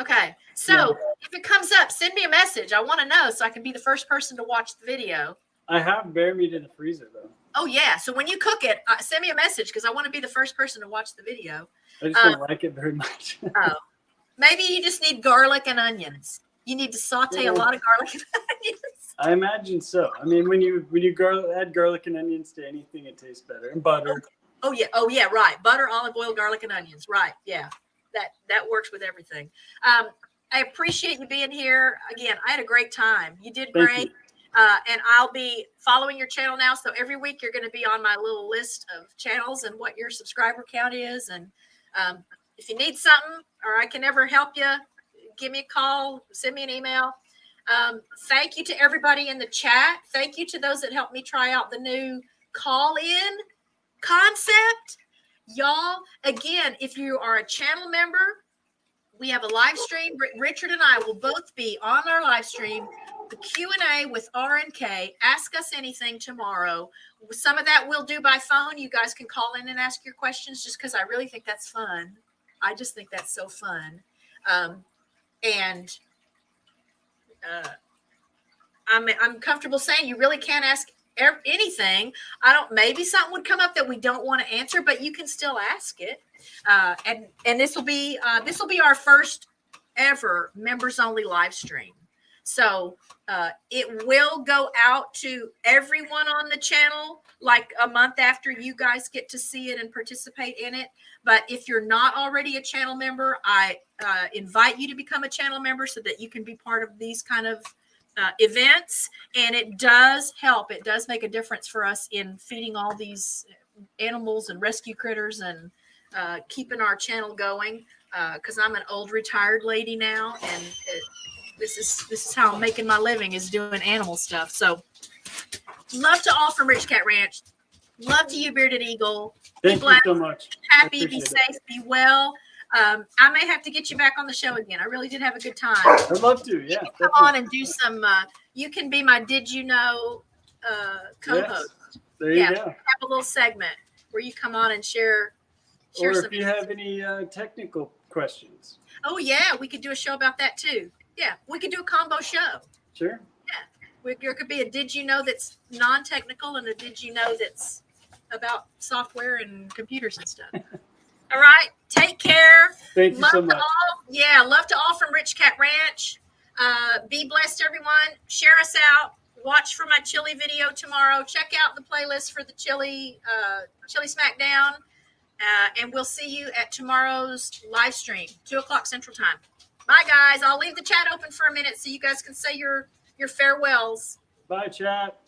Okay. So if it comes up, send me a message. I want to know so I can be the first person to watch the video. I have bear meat in the freezer, though. Oh, yeah. So when you cook it, send me a message because I want to be the first person to watch the video. I just don't like it very much. Oh, maybe you just need garlic and onions. You need to saute a lot of garlic and onions. I imagine so. I mean, when you add garlic and onions to anything, it tastes better. And butter. Oh yeah, right. Butter, olive oil, garlic, and onions. Right. Yeah. That works with everything. I appreciate you being here. Again, I had a great time. You did great. Thank you. And I'll be following your channel now. So every week you're going to be on my little list of channels and what your subscriber count is. And if you need something or I can ever help you, give me a call, send me an email. Thank you to everybody in the chat. Thank you to those that helped me try out the new call-in concept. Y'all, again, if you are a channel member, We have a live stream. Richard and I will both be on our live stream. The Q&A with R and K. Ask us anything tomorrow. Some of that we'll do by phone. You guys can call in and ask your questions just because I really think that's fun. I just think that's so fun. I'm comfortable saying you really can't ask anything. Maybe something would come up that we don't want to answer, but you can still ask it. And this will be our first ever members only live stream. So it will go out to everyone on the channel like a month after you guys get to see it and participate in it. But if you're not already a channel member, I invite you to become a channel member so that you can be part of these kind of events. And it does help. It does make a difference for us in feeding all these animals and rescue critters and keeping our channel going. Because I'm an old retired lady now, and this is how I'm making my living, is doing animal stuff. So love to all from Rich Cat Ranch. Love to you, Bearded Eagle. Thank you so much. Happy, be safe, be well. I may have to get you back on the show again. I really did have a good time. I'd love to. Yeah. Come on and do some. You can be my Did You Know co-host. Yes. There you go. Have a little segment where you come on and share Or some. if you have any technical questions. Oh yeah, we could do a show about that too. Yeah, we could do a combo show. Sure. There could be a Did You Know that's non-technical and a Did You Know that's about software and computers and stuff. All right. Take care. Thank you so much. Love to all from Rich Cat Ranch. Be blessed, everyone. Share us out. Watch for my chili video tomorrow. Check out the playlist for the chili Smackdown. And we'll see you at tomorrow's live stream, 2:00 Central Time. Bye, guys. I'll leave the chat open for a minute so you guys can say your farewells. Bye, chat.